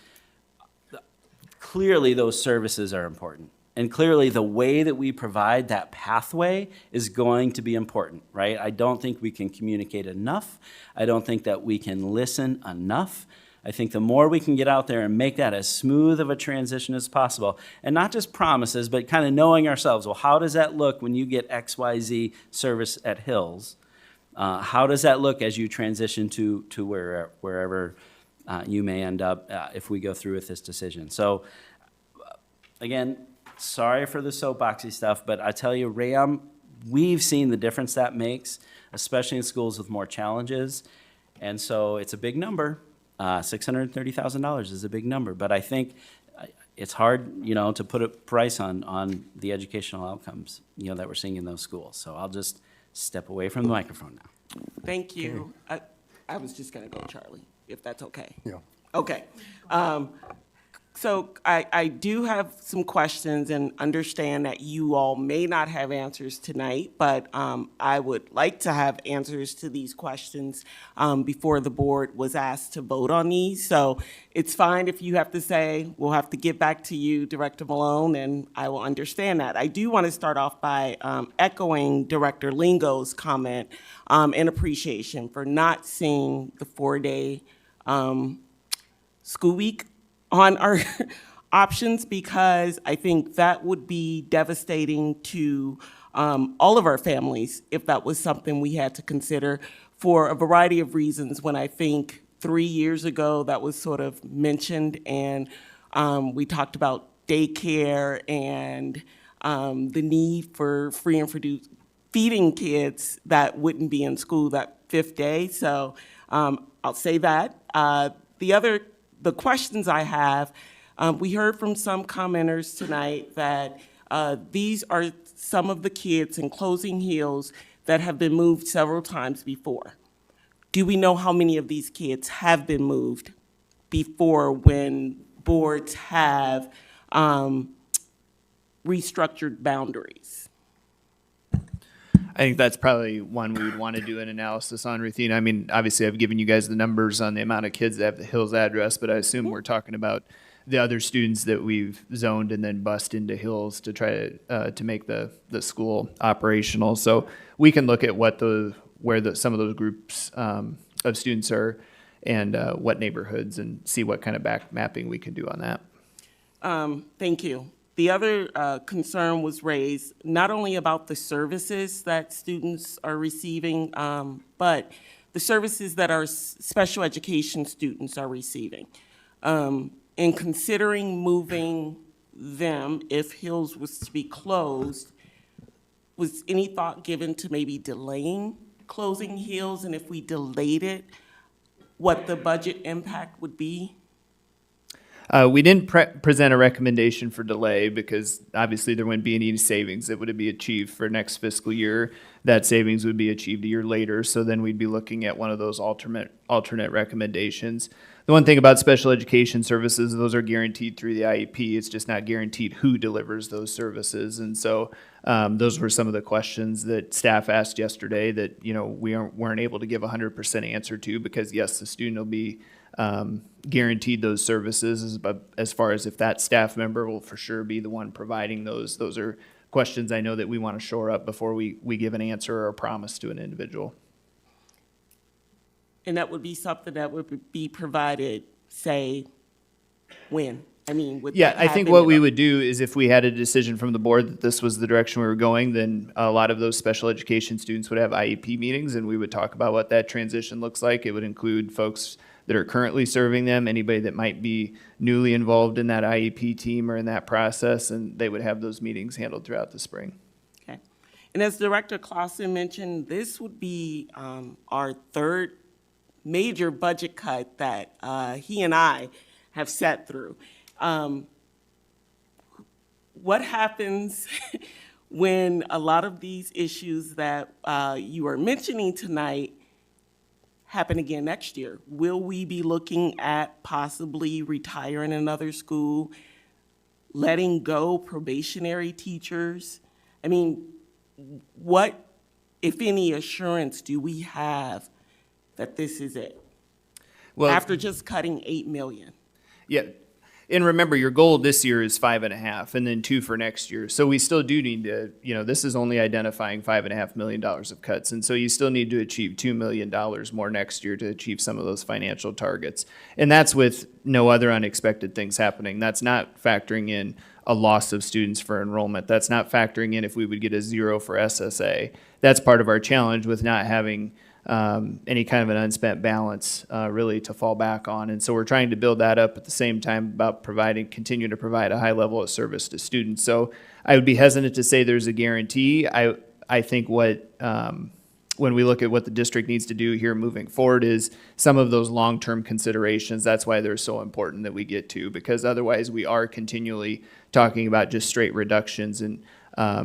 clearly those services are important. And clearly the way that we provide that pathway is going to be important, right? I don't think we can communicate enough. I don't think that we can listen enough. I think the more we can get out there and make that as smooth of a transition as possible, and not just promises, but kind of knowing ourselves, well, how does that look when you get XYZ service at Hills? How does that look as you transition to wherever you may end up if we go through with this decision? So again, sorry for the soapboxy stuff, but I tell you, RAM, we've seen the difference that makes, especially in schools with more challenges. And so it's a big number. $630,000 is a big number, but I think it's hard, to put a price on the educational outcomes, that we're seeing in those schools. So I'll just step away from the microphone now. Thank you. I was just going to go, Charlie, if that's okay. Yeah. Okay. So I do have some questions and understand that you all may not have answers tonight, but I would like to have answers to these questions before the board was asked to vote on these. So it's fine if you have to say, we'll have to get back to you, Director Malone, and I will understand that. I do want to start off by echoing Director Lingo's comment and appreciation for not seeing the 4-day school week on our options, because I think that would be devastating to all of our families if that was something we had to consider for a variety of reasons. When I think 3 years ago that was sort of mentioned, and we talked about daycare and the need for free and reduced feeding kids that wouldn't be in school that 5th day. So I'll say that. The questions I have, we heard from some commenters tonight that these are some of the kids in Closing Hills that have been moved several times before. Do we know how many of these kids have been moved before when boards have restructured boundaries? I think that's probably one we would want to do an analysis on, Ruthine. I mean, obviously, I've given you guys the numbers on the amount of kids that have the Hills address, but I assume we're talking about the other students that we've zoned and then bust into Hills to try to make the school operational. So we can look at where some of those groups of students are and what neighborhoods and see what kind of back mapping we can do on that. Thank you. The other concern was raised not only about the services that students are receiving, but the services that our special education students are receiving. In considering moving them, if Hills was to be closed, was any thought given to maybe delaying closing Hills, and if we delayed it, what the budget impact would be? We didn't present a recommendation for delay because obviously there wouldn't be any savings that would be achieved for next fiscal year. That savings would be achieved a year later, so then we'd be looking at one of those alternate recommendations. The one thing about special education services, those are guaranteed through the IEP. It's just not guaranteed who delivers those services. And so those were some of the questions that staff asked yesterday that, we weren't able to give 100% answer to because, yes, the student will be guaranteed those services, but as far as if that staff member will for sure be the one providing those are questions I know that we want to shore up before we give an answer or a promise to an individual. And that would be something that would be provided, say, when? I mean, would Yeah, that I think happen what at we a- would do is if we had a decision from the board that this was the direction we were going, then a lot of those special education students would have IEP meetings and we would talk about what that transition looks like. It would include folks that are currently serving them, anybody that might be newly involved in that IEP team or in that process, and they would have those meetings handled throughout the spring. Okay. And as Director Clausen mentioned, this would be our third major budget cut that he and I have sat through. What happens when a lot of these issues that you are mentioning tonight happen again next year? Will we be looking at possibly retiring another school, letting go probationary teachers? I mean, what, if any, assurance do we have that this is it? Well, after just cutting $8 million. Yeah. And remember, your goal this year is 5.5 and then 2 for next year. So we still do need to, this is only identifying $5.5 million of cuts. And so you still need to achieve $2 million more next year to achieve some of those financial targets. And that's with no other unexpected things happening. That's not factoring in a loss of students for enrollment. That's not factoring in if we would get a 0 for SSA. That's part of our challenge with not having any kind of an unspent balance really to fall back on. And so we're trying to build that up at the same time about continue to provide a high level of service to students. So I would be hesitant to say there's a guarantee. I think when we look at what the district needs to do here moving forward is some of those long-term considerations. That's why they're so important that we get to, because otherwise we are continually talking about just straight reductions and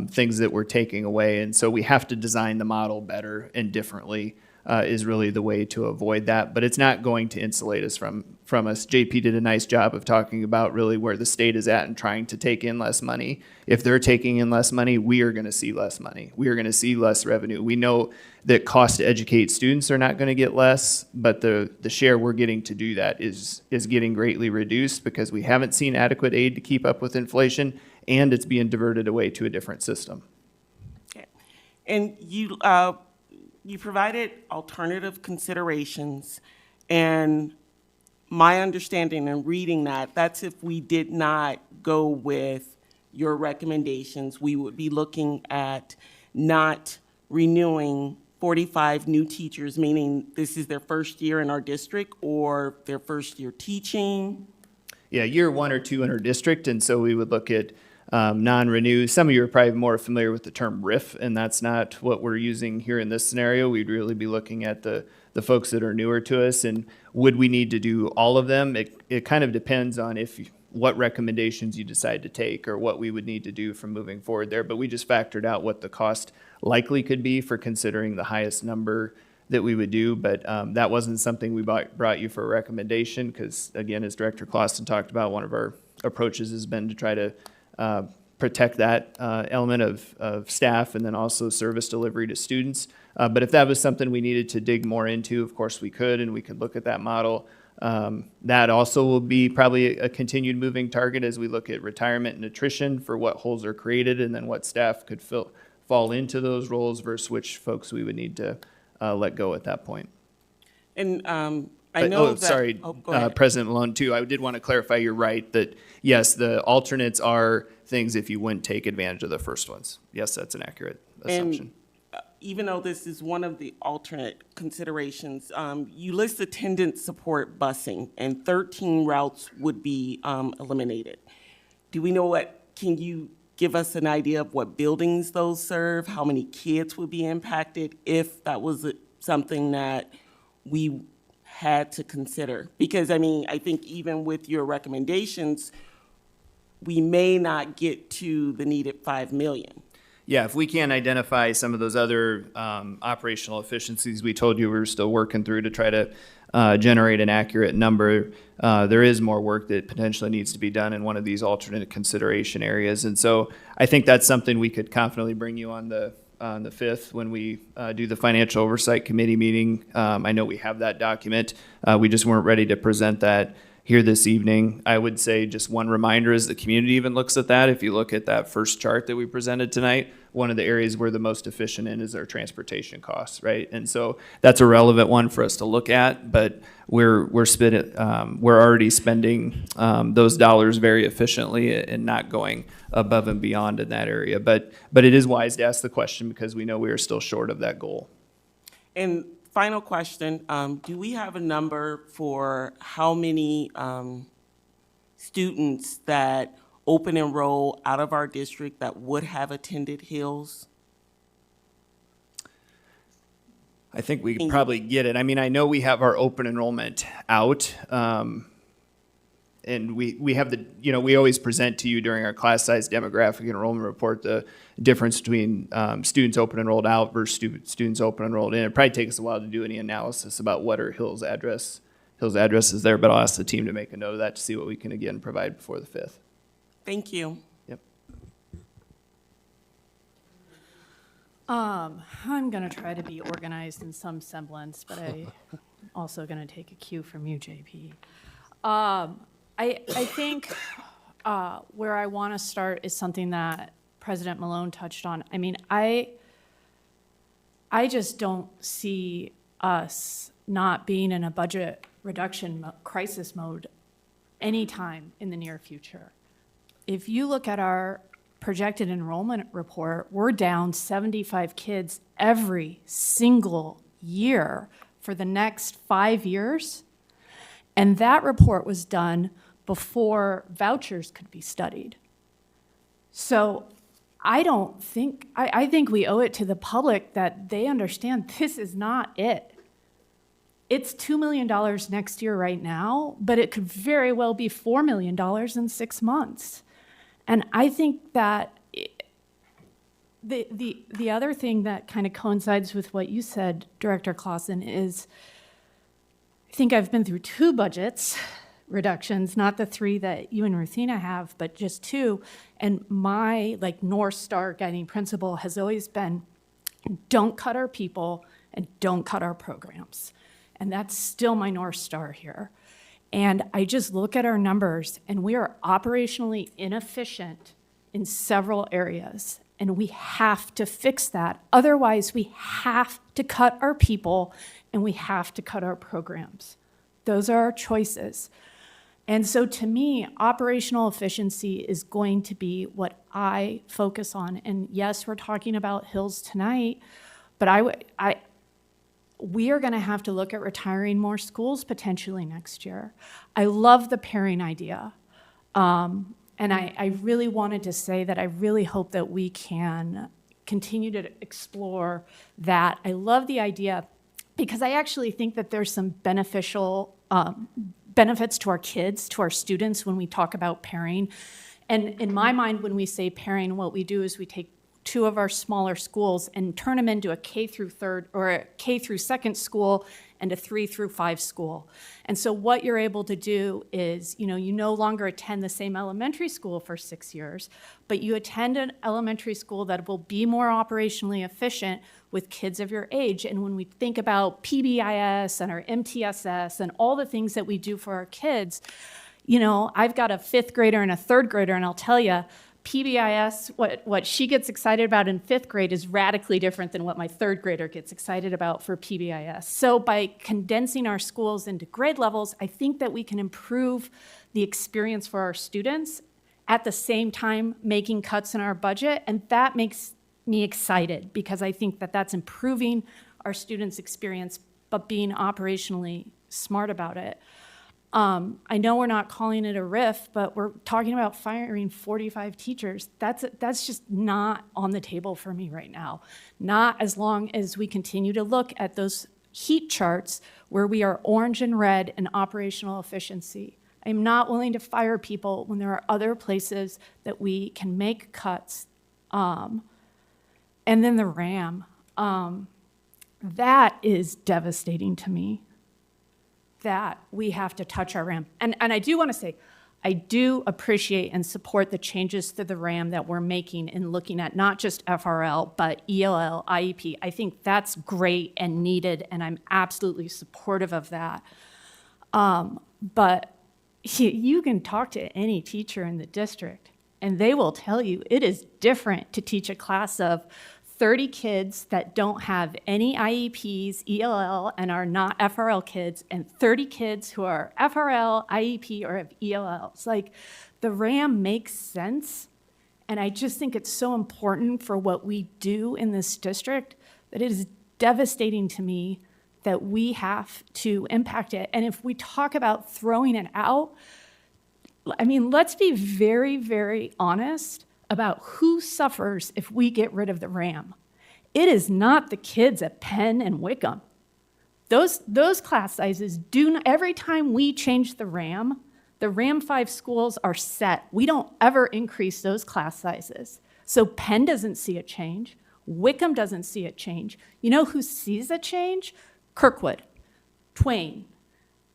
things that we're taking away. And so we have to design the model better and differently is really the way to avoid that. But it's not going to insulate us from us. JP did a nice job of talking about really where the state is at and trying to take in less money. If they're taking in less money, we are going to see less money. We are going to see less revenue. We know that cost to educate students are not going to get less, but the share we're getting to do that is getting greatly reduced because we haven't seen adequate aid to keep up with inflation, and it's being diverted away to a different system. Okay. And you provided alternative considerations, and my understanding and reading that's if we did not go with your recommendations, we would be looking at not renewing 45 new teachers, meaning this is their first year in our district or their first year teaching? Yeah, year 1 or 2 in our district, and so we would look at non-renew. Some of you are probably more familiar with the term RIF, and that's not what we're using here in this scenario. We'd really be looking at the folks that are newer to us, and would we need to do all of them? It kind of depends on what recommendations you decide to take or what we would need to do from moving forward there. But we just factored out what the cost likely could be for considering the highest number that we would do. But that wasn't something we brought you for a recommendation because, again, as Director Clausen talked about, one of our approaches has been to try to protect that element of staff and then also service delivery to students. But if that was something we needed to dig more into, of course we could, and we could look at that model. That also will be probably a continued moving target as we look at retirement and attrition for what holes are created and then what staff could fall into those roles versus which folks we would need to let go at that point. And I know that. Sorry, go ahead. President Malone, too. I did want to clarify, you're right, that yes, the alternates are things if you wouldn't take advantage of the first ones. Yes, that's an accurate assumption. And even though this is one of the alternate considerations, you list attendance support busing, and 13 routes would be eliminated. Do we know can you give us an idea of what buildings those serve, how many kids would be impacted if that was something that we had to consider? Because, I mean, I think even with your recommendations, we may not get to the needed 5 million. Yeah, if we can't identify some of those other operational efficiencies we told you we were still working through to try to generate an accurate number, there is more work that potentially needs to be done in one of these alternate consideration areas. And so I think that's something we could confidently bring you on the 5th when we do the Financial Oversight Committee meeting. I know we have that document. We just weren't ready to present that here this evening. I would say just one reminder as the community even looks at that. If you look at that first chart that we presented tonight, one of the areas we're the most efficient in is our transportation costs, right? And so that's a relevant one for us to look at, but we're already spending those dollars very efficiently and not going above and beyond in that area. But it is wise to ask the question because we know we are still short of that goal. And final question, do we have a number for how many students that open enroll out of our district that would have attended Hills? I think we could probably get it. I mean, I know we have our open enrollment out. And we have we always present to you during our class size demographic enrollment report the difference between students open enrolled out versus students open enrolled in. It probably takes us a while to do any analysis about what are Hills addresses there, but I'll ask the team to make a note of that to see what we can again provide before the 5th. Thank you. Yep. I'm gonna try to be organized in some semblance, but I'm also gonna take a cue from you, JP. I think where I want to start is something that President Malone touched on. I mean, I just don't see us not being in a budget reduction crisis mode anytime in the near future. If you look at our projected enrollment report, we're down 75 kids every single year for the next 5 years. And that report was done before vouchers could be studied. So I think we owe it to the public that they understand this is not it. It's $2 million next year right now, but it could very well be $4 million in 6 months. And I think that the other thing that kind of coincides with what you said, Director Clausen, is I think I've been through 2 budgets reductions, not the 3 that you and Ruthina have, but just 2. And my North Star guiding principle has always been, don't cut our people and don't cut our programs. And that's still my North Star here. And I just look at our numbers and we are operationally inefficient in several areas. And we have to fix that. Otherwise, we have to cut our people and we have to cut our programs. Those are our choices. And so to me, operational efficiency is going to be what I focus on. And yes, we're talking about Hills tonight, but we are going to have to look at retiring more schools potentially next year. I love the pairing idea. And I really wanted to say that I really hope that we can continue to explore that. I love the idea because I actually think that there's some beneficial benefits to our kids, to our students when we talk about pairing. And in my mind, when we say pairing, what we do is we take two of our smaller schools and turn them into a K through third or a K through second school and a 3 through 5 school. And so what you're able to do is, you no longer attend the same elementary school for 6 years, but you attend an elementary school that will be more operationally efficient with kids of your age. And when we think about PBIS and our MTSS and all the things that we do for our kids, I've got a 5th grader and a 3rd grader, and I'll tell you, PBIS, what she gets excited about in 5th grade is radically different than what my 3rd grader gets excited about for PBIS. So by condensing our schools into grade levels, I think that we can improve the experience for our students at the same time making cuts in our budget, and that makes me excited because I think that that's improving our students' experience, but being operationally smart about it. I know we're not calling it a RIF, but we're talking about firing 45 teachers. That's just not on the table for me right now. Not as long as we continue to look at those heat charts where we are orange and red in operational efficiency. I'm not willing to fire people when there are other places that we can make cuts. And then the RAM. That is devastating to me, that we have to touch our RAM. And I do want to say, I do appreciate and support the changes to the RAM that we're making in looking at not just FRL, but ELL, IEP. I think that's great and needed, and I'm absolutely supportive of that. But you can talk to any teacher in the district, and they will tell you it is different to teach a class of 30 kids that don't have any IEPs, ELL, and are not FRL kids, and 30 kids who are FRL, IEP, or have ELL. It's like the RAM makes sense, and I just think it's so important for what we do in this district that it is devastating to me that we have to impact it. And if we talk about throwing it out, I mean, let's be very, very honest about who suffers if we get rid of the RAM. It is not the kids at Penn and Wickham. Those class sizes every time we change the RAM 5 schools are set. We don't ever increase those class sizes. So Penn doesn't see a change. Wickham doesn't see a change. You know who sees a change? Kirkwood, Twain,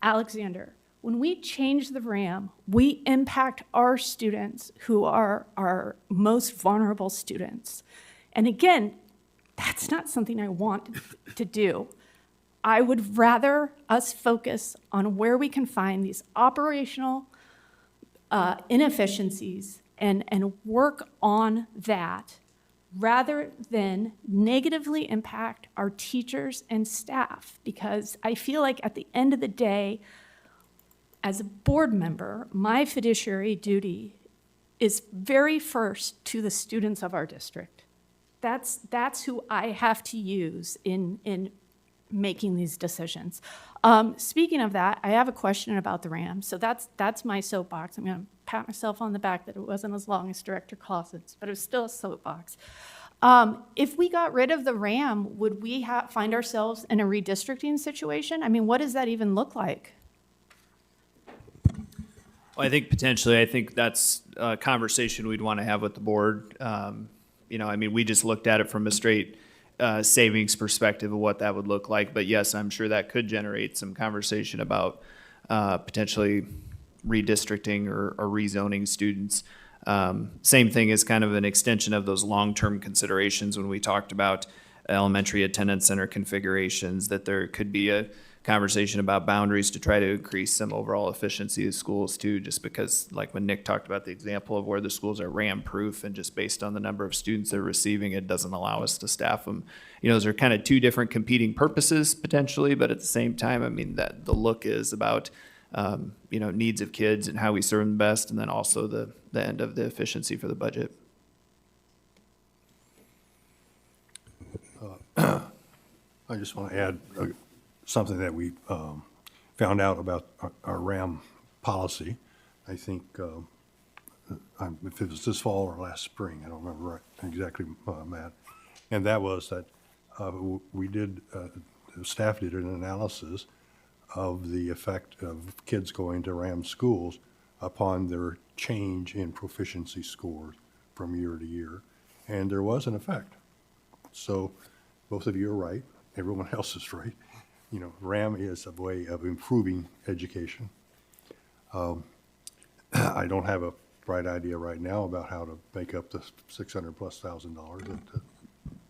Alexander. When we change the RAM, we impact our students who are our most vulnerable students. And again, that's not something I want to do. I would rather us focus on where we can find these operational inefficiencies and work on that rather than negatively impact our teachers and staff. Because I feel like at the end of the day, as a board member, my fiduciary duty is very first to the students of our district. That's who I have to use in making these decisions. Speaking of that, I have a question about the RAM. So that's my soapbox. I'm going to pat myself on the back that it wasn't as long as Director Clausen's, but it was still a soapbox. If we got rid of the RAM, would we find ourselves in a redistricting situation? I mean, what does that even look like? Well, I think potentially, that's a conversation we'd want to have with the board. We just looked at it from a straight savings perspective of what that would look like. But yes, I'm sure that could generate some conversation about potentially redistricting or rezoning students. Same thing as kind of an extension of those long-term considerations when we talked about elementary attendance center configurations, that there could be a conversation about boundaries to try to increase some overall efficiency of schools too, just because like when Nick talked about the example of where the schools are RAM proof and just based on the number of students they're receiving, it doesn't allow us to staff them. Those are kind of two different competing purposes potentially, but at the same time, that the look is about needs of kids and how we serve them best, and then also the end of the efficiency for the budget. I just want to add something that we found out about our RAM policy. I think if it was this fall or last spring, I don't remember right exactly, Matt. And that was that we did, the staff did an analysis of the effect of kids going to RAM schools upon their change in proficiency scores from year to year. And there was an effect. So both of you are right. Everyone else is right. You know, RAM is a way of improving education. I don't have a bright idea right now about how to make up the $600,000+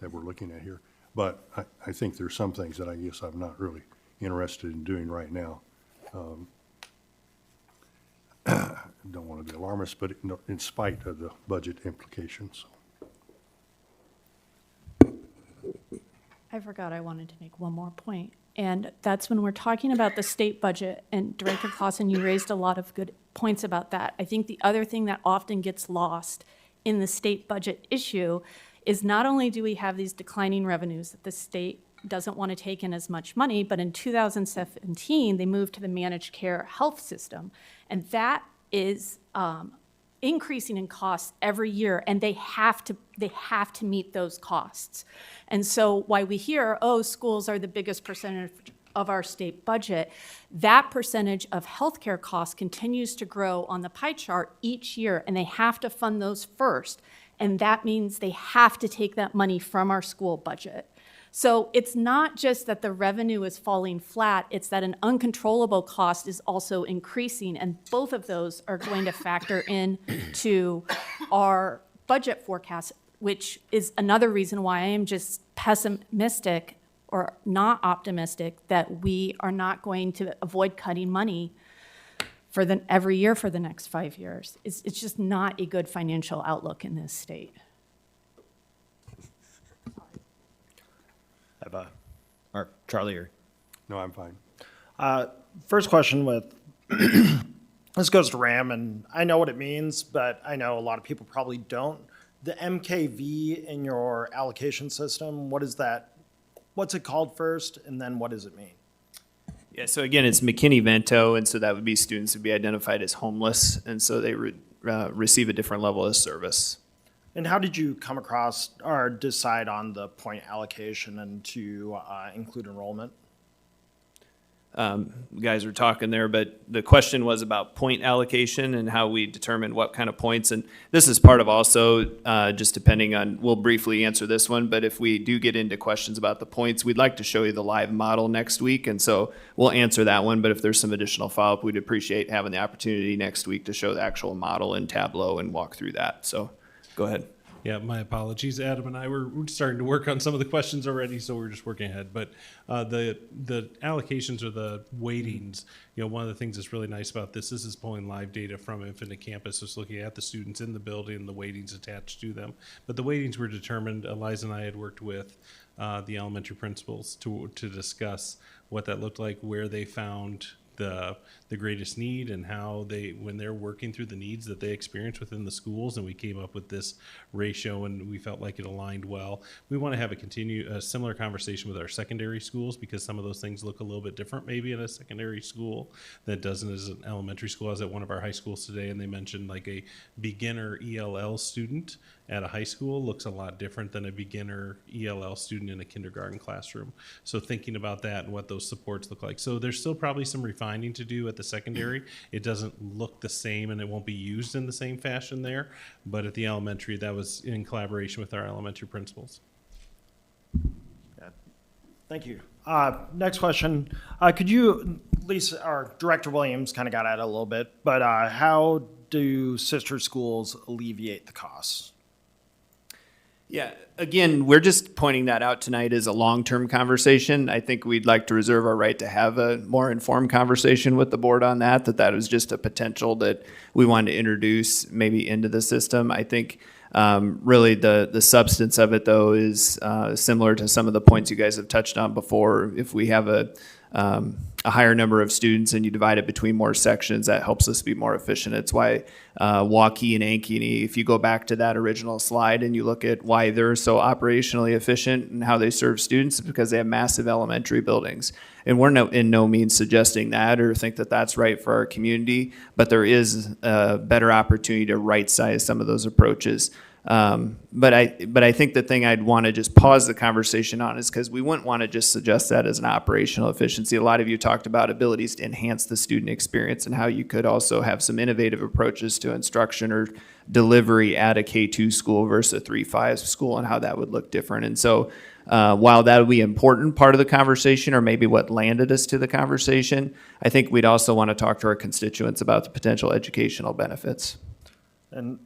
that we're looking at here. But I think there's some things that I guess I'm not really interested in doing right now. Don't want to be alarmist, but in spite of the budget implications. I forgot I wanted to make one more point, and that's when we're talking about the state budget, and Director Clausen, you raised a lot of good points about that. I think the other thing that often gets lost in the state budget issue is not only do we have these declining revenues that the state doesn't want to take in as much money, but in 2017, they moved to the managed care health system, and that is increasing in costs every year, and they have to meet those costs. And so while we hear, oh, schools are the biggest percentage of our state budget, that percentage of healthcare costs continues to grow on the pie chart each year, and they have to fund those first. And that means they have to take that money from our school budget. So it's not just that the revenue is falling flat, it's that an uncontrollable cost is also increasing, and both of those are going to factor in to our budget forecast, which is another reason why I am just pessimistic or not optimistic that we are not going to avoid cutting money for every year for the next 5 years. It's just not a good financial outlook in this state. Or Charlie, or no, I'm fine. First question with this goes to RAM, and I know what it means, but I know a lot of people probably don't. The MKV in your allocation system, what is that? What's it called first, and then what does it mean? Yeah, so again, it's McKinney-Vento, and so that would be students who'd be identified as homeless, and so they would receive a different level of service. And how did you come across or decide on the point allocation and to include enrollment? You guys were talking there, but the question was about point allocation and how we determine what kind of points. And this is part of also, just depending on, we'll briefly answer this one, but if we do get into questions about the points, we'd like to show you the live model next week. And so we'll answer that one, but if there's some additional follow-up, we'd appreciate having the opportunity next week to show the actual model in Tableau and walk through that. So go ahead. Yeah, my apologies. Adam and I were starting to work on some of the questions already, so we're just working ahead. But the allocations or the weightings, you know, one of the things that's really nice about this is pulling live data from Infinite Campus, just looking at the students in the building and the weightings attached to them. But the weightings were determined. Eliza and I had worked with the elementary principals to discuss what that looked like, where they found the greatest need, and how they, when they're working through the needs that they experience within the schools, and we came up with this ratio, and we felt like it aligned well. We want to have a similar conversation with our secondary schools, because some of those things look a little bit different maybe in a secondary school than it doesn't as an elementary school. I was at one of our high schools today, and they mentioned like a beginner ELL student at a high school looks a lot different than a beginner ELL student in a kindergarten classroom. So thinking about that and what those supports look like. So there's still probably some refining to do at the secondary. It doesn't look the same, and it won't be used in the same fashion there. But at the elementary, that was in collaboration with our elementary principals. Thank you. Next question. Could you, Lisa, or Director Williams kind of got at it a little bit, but how do sister schools alleviate the costs? Yeah, again, we're just pointing that out tonight as a long-term conversation. I think we'd like to reserve our right to have a more informed conversation with the board on that was just a potential that we wanted to introduce maybe into the system. I think really the substance of it, though, is similar to some of the points you guys have touched on before. If we have a higher number of students and you divide it between more sections, that helps us be more efficient. It's why Waukee and Ankeny, if you go back to that original slide and you look at why they're so operationally efficient and how they serve students, it's because they have massive elementary buildings. And we're in no means suggesting that or think that that's right for our community, but there is a better opportunity to right-size some of those approaches. But I think the thing I'd want to just pause the conversation on is because we wouldn't want to just suggest that as an operational efficiency. A lot of you talked about abilities to enhance the student experience and how you could also have some innovative approaches to instruction or delivery at a K-2 school versus a 3-5 school and how that would look different. And so while that would be an important part of the conversation or maybe what landed us to the conversation, I think we'd also want to talk to our constituents about the potential educational benefits. And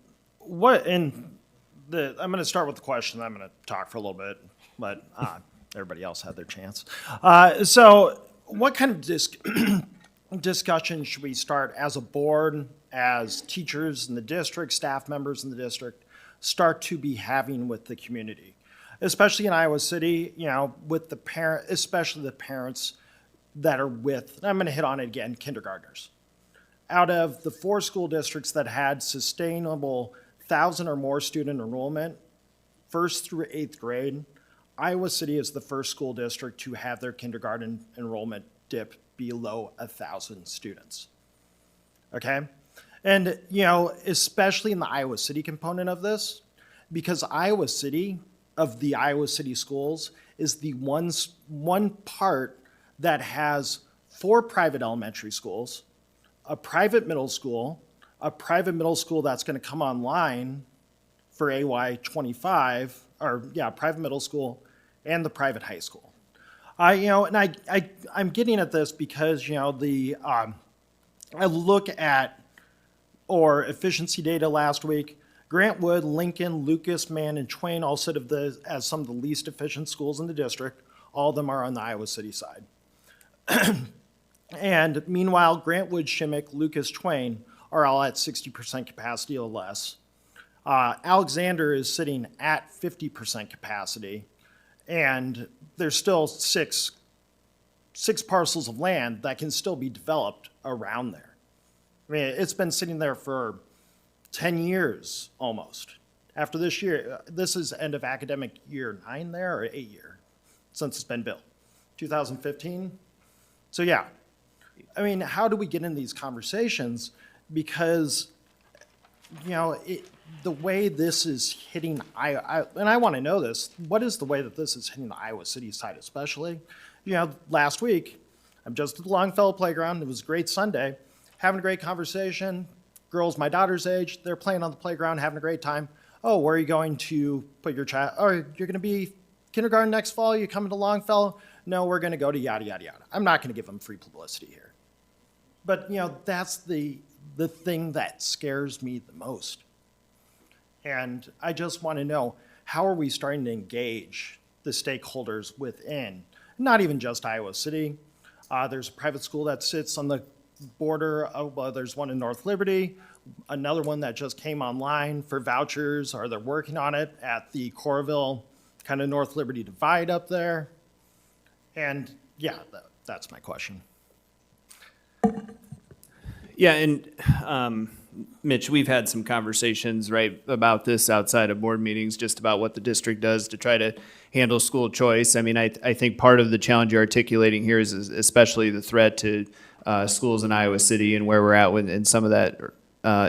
I'm going to start with the question. I'm going to talk for a little bit, but everybody else had their chance. So what kind of discussion should we start as a board, as teachers in the district, staff members in the district, start to be having with the community? Especially in Iowa City, with the especially the parents that are with, and I'm going to hit on it again, kindergartners. Out of the 4 school districts that had sustainable 1,000 or more student enrollment, 1st through 8th grade, Iowa City is the first school district to have their kindergarten enrollment dip below 1,000 students. Okay? And, especially in the Iowa City component of this, because Iowa City, of the Iowa City schools, is the one part that has 4 private elementary schools, a private middle school, a private middle school that's going to come online for AY25, private middle school, and the private high school. I'm getting at this because, I look at our efficiency data last week. Grant Wood, Lincoln, Lucas, Mann, and Twain all sit as some of the least efficient schools in the district. All of them are on the Iowa City side. And meanwhile, Grant Wood, Shimmick, Lucas, Twain are all at 60% capacity or less. Alexander is sitting at 50% capacity, and there's still six parcels of land that can still be developed around there. I mean, it's been sitting there for 10 years almost. After this year, this is end of academic year 9 there, or 8 year, since it's been built, 2015. So yeah, I mean, how do we get in these conversations? Because, the way this is hitting, and I want to know this, what is the way that this is hitting the Iowa City side especially? Last week, I'm just at the Longfellow Playground. It was a great Sunday, having a great conversation. Girls my daughter's age, they're playing on the playground, having a great time. Oh, where are you going to put your child? Oh, you're going to be kindergarten next fall? You coming to Longfellow? No, we're going to go to yada, yada, yada. I'm not going to give them free publicity here. But, that's the thing that scares me the most. And I just want to know, how are we starting to engage the stakeholders within, not even just Iowa City. There's a private school that sits on the border of, there's one in North Liberty, another one that just came online for vouchers, or they're working on it at the Coralville, kind of North Liberty divide up there. And yeah, that's my question. Yeah, and Mitch, we've had some conversations, right, about this outside of board meetings, just about what the district does to try to handle school choice. I mean, I think part of the challenge you're articulating here is especially the threat to schools in Iowa City and where we're at in some of that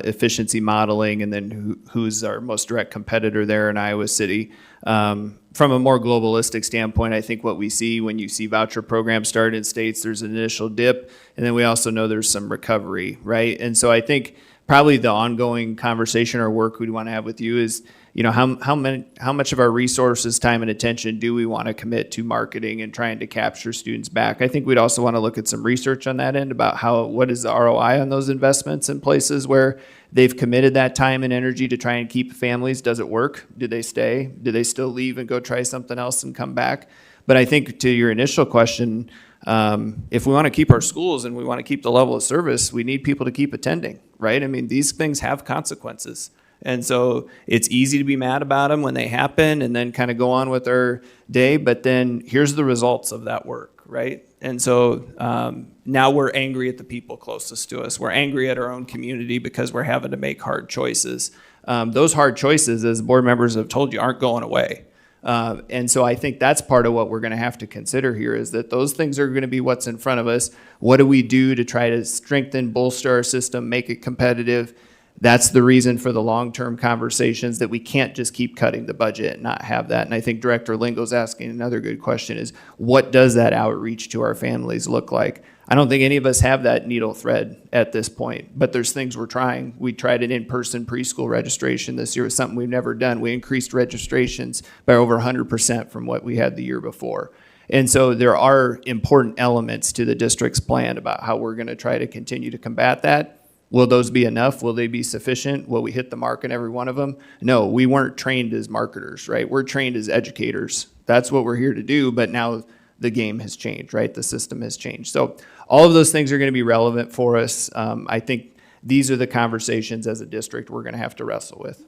efficiency modeling, and then who's our most direct competitor there in Iowa City. From a more globalistic standpoint, I think what we see when you see voucher programs start in states, there's an initial dip, and then we also know there's some recovery, right? And so I think probably the ongoing conversation or work we'd want to have with you is, how much of our resources, time, and attention do we want to commit to marketing and trying to capture students back? I think we'd also want to look at some research on that end about what is the ROI on those investments in places where they've committed that time and energy to try and keep families. Does it work? Do they stay? Do they still leave and go try something else and come back? But I think to your initial question, if we want to keep our schools and we want to keep the level of service, we need people to keep attending, right? I mean, these things have consequences. And so it's easy to be mad about them when they happen and then kind of go on with our day. But then here's the results of that work, right? And so now we're angry at the people closest to us. We're angry at our own community because we're having to make hard choices. Those hard choices, as board members have told you, aren't going away. And so I think that's part of what we're going to have to consider here is that those things are going to be what's in front of us. What do we do to try to strengthen, bolster our system, make it competitive? That's the reason for the long-term conversations that we can't just keep cutting the budget and not have that. And I think Director Lingo's asking another good question is, what does that outreach to our families look like? I don't think any of us have that needle thread at this point, but there's things we're trying. We tried an in-person preschool registration this year. It's something we've never done. We increased registrations by over 100% from what we had the year before. And so there are important elements to the district's plan about how we're going to try to continue to combat that. Will those be enough? Will they be sufficient? Will we hit the mark in every one of them? No, we weren't trained as marketers, right? We're trained as educators. That's what we're here to do, but now the game has changed, right? The system has changed. So all of those things are going to be relevant for us. I think these are the conversations as a district we're going to have to wrestle with.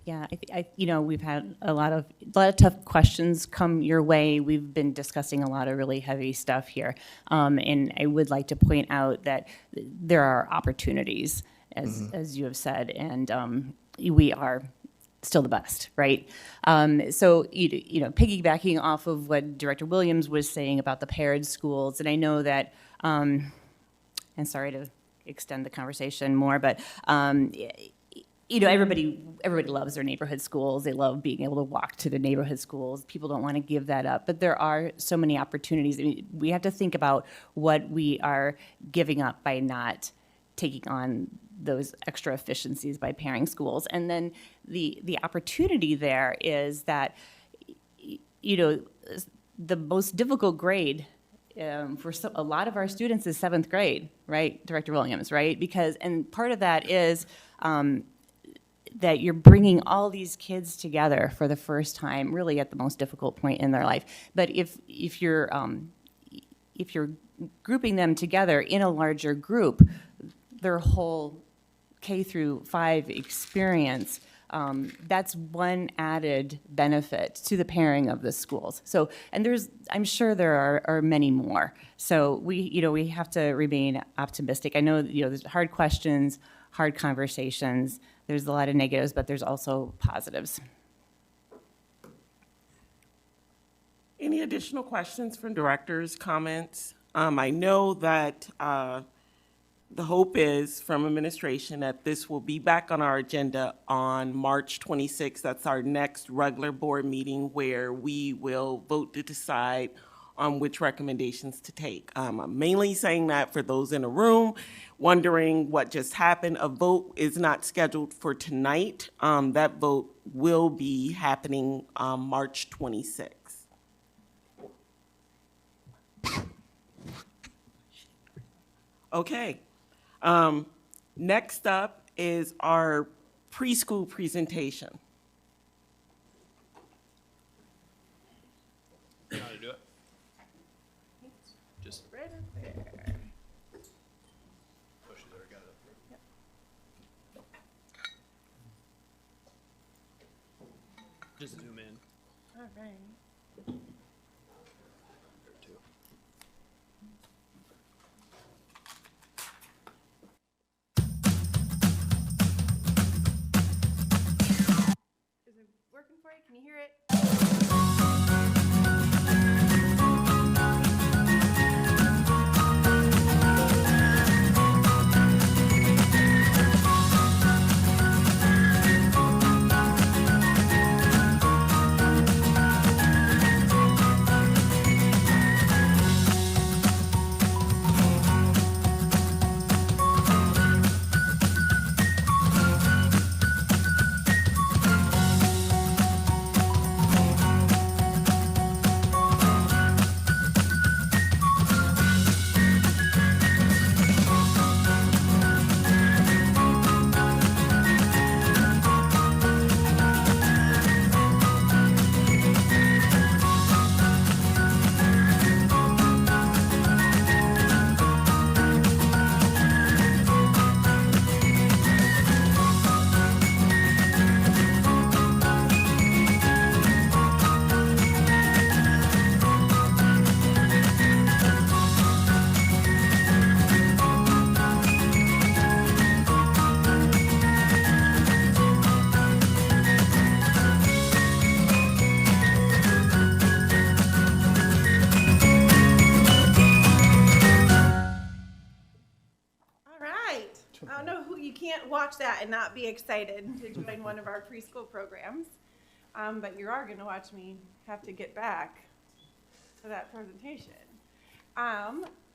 Yeah. We've had a lot of tough questions come your way. We've been discussing a lot of really heavy stuff here, and I would like to point out that there are opportunities, as you have said, and we are still the best, right? So, piggybacking off of what Director Williams was saying about the paired schools, and I know that, and sorry to extend the conversation more, but everybody loves their neighborhood schools. They love being able to walk to the neighborhood schools. People don't want to give that up, but there are so many opportunities. I mean, we have to think about what we are giving up by not taking on those extra efficiencies by pairing schools. And then the opportunity there is that, the most difficult grade for a lot of our students is 7th grade, right, Director Williams, right? And part of that is that you're bringing all these kids together for the first time, really at the most difficult point in their life. But if you're grouping them together in a larger group, their whole K through 5 experience, that's one added benefit to the pairing of the schools. So, and I'm sure there are many more. So we have to remain optimistic. I know, there's hard questions, hard conversations. There's a lot of negatives, but there's also positives. Any additional questions from directors, comments? I know that the hope is from administration that this will be back on our agenda on March 26th. That's our next regular board meeting where we will vote to decide on which recommendations to take. I'm mainly saying that for those in the room wondering what just happened. A vote is not scheduled for tonight. That vote will be happening March 26th. Okay. Next up is our preschool presentation. You know how to do it? Just Right up there. push it there, got it up there. Just zoom in. All right. There too. Is it working for you? Can you hear it? can't watch that and not be excited to join one of our preschool programs. But you are going to watch me have to get back to that presentation.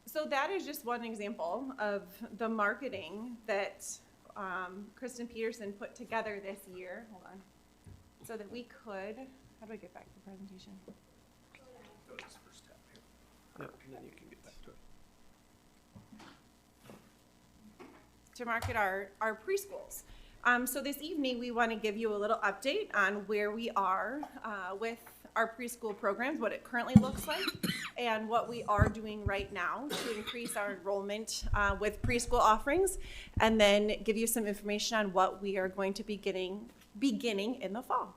So that is just one example of the marketing that Kristen Peterson put together this year. Hold on. So that we could, how do I get back to the presentation? To market our preschools. So this evening, we want to give you a little update on where we are with our preschool programs, what it currently looks like, and what we are doing right now to increase our enrollment with preschool offerings, and then give you some information on what we are going to be beginning in the fall.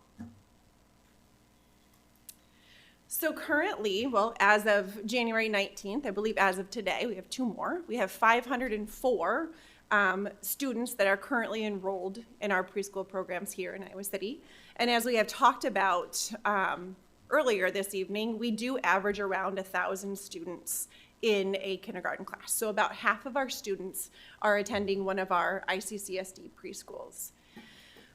So currently, well, as of January 19th, I believe as of today, we have 2 more. We have 504 students that are currently enrolled in our preschool programs here in Iowa City. And as we have talked about earlier this evening, we do average around 1,000 students in a kindergarten class. So about half of our students are attending one of our ICCSD preschools.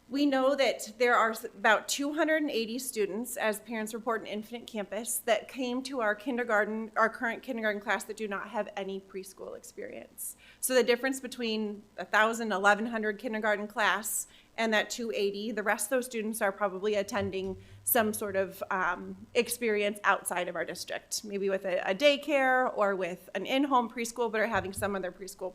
We know that there are about 280 students, as parents report in Infinite Campus, that came to our current kindergarten class that do not have any preschool experience. So the difference between 1,000, 1,100 kindergarten class and that 280, the rest of those students are probably attending some sort of experience outside of our district, maybe with a daycare or with an in-home preschool, but are having some of their preschool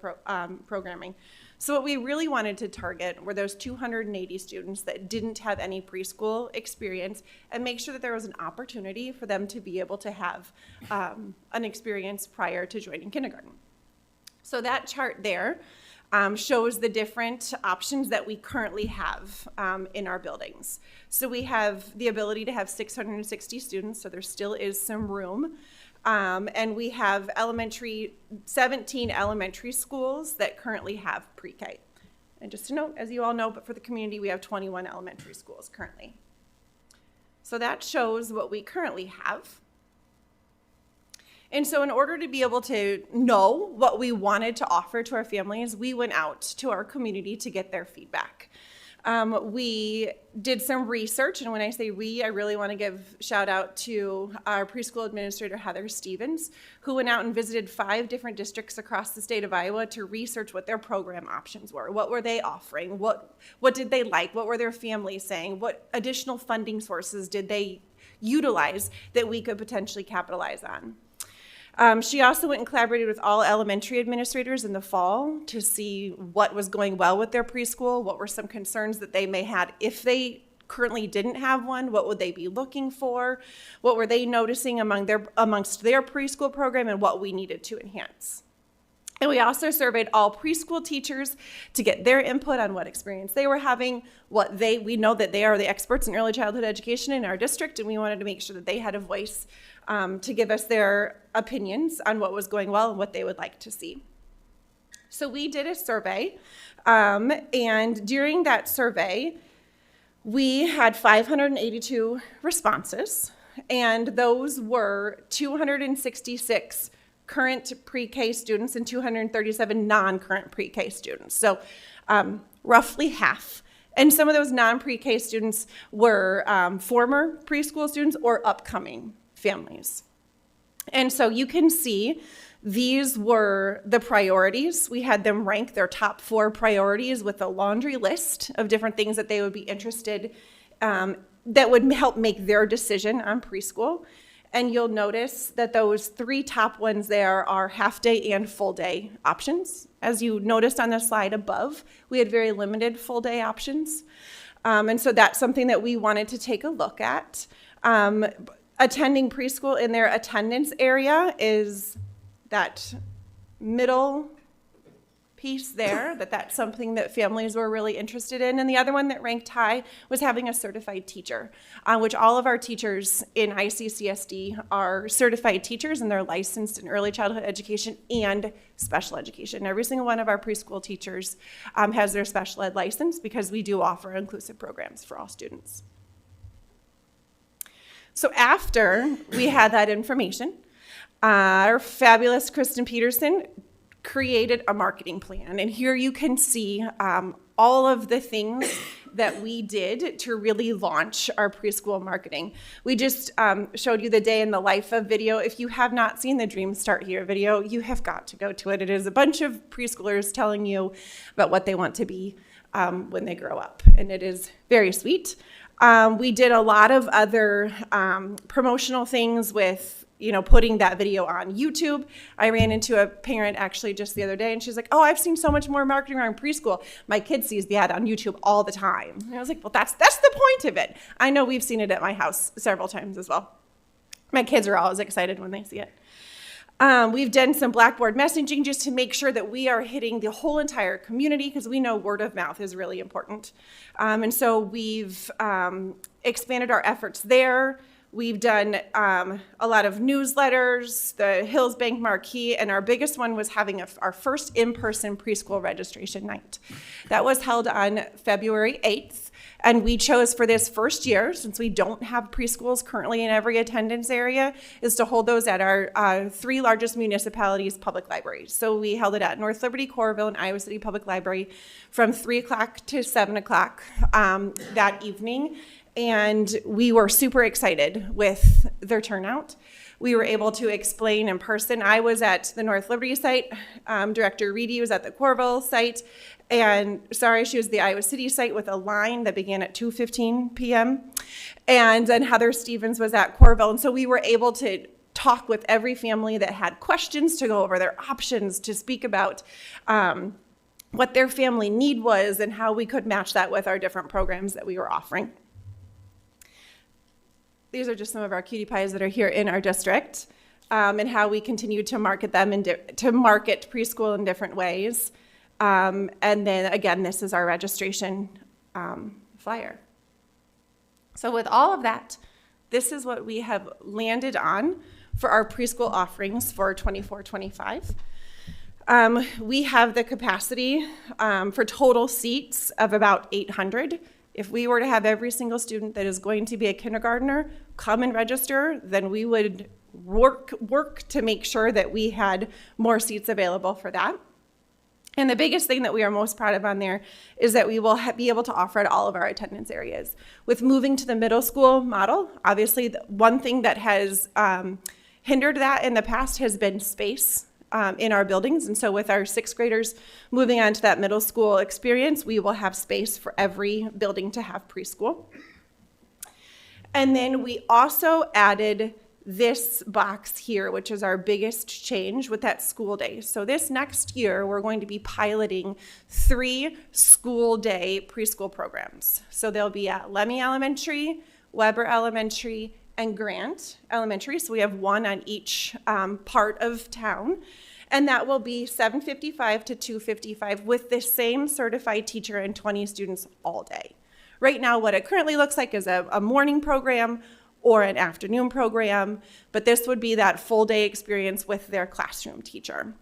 programming. So what we really wanted to target were those 280 students that didn't have any preschool experience, and make sure that there was an opportunity for them to be able to have an experience prior to joining kindergarten. So that chart there shows the different options that we currently have in our buildings. So we have the ability to have 660 students, so there still is some room. And we have 17 elementary schools that currently have pre-K. And just to note, as you all know, but for the community, we have 21 elementary schools currently. So that shows what we currently have. And so in order to be able to know what we wanted to offer to our families, we went out to our community to get their feedback. We did some research, and when I say we, I really want to give shout out to our preschool administrator, Heather Stevens, who went out and visited 5 different districts across the state of Iowa to research what their program options were. What were they offering? What did they like? What were their families saying? What additional funding sources did they utilize that we could potentially capitalize on? She also went and collaborated with all elementary administrators in the fall to see what was going well with their preschool, what were some concerns that they may have if they currently didn't have one, what would they be looking for, what were they noticing amongst their preschool program, and what we needed to enhance. And we also surveyed all preschool teachers to get their input on what experience they were having, we know that they are the experts in early childhood education in our district, and we wanted to make sure that they had a voice to give us their opinions on what was going well and what they would like to see. So we did a survey, and during that survey, we had 582 responses, and those were 266 current pre-K students and 237 non-current pre-K students. So roughly half. And some of those non-pre-K students were former preschool students or upcoming families. And so you can see these were the priorities. We had them rank their top 4 priorities with a laundry list of different things that they would be interested that would help make their decision on preschool. And you'll notice that those 3 top ones there are half-day and full-day options. As you noticed on the slide above, we had very limited full-day options. And so that's something that we wanted to take a look at. Attending preschool in their attendance area is that middle piece there, that's something that families were really interested in. And the other one that ranked high was having a certified teacher, which all of our teachers in ICCSD are certified teachers, and they're licensed in early childhood education and special education. Every single one of our preschool teachers has their special ed license because we do offer inclusive programs for all students. So after we had that information, our fabulous Kristen Peterson created a marketing plan. And here you can see all of the things that we did to really launch our preschool marketing. We just showed you the day in the life of video. If you have not seen the Dreams Start Here video, you have got to go to it. It is a bunch of preschoolers telling you about what they want to be when they grow up, and it is very sweet. We did a lot of other promotional things with putting that video on YouTube. I ran into a parent actually just the other day, and she's like, oh, I've seen so much more marketing around preschool. My kid sees the ad on YouTube all the time. And I was like, well, that's the point of it. I know we've seen it at my house several times as well. My kids are always excited when they see it. We've done some Blackboard messaging just to make sure that we are hitting the whole entire community, because we know word of mouth is really important. And so we've expanded our efforts there. We've done a lot of newsletters, the Hills Bank Marquee, and our biggest one was having our first in-person preschool registration night. That was held on February 8th, and we chose for this first year, since we don't have preschools currently in every attendance area, is to hold those at our 3 largest municipalities' public libraries. So we held it at North Liberty, Coralville, and Iowa City Public Library from 3 o'clock to 7 o'clock that evening. And we were super excited with their turnout. We were able to explain in person. I was at the North Liberty site. Director Reedy was at the Coralville site. And she was the Iowa City site with a line that began at 2:15 p.m. And then Heather Stevens was at Coralville. And so we were able to talk with every family that had questions, to go over their options, to speak about what their family need was and how we could match that with our different programs that we were offering. These are just some of our cutie pies that are here in our district, and how we continue to market them to market preschool in different ways. And then again, this is our registration flyer. So with all of that, this is what we have landed on for our preschool offerings for 24-25. We have the capacity for total seats of about 800. If we were to have every single student that is going to be a kindergartner come and register, then we would work to make sure that we had more seats available for that. And the biggest thing that we are most proud of on there is that we will be able to offer at all of our attendance areas. With moving to the middle school model, obviously the one thing that has hindered that in the past has been space in our buildings. And so with our 6th graders moving on to that middle school experience, we will have space for every building to have preschool. And then we also added this box here, which is our biggest change with that school day. So this next year, we're going to be piloting 3 school day preschool programs. So they'll be at Lemmy Elementary, Weber Elementary, and Grant Elementary. So we have one on each part of town. And that will be 7:55 to 2:55 with the same certified teacher and 20 students all day. Right now, what it currently looks like is a morning program or an afternoon program, but this would be that full day experience with their classroom teacher.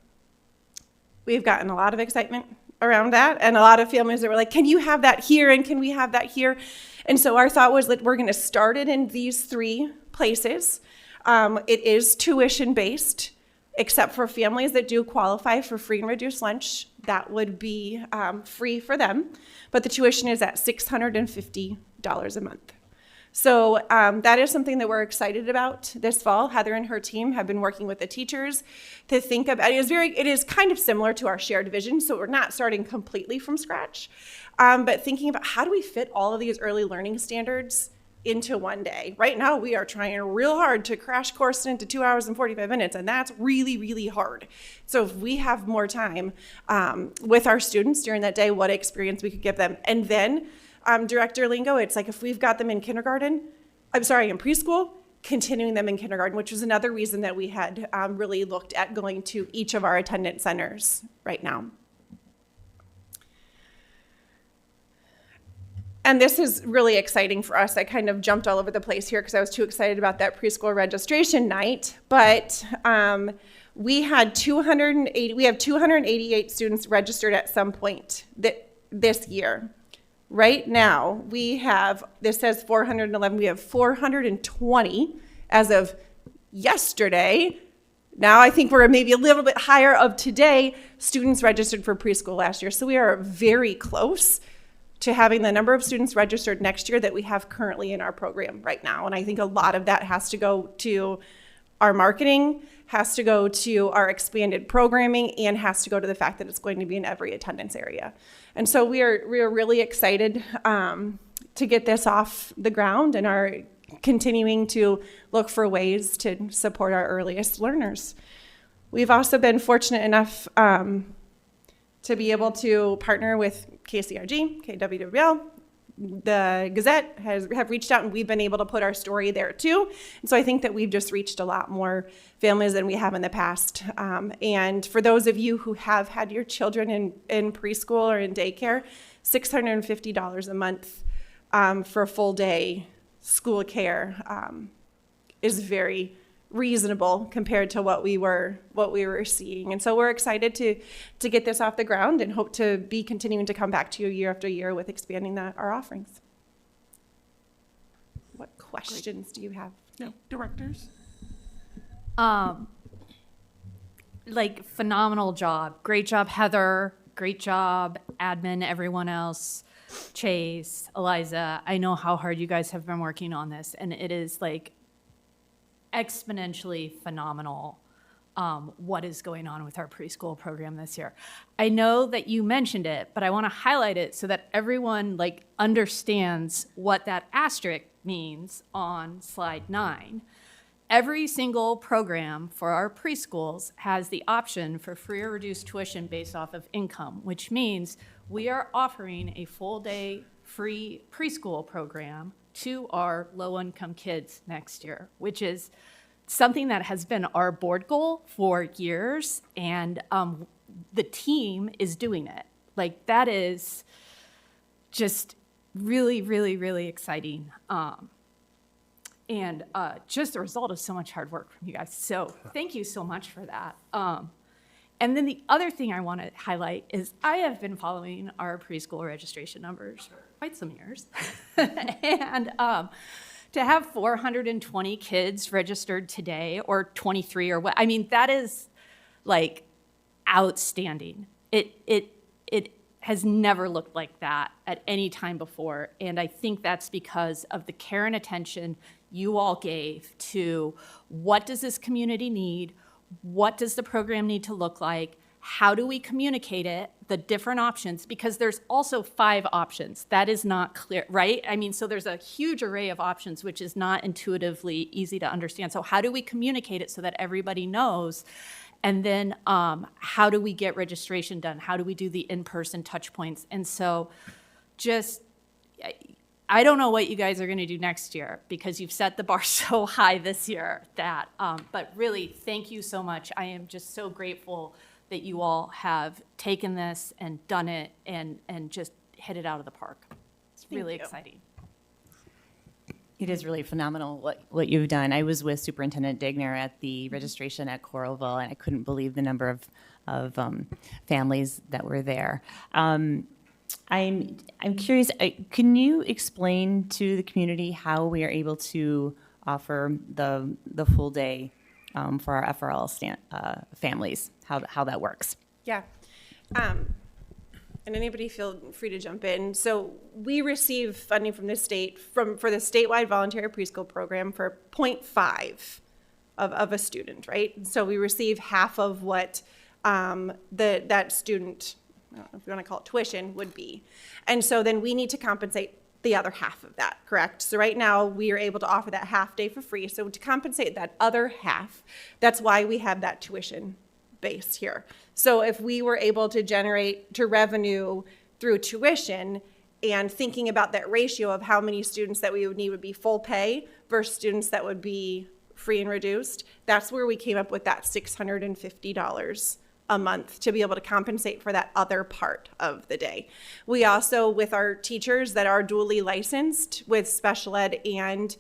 We've gotten a lot of excitement around that, and a lot of families that were like, can you have that here, and can we have that here? And so our thought was that we're gonna start it in these 3 places. It is tuition-based, except for families that do qualify for free and reduced lunch. That would be free for them, but the tuition is at $650 a month. So that is something that we're excited about this fall. Heather and her team have been working with the teachers to think about, it is kind of similar to our shared vision, so we're not starting completely from scratch, but thinking about how do we fit all of these early learning standards into one day. Right now, we are trying real hard to crash course into 2 hours and 45 minutes, and that's really, really hard. So if we have more time with our students during that day, what experience we could give them. And then Director Lingo, it's like if we've got them in preschool, continuing them in kindergarten, which is another reason that we had really looked at going to each of our attendance centers right now. And this is really exciting for us. I kind of jumped all over the place here because I was too excited about that preschool registration night. But we have 288 students registered at some point this year. Right now, we have, this says 411, we have 420 as of yesterday Now I think we're maybe a little bit higher of today students registered for preschool last year. So we are very close to having the number of students registered next year that we have currently in our program right now. And I think a lot of that has to go to our marketing, has to go to our expanded programming, and has to go to the fact that it's going to be in every attendance area. And so we are really excited to get this off the ground and are continuing to look for ways to support our earliest learners. We've also been fortunate enough to be able to partner with KCRG, KWWL. The Gazette have reached out, and we've been able to put our story there too. And so I think that we've just reached a lot more families than we have in the past. And for those of you who have had your children in preschool or in daycare, $650 a month for a full day school care is very reasonable compared to what we were seeing. And so we're excited to get this off the ground and hope to be continuing to come back to you year after year with expanding our offerings. What questions do you have? No, directors? Like, phenomenal job. Great job, Heather. Great job, admin, everyone else. Chase, Eliza, I know how hard you guys have been working on this, and it is like exponentially phenomenal what is going on with our preschool program this year. I know that you mentioned it, but I want to highlight it so that everyone like understands what that asterisk means on slide 9. Every single program for our preschools has the option for free or reduced tuition based off of income, which means we are offering a full-day free preschool program to our low-income kids next year, which is something that has been our board goal for years, and the team is doing it. Like, that is just really, really, really exciting. And just the result of so much hard work from you guys. So thank you so much for that. And then the other thing I want to highlight is I have been following our preschool registration numbers for quite some years. And to have 420 kids registered today, or 23 or what, I mean, that is like outstanding. It has never looked like that at any time before. And I think that's because of the care and attention you all gave to what does this community need? What does the program need to look like? How do we communicate it? The different options, because there's also 5 options. That is not clear, right? I mean, so there's a huge array of options, which is not intuitively easy to understand. So how do we communicate it so that everybody knows? And then how do we get registration done? How do we do the in-person touch points? And so just, I don't know what you guys are going to do next year because you've set the bar so high this year that, but really, thank you so much. I am just so grateful that you all have taken this and done it and just hit it out of the park. It's really exciting. It is really phenomenal what you've done. I was with Superintendent Digner at the registration at Coralville, and I couldn't believe the number of families that were there. I'm curious, can you explain to the community how we are able to offer the full day for our FRL families, how that works? Yeah. And anybody feel free to jump in. So we receive funding from the state for the statewide voluntary preschool program for 0.5 of a student, right? So we receive half of what that student, I don't know if you want to call it tuition, would be. And so then we need to compensate the other half of that, correct? So right now we are able to offer that half day for free. So to compensate that other half, that's why we have that tuition base here. So if we were able to generate revenue through tuition and thinking about that ratio of how many students that we would need would be full pay versus students that would be free and reduced, that's where we came up with that $650 a month to be able to compensate for that other part of the day. We also, with our teachers that are dually licensed with special ed and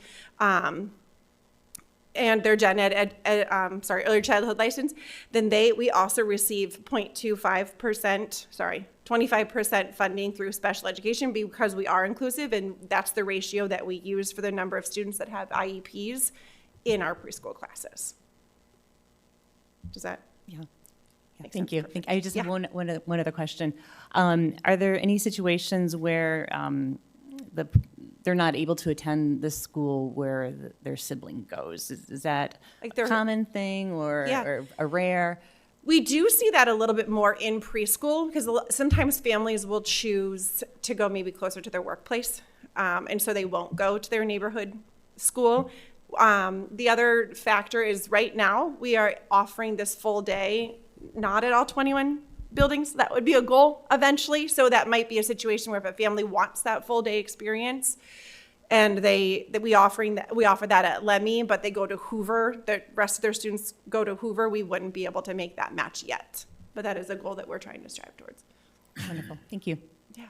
their gen ed, early childhood license, then we also receive 25% funding through special education because we are inclusive, and that's the ratio that we use for the number of students that have IEPs in our preschool classes. Does that? Yeah. Makes Thank sense. you. Perfect. I just have Yeah. one other question. Are there any situations where they're not able to attend the school where their sibling goes? Is that Like a they're- common thing or, Yeah. or a rare? We do see that a little bit more in preschool because sometimes families will choose to go maybe closer to their workplace. And so they won't go to their neighborhood school. The other factor is right now we are offering this full day, not at all 21 buildings. That would be a goal eventually. So that might be a situation where if a family wants that full day experience, and we offer that at Lemmy, but they go to Hoover, the rest of their students go to Hoover, we wouldn't be able to make that match yet. But that is a goal that we're trying to strive towards. Wonderful. Thank you. Yeah.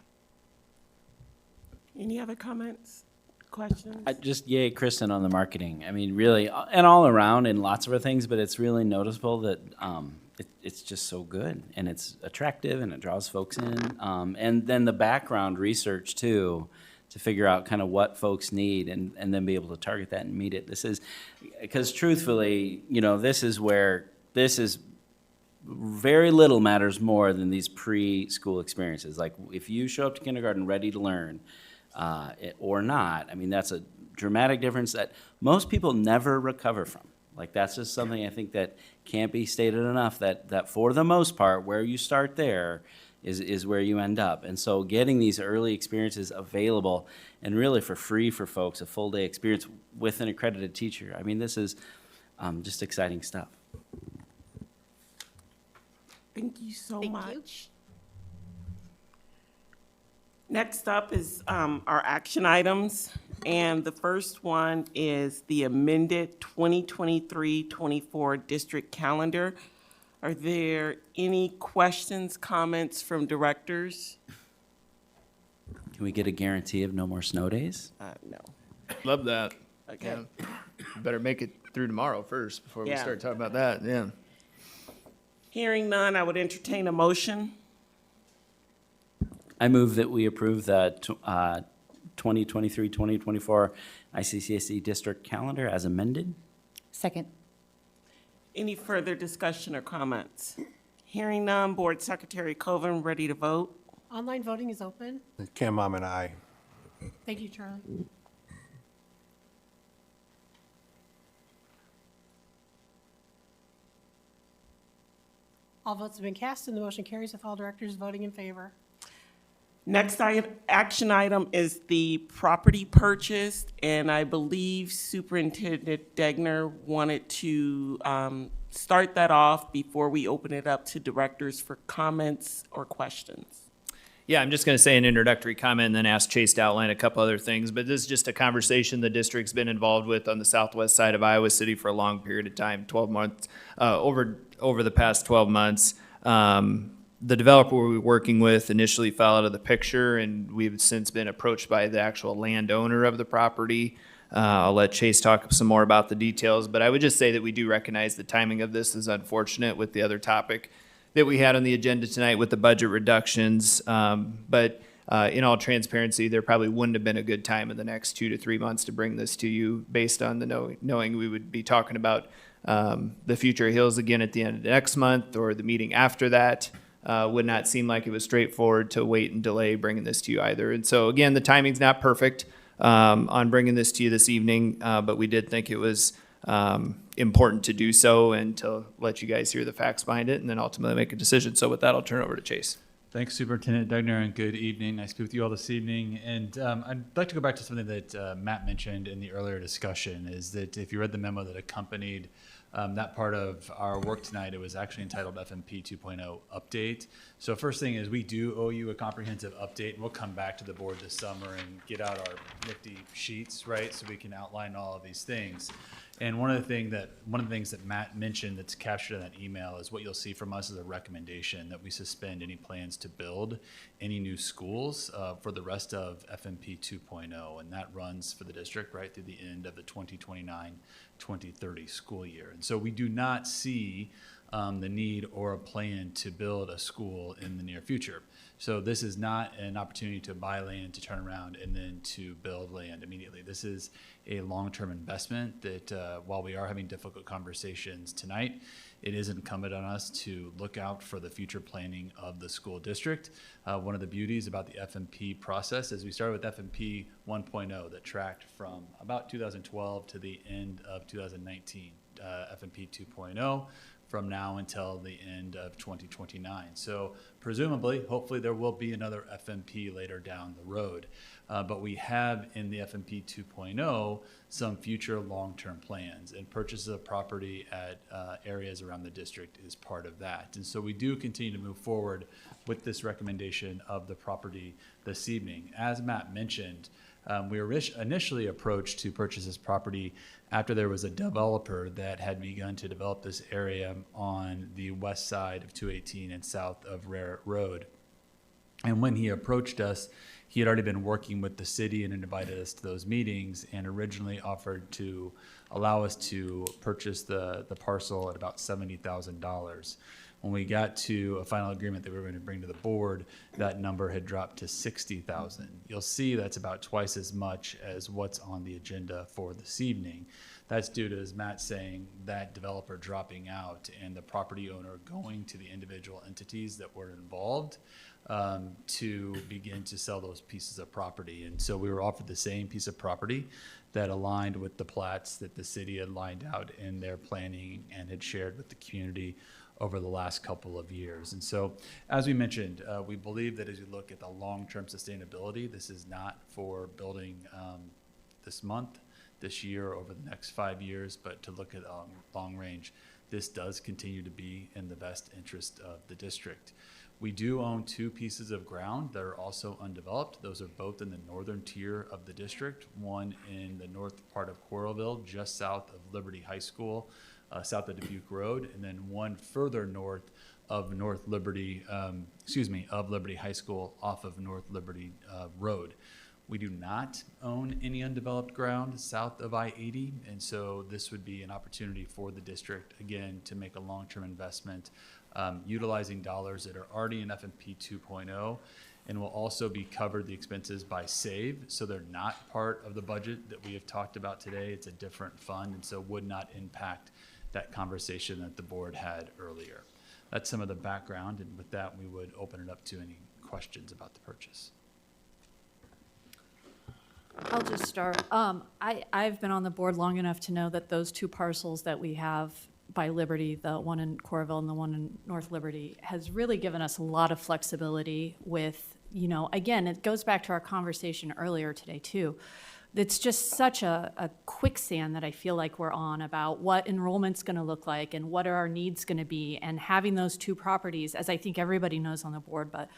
Any other comments, questions? Just yay, Kristen, on the marketing. I mean, really, and all around in lots of other things, but it's really noticeable that it's just so good and it's attractive and it draws folks in. And then the background research too, to figure out kind of what folks need and then be able to target that and meet it. This is, because truthfully, this is very little matters more than these preschool experiences. Like if you show up to kindergarten ready to learn or not, I mean, that's a dramatic difference that most people never recover from. Like that's just something I think that can't be stated enough, that for the most part, where you start there is where you end up. And so getting these early experiences available and really for free for folks, a full day experience with an accredited teacher. I mean, this is just exciting stuff. Thank you so Thank much. you. Next up is our action items, and the first one is the amended 2023-24 district calendar. Are there any questions, comments from directors? Can we get a guarantee of no more snow days? No. Love that. Okay. Yeah. Better make it through tomorrow first before we Yeah. start talking about that. Yeah. Hearing none, I would entertain a motion. I move that we approve the 2023-2024 ICCSE district calendar as amended. Second. Any further discussion or comments? Hearing none, Board Secretary Coven, ready to vote? Online voting is open. Kim, I'm an aye. Thank you, Charlie. All votes have been cast and the motion carries with all directors voting in favor. Next action item is the property purchase, and I believe Superintendent Degner wanted to start that off before we open it up to directors for comments or questions. Yeah, I'm just going to say an introductory comment and then ask Chase to outline a couple other things. But this is just a conversation the district's been involved with on the southwest side of Iowa City for a long period of time, 12 months, over the past 12 months. The developer we were working with initially fell out of the picture, and we've since been approached by the actual landowner of the property. I'll let Chase talk some more about the details, but I would just say that we do recognize the timing of this is unfortunate with the other topic that we had on the agenda tonight with the budget reductions. But in all transparency, there probably wouldn't have been a good time in the next 2 to 3 months to bring this to you based on the knowing we would be talking about the future Hills again at the end of next month or the meeting after that. Would not seem like it was straightforward to wait and delay bringing this to you either. And so again, the timing's not perfect on bringing this to you this evening, but we did think it was important to do so and to let you guys hear the facts behind it and then ultimately make a decision. So with that, I'll turn it over to Chase. Thanks, Superintendent Degner, and good evening. Nice to be with you all this evening. And I'd like to go back to something that Matt mentioned in the earlier discussion, is that if you read the memo that accompanied that part of our work tonight, it was actually entitled FMP 2.0 Update. So first thing is we do owe you a comprehensive update, and we'll come back to the board this summer and get out our nifty sheets, right, so we can outline all of these things. And one of the things that Matt mentioned that's captured in that email is what you'll see from us is a recommendation that we suspend any plans to build any new schools for the rest of FMP 2.0, and that runs for the district right through the end of the 2029-2030 school year. And so we do not see the need or a plan to build a school in the near future. So this is not an opportunity to buy land, to turn around, and then to build land immediately. This is a long-term investment that while we are having difficult conversations tonight, it is incumbent on us to look out for the future planning of the school district. One of the beauties about the FMP process is we started with FMP 1.0 that tracked from about 2012 to the end of 2019. FMP 2.0 from now until the end of 2029. So presumably, hopefully there will be another FMP later down the road. But we have in the FMP 2.0 some future long-term plans, and purchases of property at areas around the district is part of that. And so we do continue to move forward with this recommendation of the property this evening. As Matt mentioned, we were initially approached to purchase this property after there was a developer that had begun to develop this area on the west side of 218 and south of Raritt Road. And when he approached us, he had already been working with the city and invited us to those meetings, and originally offered to allow us to purchase the parcel at about $70,000. When we got to a final agreement that we were going to bring to the board, that number had dropped to $60,000. You'll see that's about twice as much as what's on the agenda for this evening. That's due to, as Matt's saying, that developer dropping out and the property owner going to the individual entities that were involved to begin to sell those pieces of property. And so we were offered the same piece of property that aligned with the plats that the city had lined out in their planning and had shared with the community over the last couple of years. And so, as we mentioned, we believe that as you look at the long-term sustainability, this is not for building this month, this year, over the next 5 years, but to look at long range. This does continue to be in the best interest of the district. We do own 2 pieces of ground that are also undeveloped. Those are both in the northern tier of the district, one in the north part of Coralville, just south of Liberty High School, south of Dubuque Road, and then one further north of Liberty High School off of North Liberty Road. We do not own any undeveloped ground south of I-80, and so this would be an opportunity for the district, again, to make a long-term investment, utilizing dollars that are already in FMP 2.0, and will also be covered the expenses by SAVE, so they're not part of the budget that we have talked about today. It's a different fund, and so would not impact that conversation that the board had earlier. That's some of the background, and with that, we would open it up to any questions about the purchase. I'll just start. I've been on the board long enough to know that those 2 parcels that we have by Liberty, the one in Coralville and the one in North Liberty, has really given us a lot of flexibility with, again, it goes back to our conversation earlier today too. It's just such a quicksand that I feel like we're on about what enrollment's going to look like and what are our needs going to be, and having those 2 properties, as I think everybody knows on the board, but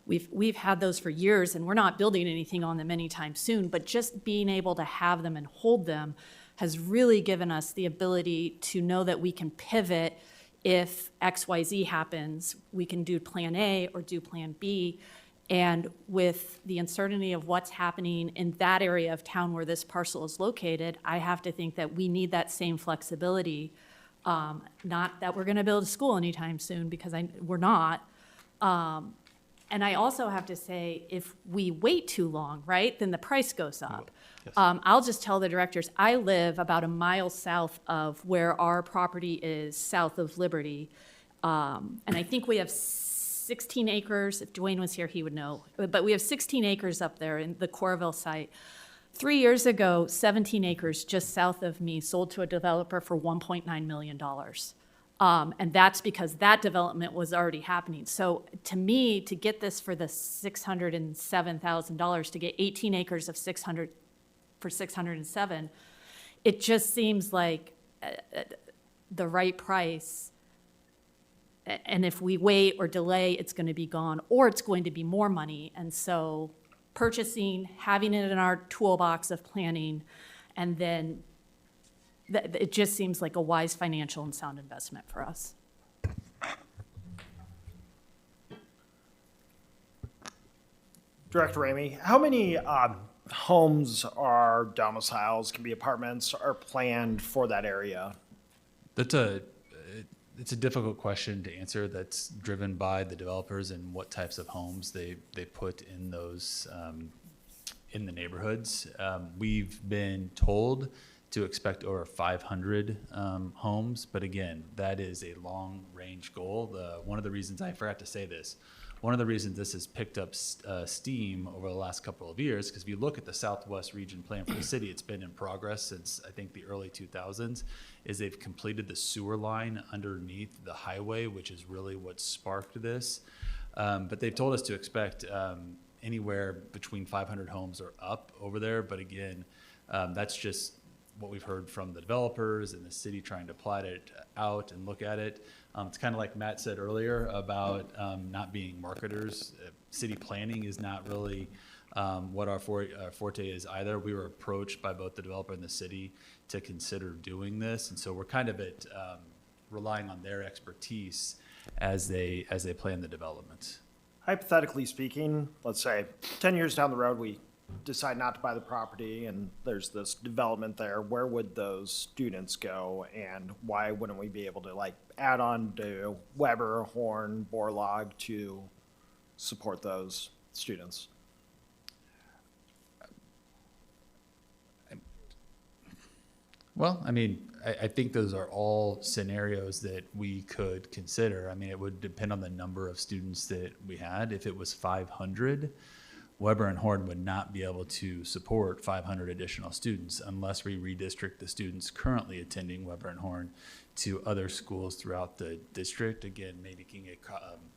we've had those for years and we're not building anything on them anytime soon, but just being able to have them and hold them has really given us the ability to know that we can pivot if XYZ happens. We can do plan A or do plan B. And with the uncertainty of what's happening in that area of town where this parcel is located, I have to think that we need that same flexibility. Not that we're going to build a school anytime soon, because we're not. And I also have to say, if we wait too long, right, then the price goes up. Yes. I'll just tell the directors, I live about a mile south of where our property is, south of Liberty. And I think we have 16 acres. If Dwayne was here, he would know. But we have 16 acres up there in the Coralville site. 3 years ago, 17 acres just south of me sold to a developer for $1.9 million. And that's because that development was already happening. So to me, to get this for the $607,000, to get 18 acres of 600 for 607, it just seems like the right price. And if we wait or delay, it's going to be gone, or it's going to be more money. And so purchasing, having it in our toolbox of planning, and then it just seems like a wise financial and sound investment for us. Director Ramey, how many homes or domiciles, can be apartments, are planned for that area? That's it's a difficult question to answer. That's driven by the developers and what types of homes they put in those in the neighborhoods. We've been told to expect over 500 homes, but again, that is a long-range goal. One of the reasons, I forgot to say this, one of the reasons this has picked up steam over the last couple of years, because if you look at the Southwest Region Plan for the city, it's been in progress since, I think, the early 2000s, is they've completed the sewer line underneath the highway, which is really what sparked this. But they've told us to expect anywhere between 500 homes or up over there. But again, that's just what we've heard from the developers and the city trying to plot it out and look at it. It's kind of like Matt said earlier about not being marketers. City planning is not really what our forte is either. We were approached by both the developer and the city to consider doing this, and so we're kind of relying on their expertise as they plan the development. Hypothetically speaking, let's say 10 years down the road, we decide not to buy the property and there's this development there, where would those students go, and why wouldn't we be able to like add on to Weber, Horn, Borlaug to support those students? Well, I mean, I think those are all scenarios that we could consider. I mean, it would depend on the number of students that we had. If it was 500, Weber and Horn would not be able to support 500 additional students unless we redistrict the students currently attending Weber and Horn to other schools throughout the district, again, making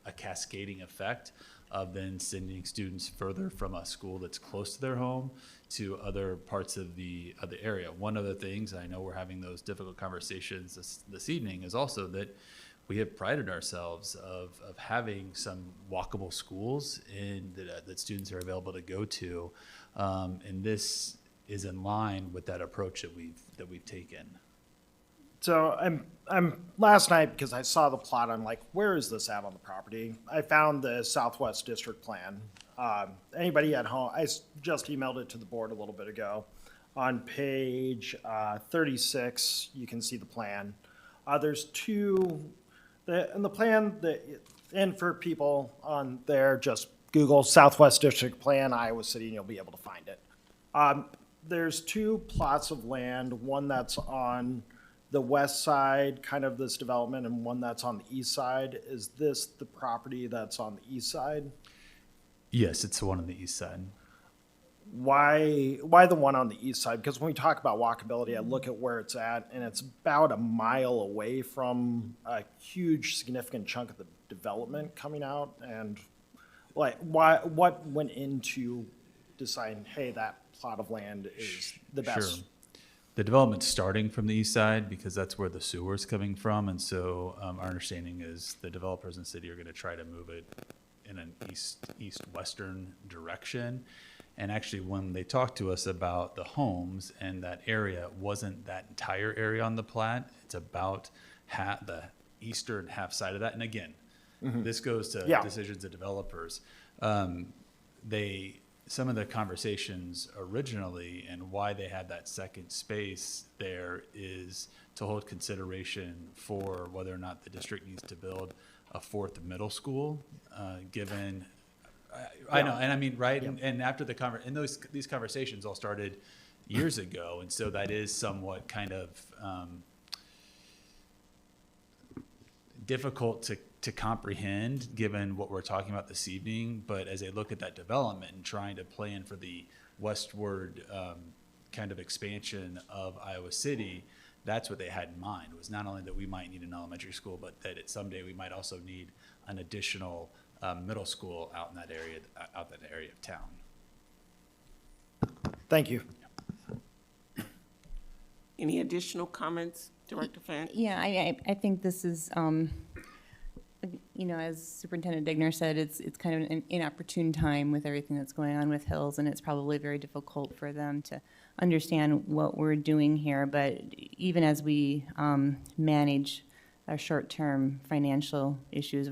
a cascading effect of then sending students further from a school that's close to their home to other parts of the area. One of the things, I know we're having those difficult conversations this evening, is also that we have prided ourselves of having some walkable schools that students are available to go to, and this is in line with that approach that we've taken. So I'm last night, because I saw the plot, I'm like, where is this at on the property? I found the Southwest District Plan. Anybody at home, I just emailed it to the board a little bit ago. On page 36, you can see the plan. There's two, in the plan, and for people on there, just Google Southwest District Plan, Iowa City, and you'll be able to find it. There's two plots of land, one that's on the west side, kind of this development, and one that's on the east side. Is this the property that's on the east side? Yes, it's the one on the east side. Why the one on the east side? Because when we talk about walkability, I look at where it's at, and it's about a mile away from a huge, significant chunk of the development coming out. And like, what went into deciding, hey, that plot of land is the best? Sure. The development's starting from the east side because that's where the sewer's coming from, and so our understanding is the developers in the city are going to try to move it in an east-western direction. And actually, when they talked to us about the homes and that area, it wasn't that entire area on the plat. It's about the eastern half side of that. And again, this goes to decisions of developers. Some of the conversations originally and why they had that second space there is to hold consideration for whether or not the district needs to build a fourth middle school, given, I know, and I mean, right, and after these conversations all started years ago, and so that is somewhat kind of difficult to comprehend given what we're talking about this evening. But as I look at that development and trying to plan for the westward kind of expansion of Iowa City, that's what they had in mind, was not only that we might need an elementary school, but that someday we might also need an additional middle school out in that area of town. Thank you. Any additional comments, Director Fant? Yeah, I think this is, as Superintendent Digner said, it's kind of an inopportune time with everything that's going on with Hills, and it's probably very difficult for them to understand what we're doing here. But even as we manage our short-term financial issues,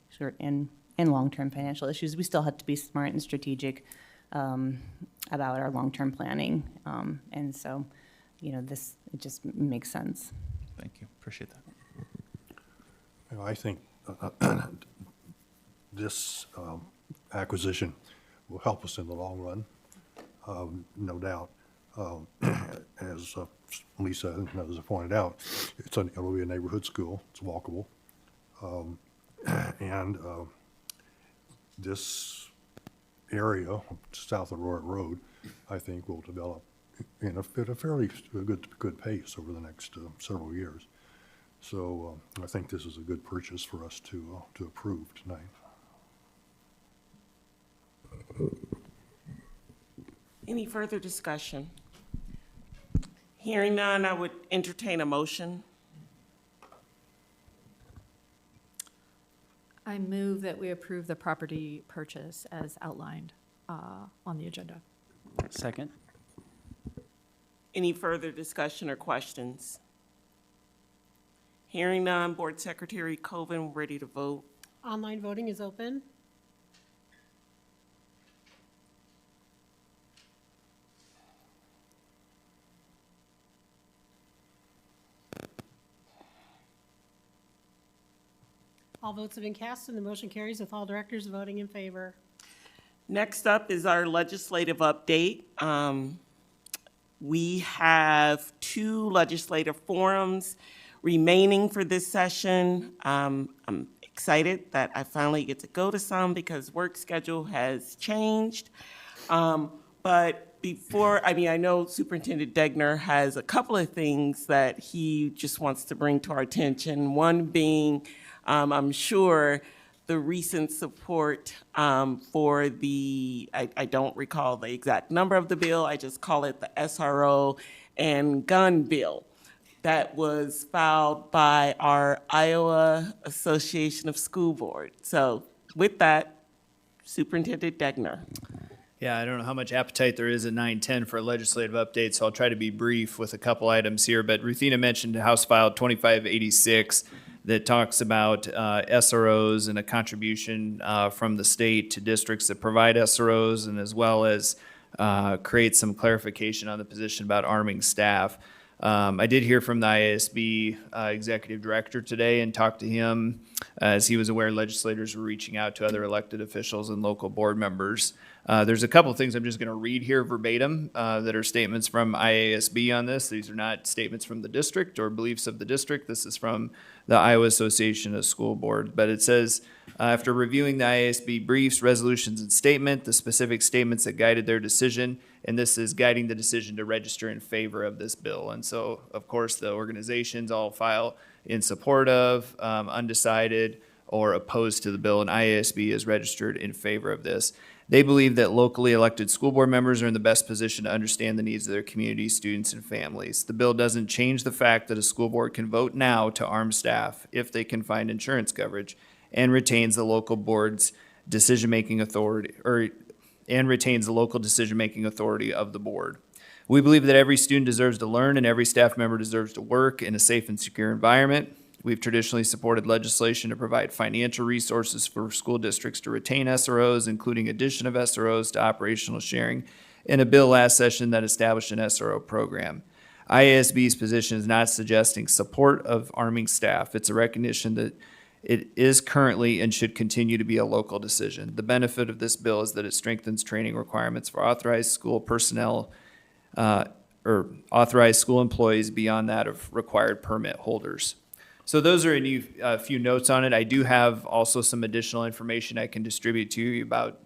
short and long-term financial issues, we still have to be smart and strategic about our long-term planning. And so, it just makes sense. Thank you. Appreciate that. I think this acquisition will help us in the long run, no doubt. As Lisa and others have pointed out, it'll be a neighborhood school. It's walkable. And this area south of Royal Road, I think, will develop at a fairly good pace over the next several years. So I think this is a good purchase for us to approve tonight. Any further discussion? Hearing none, I would entertain a motion. I move that we approve the property purchase as outlined on the agenda. Second. Any further discussion or questions? Hearing none, Board Secretary Coven, ready to vote. Online voting is open. All votes have been cast and the motion carries with all directors voting in favor. Next up is our legislative update. We have 2 legislative forums remaining for this session. I'm excited that I finally get to go to some because work schedule has changed. But before, I know Superintendent Degner has a couple of things that he just wants to bring to our attention. One being, I'm sure, the recent support for the, I don't recall the exact number of the bill, I just call it the SRO and gun bill that was filed by our Iowa Association of School Boards. So with that, Superintendent Degner. Yeah, I don't know how much appetite there is at 9:10 for a legislative update, so I'll try to be brief with a couple items here. But Ruthina mentioned House File 2586 that talks about SROs and a contribution from the state to districts that provide SROs, and as well as create some clarification on the position about arming staff. I did hear from the IASB executive director today and talked to him as he was aware legislators were reaching out to other elected officials and local board members. There's a couple of things I'm just going to read here verbatim that are statements from IASB on this. These are not statements from the district or beliefs of the district. This is from the Iowa Association of School Boards. But it says, after reviewing the IASB briefs, resolutions, and statement, the specific statements that guided their decision, and this is guiding the decision to register in favor of this bill. And so, of course, the organizations all file in support of, undecided, or opposed to the bill, and IASB is registered in favor of this. They believe that locally elected school board members are in the best position to understand the needs of their community, students, and families. The bill doesn't change the fact that a school board can vote now to arm staff if they can find insurance coverage, and retains the local board's decision-making authority, and retains the local decision-making authority of the board. We believe that every student deserves to learn and every staff member deserves to work in a safe and secure environment. We've traditionally supported legislation to provide financial resources for school districts to retain SROs, including addition of SROs to operational sharing, in a bill last session that established an SRO program. IASB's position is not suggesting support of arming staff. It's a recognition that it is currently and should continue to be a local decision. The benefit of this bill is that it strengthens training requirements for authorized school personnel or authorized school employees beyond that of required permit holders. So those are a few notes on it. I do have also some additional information I can distribute to you about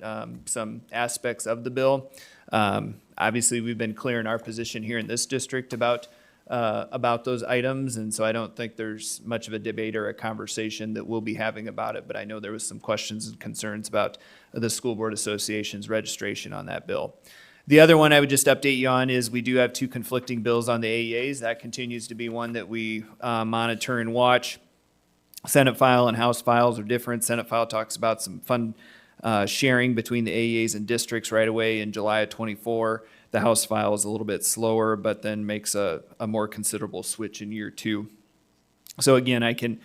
some aspects of the bill. Obviously, we've been clear in our position here in this district about those items, and so I don't think there's much of a debate or a conversation that we'll be having about it, but I know there was some questions and concerns about the School Board Association's registration on that bill. The other one I would just update you on is we do have 2 conflicting bills on the AEAs. That continues to be one that we monitor and watch. Senate file and House files are different. Senate file talks about some fund sharing between the AEAs and districts right away in July of 24. The House file is a little bit slower, but then makes a more considerable switch in year 2. So again, I can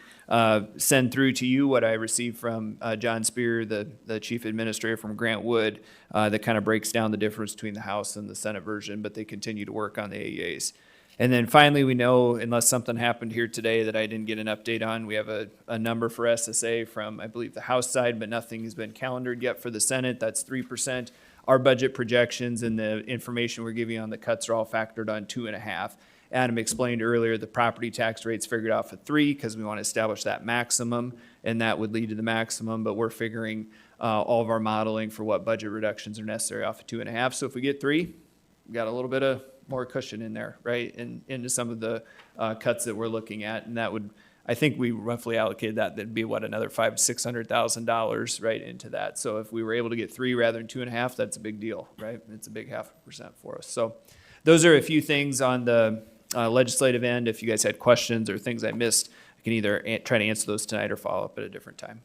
send through to you what I received from John Spear, the chief administrator from Grant Wood, that kind of breaks down the difference between the House and the Senate version, but they continue to work on the AEAs. And then finally, we know, unless something happened here today that I didn't get an update on, we have a number for SSA from, I believe, the House side, but nothing has been calendared yet for the Senate. That's 3%. Our budget projections and the information we're giving on the cuts are all factored on 2.5. Adam explained earlier, the property tax rate's figured out for 3 because we want to establish that maximum, and that would lead to the maximum, but we're figuring all of our modeling for what budget reductions are necessary off of 2.5. So if we get 3, we got a little bit of more cushion in there, right, into some of the cuts that we're looking at, and that would, I think we roughly allocated that'd be what, another $500,000 to $600,000 right into that. So if we were able to get 3 rather than 2.5, that's a big deal, right? It's a big 0.5% for us. So those are a few things on the legislative end. If you guys had questions or things I missed, I can either try to answer those tonight or follow up at a different time.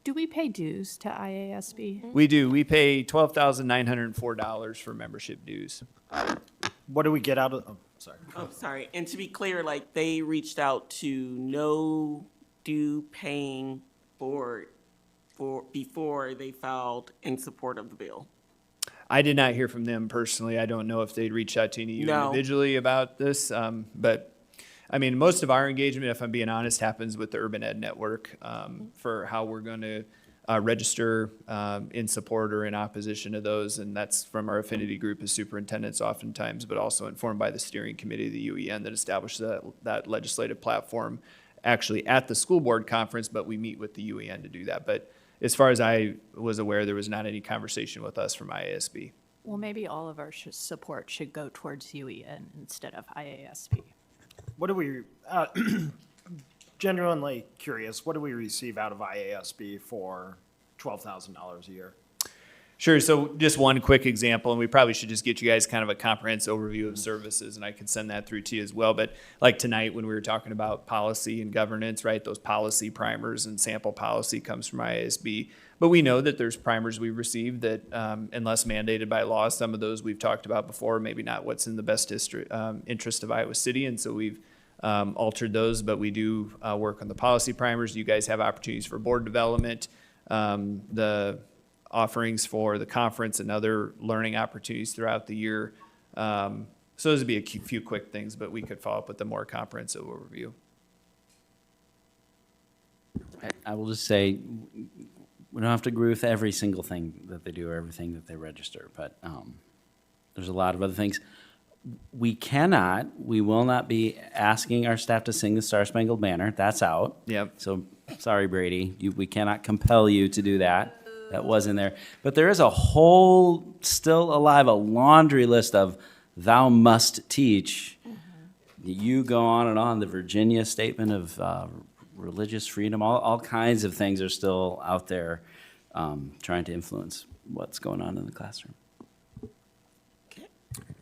Do we pay dues to IASB? We do. We pay $12,904 for membership dues. What do we get out of, oh, sorry. Oh, sorry. And to be clear, like, they reached out to no due paying board before they filed in support of the bill. I did not hear from them personally. I don't know if they'd reached out to any of you No. individually about this, but I mean, most of our engagement, if I'm being honest, happens with the Urban Ed Network for how we're going to register in support or in opposition to those, and that's from our affinity group as superintendents oftentimes, but also informed by the steering committee of the UEN that established that legislative platform actually at the school board conference, but we meet with the UEN to do that. But as far as I was aware, there was not any conversation with us from IASB. Well, maybe all of our support should go towards UEN instead of IASB. What do we, genuinely curious, what do we receive out of IASB for $12,000 a year? Sure. So just one quick example, and we probably should just get you guys kind of a comprehensive overview of services, and I can send that through to you as well. But like tonight, when we were talking about policy and governance, right, those policy primers and sample policy comes from IASB. But we know that there's primers we've received that, unless mandated by law, some of those we've talked about before, maybe not what's in the best interest of Iowa City, and so we've altered those. But we do work on the policy primers. You guys have opportunities for board development. The offerings for the conference and other learning opportunities throughout the year. So those would be a few quick things, but we could follow up with a more comprehensive overview. I will just say, we don't have to agree with every single thing that they do or everything that they register, but there's a lot of other things. We will not be asking our staff to sing the Star Spangled Banner. That's out. Yep. So, sorry, Brady, we cannot compel you to do that. That was in there. But there is a whole, still alive, a laundry list of thou must teach. You go on and on. The Virginia Statement of Religious Freedom, all kinds of things are still out there trying to influence what's going on in the classroom.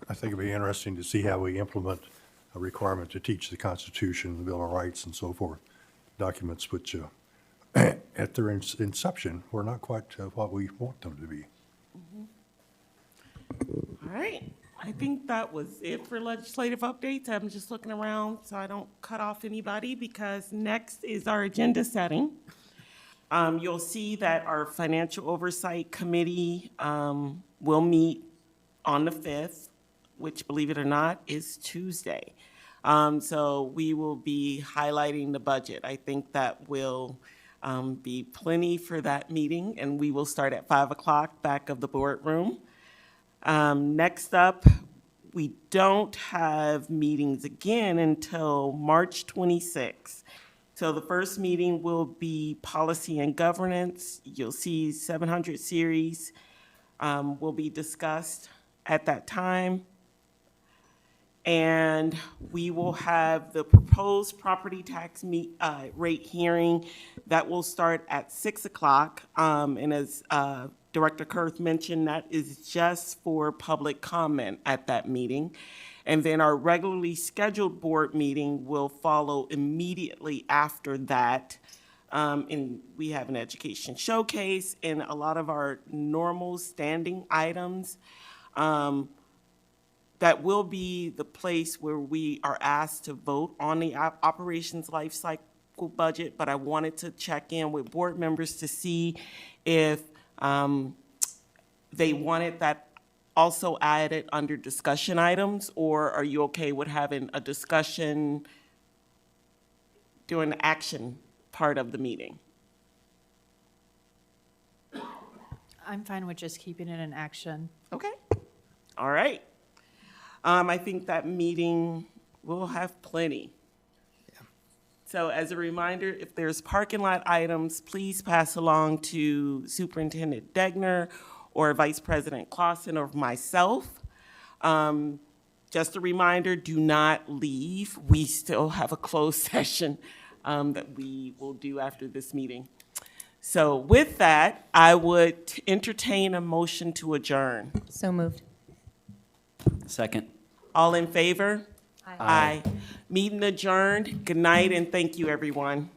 I think it'd be interesting to see how we implement a requirement to teach the Constitution, the Bill of Rights, and so forth, documents which at their inception were not quite what we want them to be. All right. I think that was it for legislative updates. I'm just looking around so I don't cut off anybody because next is our agenda setting. You'll see that our Financial Oversight Committee will meet on the 5th, which, believe it or not, is Tuesday. So we will be highlighting the budget. I think that will be plenty for that meeting, and we will start at 5 o'clock back of the boardroom. Next up, we don't have meetings again until March 26th. So the first meeting will be Policy and Governance. You'll see 700 series will be discussed at that time. And we will have the proposed property tax rate hearing that will start at 6 o'clock. And as Director Kurth mentioned, that is just for public comment at that meeting. And then our regularly scheduled board meeting will follow immediately after that. And we have an education showcase and a lot of our normal standing items. That will be the place where we are asked to vote on the operations life cycle budget, but I wanted to check in with board members to see if they wanted that also add it under discussion items, or are you okay with having a discussion during the action part of the meeting? I'm fine with just keeping it in action. Okay, all right. I think that meeting will have plenty. So as a reminder, if there's parking lot items, please pass along to Superintendent Degner or Vice President Clausen or myself. Just a reminder, do not leave. We still have a closed session that we will do after this meeting. So with that, I would entertain a motion to adjourn. So moved. Second. All in favor? Aye. Meeting adjourned. Good night and thank you, everyone.